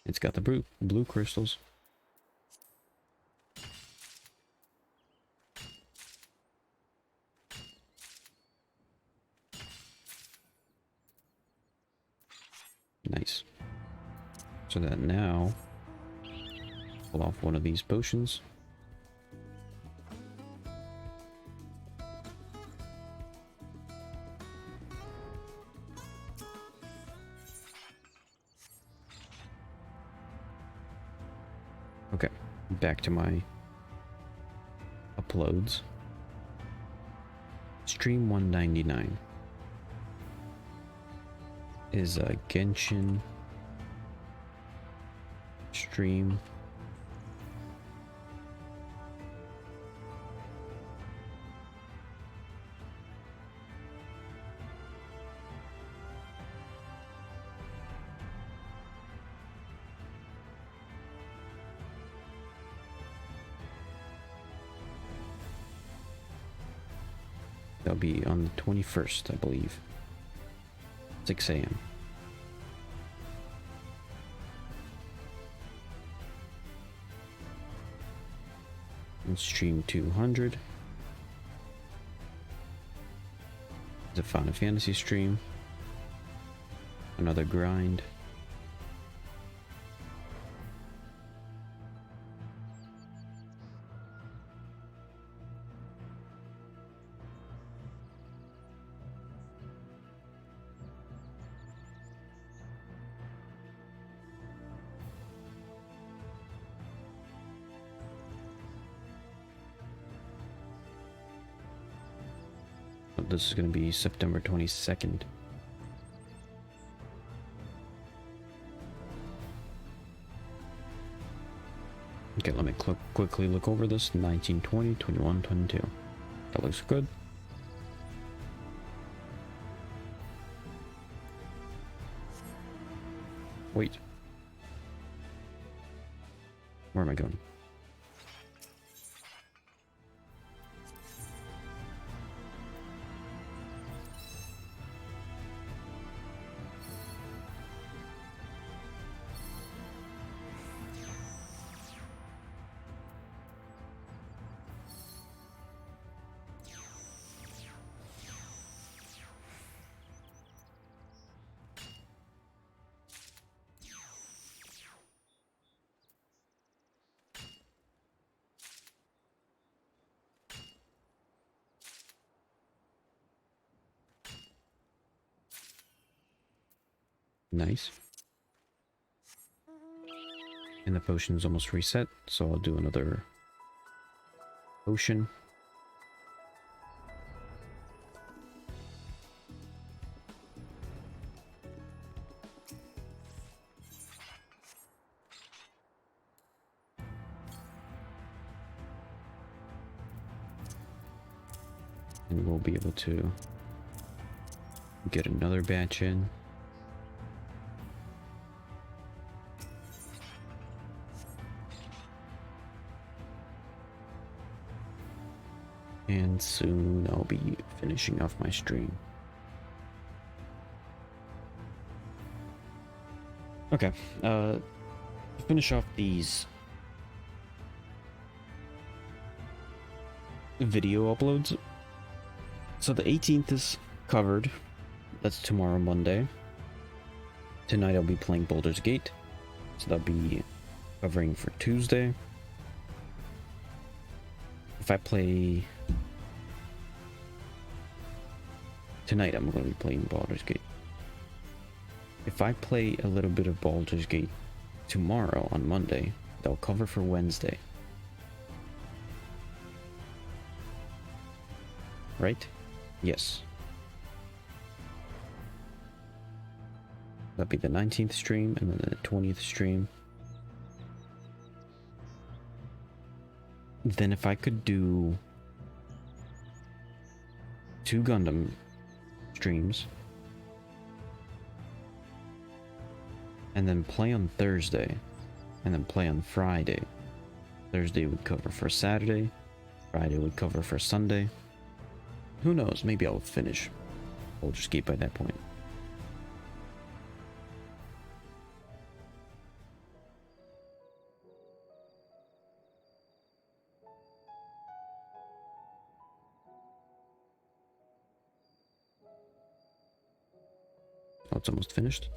It's got the blue crystals. Nice. So that now, pull off one of these potions. Okay, back to my uploads. Stream 199 is a Genshin stream. That'll be on the 21st, I believe. 6 a.m. And stream 200. It's a Final Fantasy stream. Another grind. This is going to be September 22nd. Okay, let me quickly look over this. 19, 20, 21, 22. That looks good. Wait. Where am I going? Nice. And the potion's almost reset, so I'll do another potion. And we'll be able to get another batch in. And soon I'll be finishing off my stream. Okay, to finish off these video uploads. So the 18th is covered. That's tomorrow, Monday. Tonight I'll be playing Baldur's Gate. So that'll be covering for Tuesday. If I play... Tonight I'm going to be playing Baldur's Gate. If I play a little bit of Baldur's Gate tomorrow on Monday, they'll cover for Wednesday. Right? Yes. That'll be the 19th stream and then the 20th stream. Then if I could do 2 Gundam streams and then play on Thursday and then play on Friday. Thursday would cover for Saturday, Friday would cover for Sunday. Who knows, maybe I'll finish Baldur's Gate by that point. Oh, it's almost finished.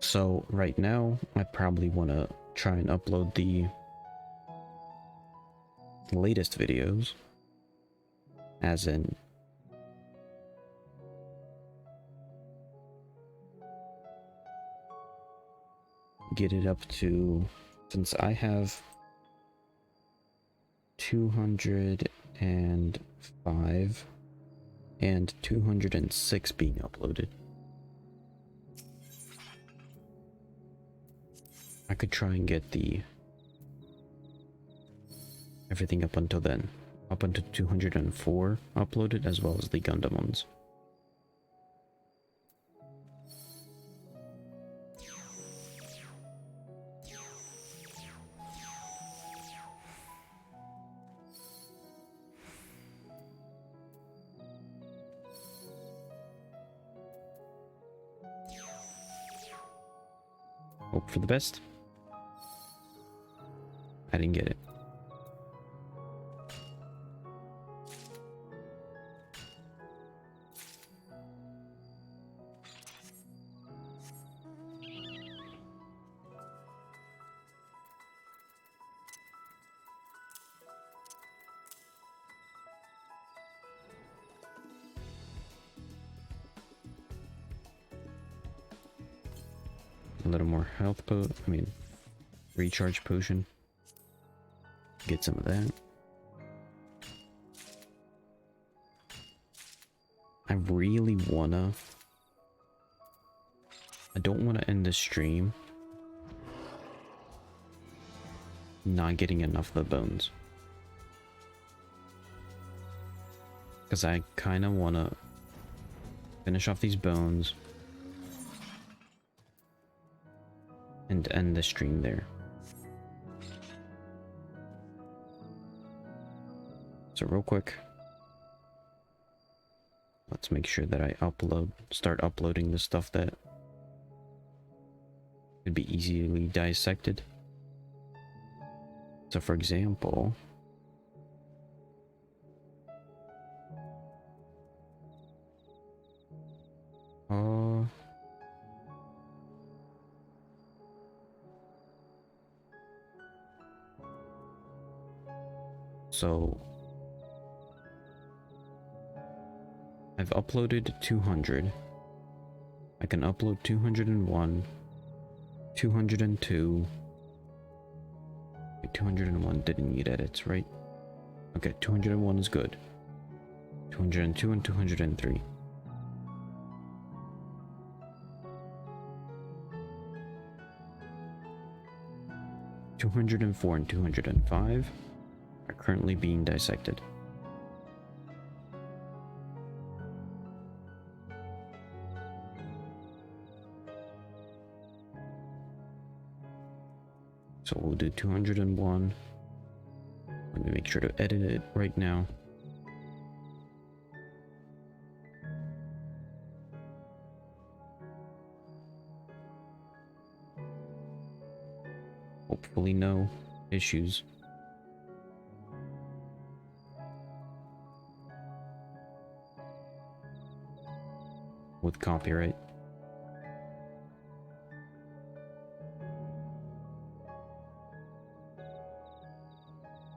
So right now, I probably want to try and upload the latest videos, as in get it up to, since I have 205 and 206 being uploaded. I could try and get the everything up until then, up until 204 uploaded, as well as the Gundam ones. Hope for the best. I didn't get it. A little more health recharge potion. Get some of that. I really wanna... I don't want to end the stream not getting enough of the bones. Because I kind of want to finish off these bones and end the stream there. So real quick, let's make sure that I start uploading the stuff that could be easily dissected. So for example, so I've uploaded 200. I can upload 201, 202. Wait, 201 didn't need edits, right? Okay, 201 is good. 202 and 203. ...204 and 205 are currently being dissected. So we'll do 201. Let me make sure to edit it right now. Hopefully no issues. With copyright.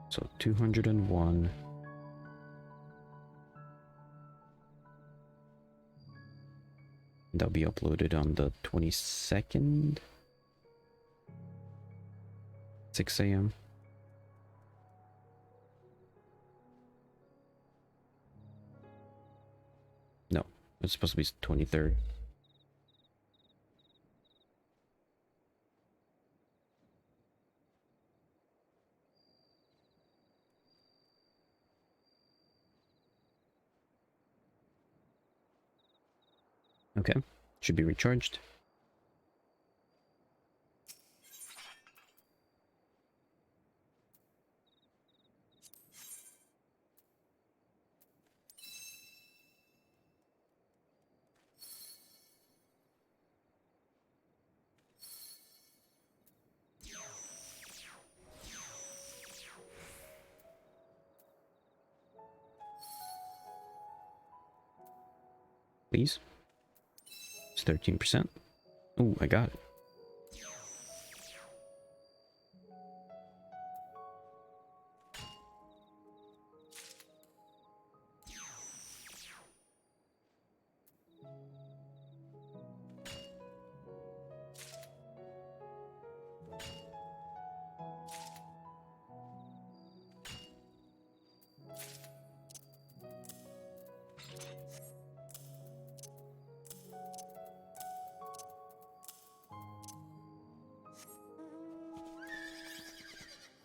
So 201. That'll be uploaded on the 22nd. 6 a.m. No, it's supposed to be 23rd. Okay, should be recharged. Please. It's 13%. Oh, I got it.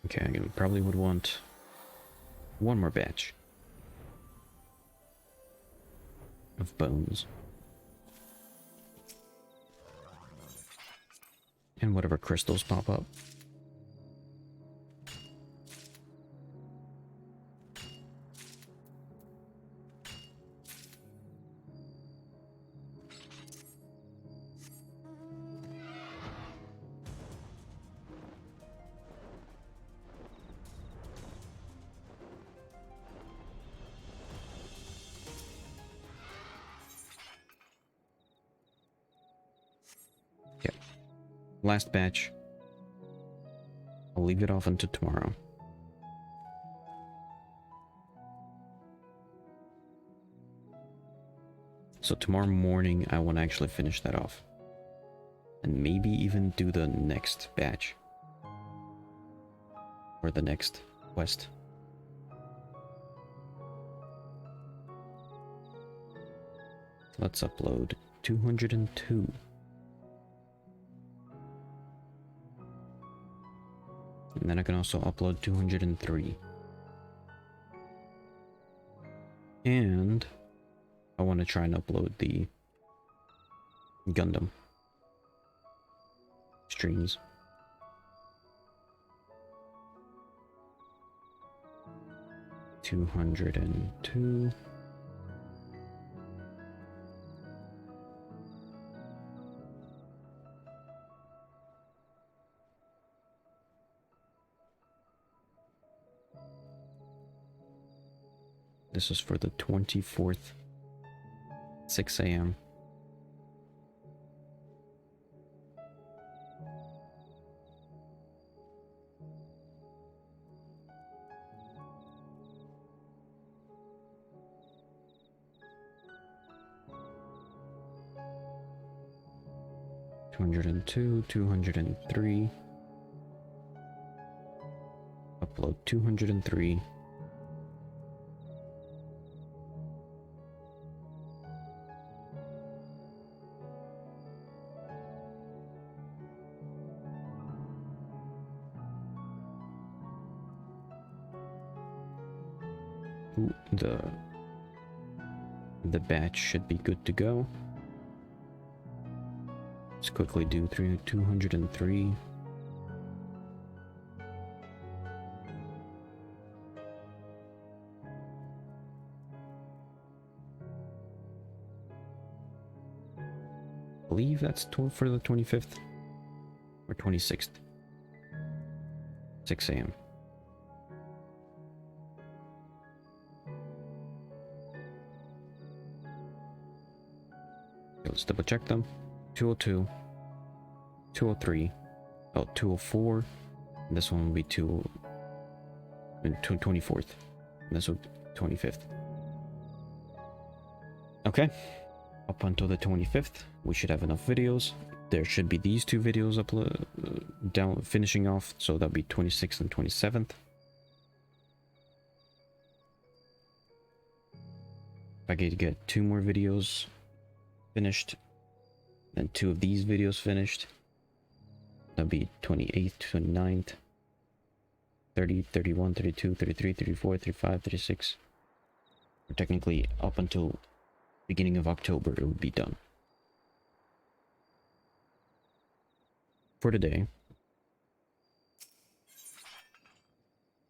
Okay, I probably would want one more batch of bones. And whatever crystals pop up. Last batch. I'll leave it off until tomorrow. So tomorrow morning I want to actually finish that off. And maybe even do the next batch. Or the next quest. Let's upload 202. And then I can also upload 203. And I want to try and upload the Gundam streams. $202. This is for the 24th, 6 a.m. $202, 203. Upload 203. Ooh, the batch should be good to go. Let's quickly do 203. believe that's for the 25th or 26th. 6 a.m. Okay, let's double check them. 202, 203, oh, 204. And this one will be 24th. And this will be 25th. Okay. Up until the 25th, we should have enough videos. There should be these two videos finishing off, so that'll be 26th and 27th. If I could get 2 more videos finished, then 2 of these videos finished, that'll be 28th, 29th, 30, 31, 32, 33, 34, 35, 36. Or technically, up until beginning of October, it would be done. For today,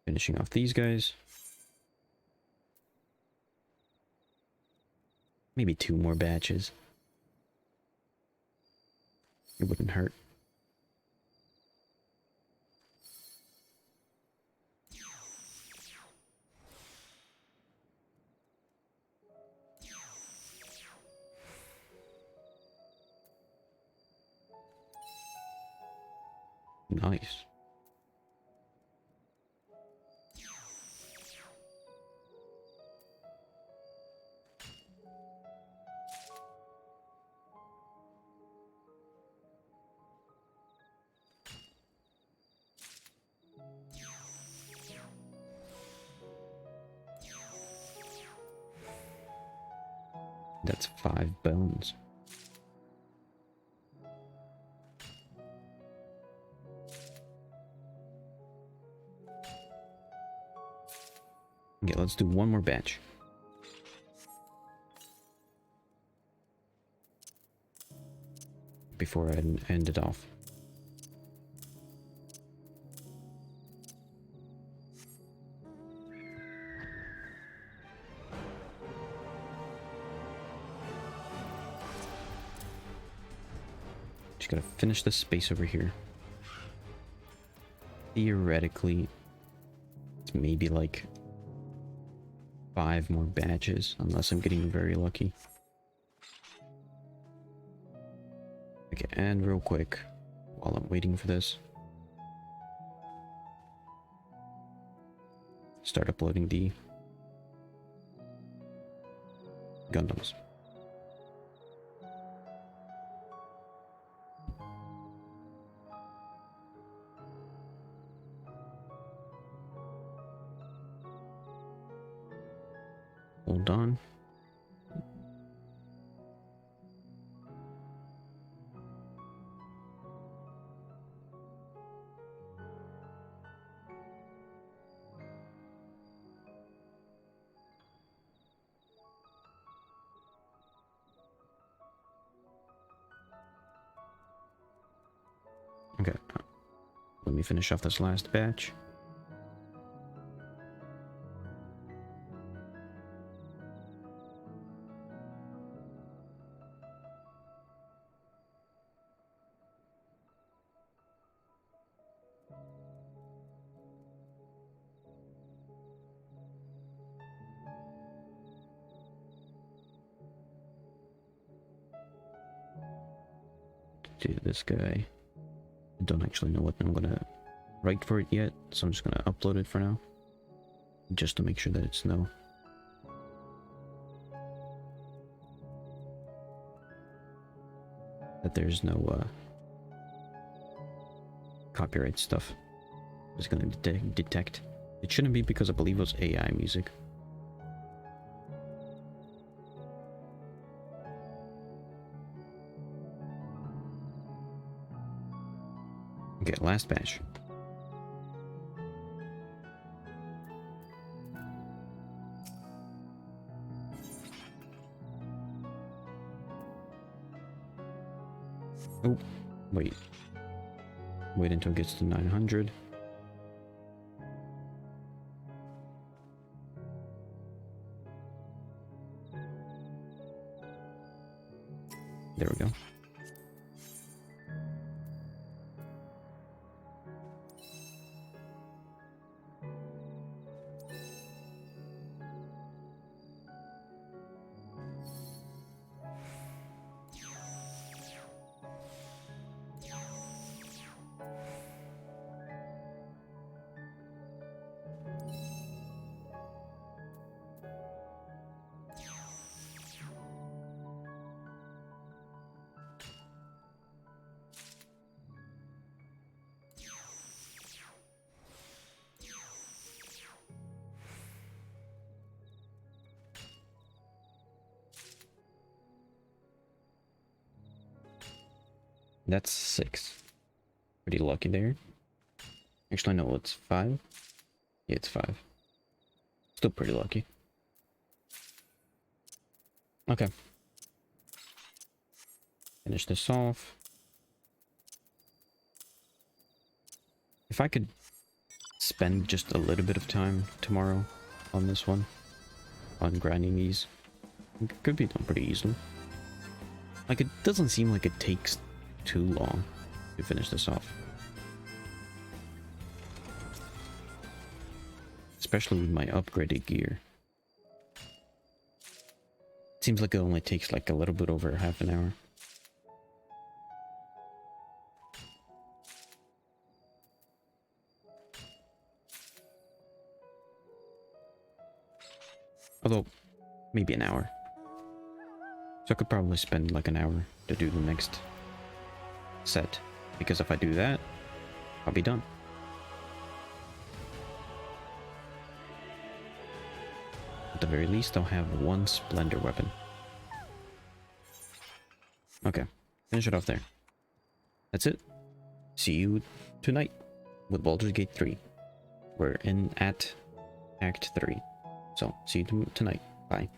finishing off these guys. Maybe 2 more batches. It wouldn't hurt. Nice. That's 5 bones. Okay, let's do one more batch. Before I end it off. Just gotta finish this space over here. Theoretically, it's maybe like 5 more batches, unless I'm getting very lucky. Okay, and real quick, while I'm waiting for this, start uploading the Gundams. Hold on. Okay, let me finish off this last batch. Do this guy. I don't actually know what I'm gonna write for it yet, so I'm just gonna upload it for now, just to make sure that it's that there's no copyright stuff it's gonna detect. It shouldn't be, because I believe it was AI music. Okay, last batch. Oh, wait. Wait until it gets to 900. There we go. That's 6. Pretty lucky there. Actually, no, it's 5. Yeah, it's 5. Still pretty lucky. Okay. Finish this off. If I could spend just a little bit of time tomorrow on this one, on grinding these, it could be done pretty easily. Like, it doesn't seem like it takes too long to finish this off. Especially with my upgraded gear. Seems like it only takes like a little bit over half an hour. Although, maybe an hour. So I could probably spend like an hour to do the next set. Because if I do that, I'll be done. At the very least, I'll have one Splendor weapon. Okay, finish it off there. That's it. See you tonight with Baldur's Gate 3. We're at Act 3. So, see you tonight. Bye.